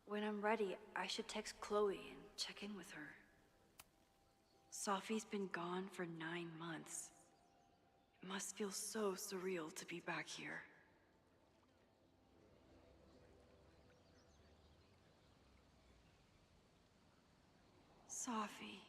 When I'm ready, I should text Chloe and check in with her. Sophie's been gone for 9 months. It must feel so surreal to be back here. Sophie.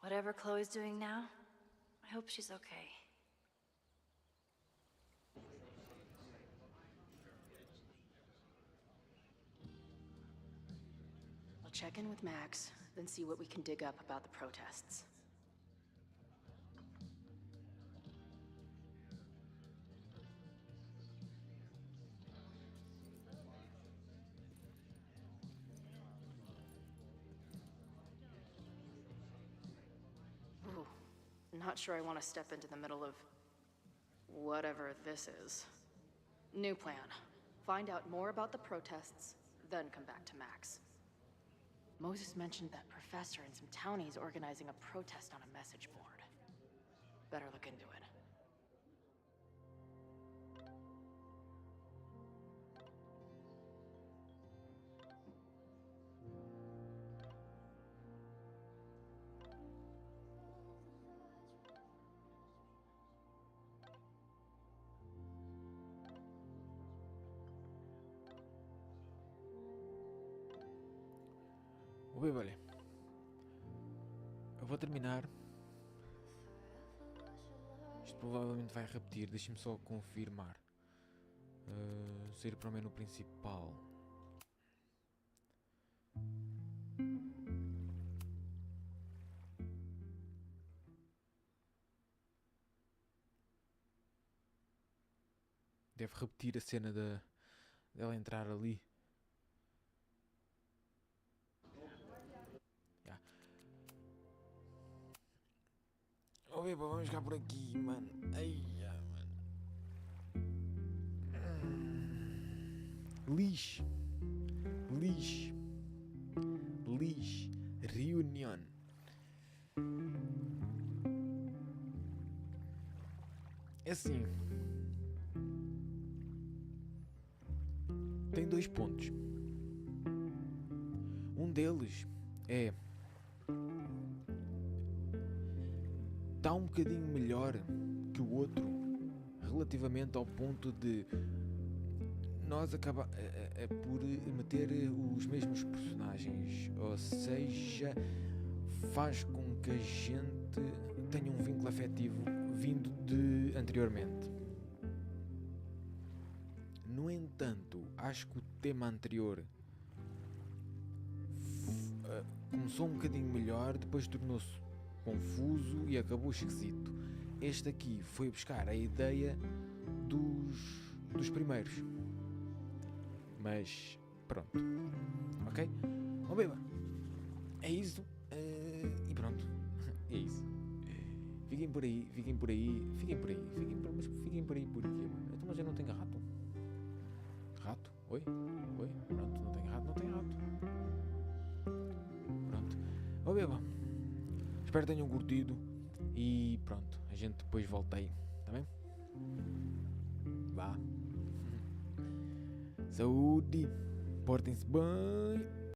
Whatever Chloe's doing now, I hope she's okay. I'll check in with Max, then see what we can dig up about the protests. Ooh, not sure I want to step into the middle of whatever this is. New plan. Find out more about the protests, then come back to Max. Moses mentioned that professor and some townies organizing a protest on a message board. Better look into it. Bem, olha, eu vou terminar. Isto provavelmente vai repetir, deixem-me só confirmar. Sair para o menu principal. deve repetir a cena dela entrar ali. Já. Oh, beba, vamos ficar por aqui, mano. Ai, mano. Lish. Reunion. É assim. Tem 2 pontos. Um deles é... está um bocadinho melhor que o outro relativamente ao ponto de nós acaba por meter os mesmos personagens, ou seja, faz com que a gente tenha um vínculo afetivo vindo de anteriormente. No entanto, acho que o tema anterior começou um bocadinho melhor, depois tornou-se confuso e acabou esquisito. Este aqui foi buscar a ideia dos primeiros. Mas pronto. Ok? Oh, beba. É isso. E pronto. É isso. Fiquem por aí. Mas fiquem por aí por quê, mano? Então, mas eu não tenho rato. Rato? Oi? Pronto, não tenho rato. Pronto. Oh, beba. Espero que tenham curtido. E pronto. A gente depois volta aí. Tá bem? Vá. Saúde. Portem-se bem.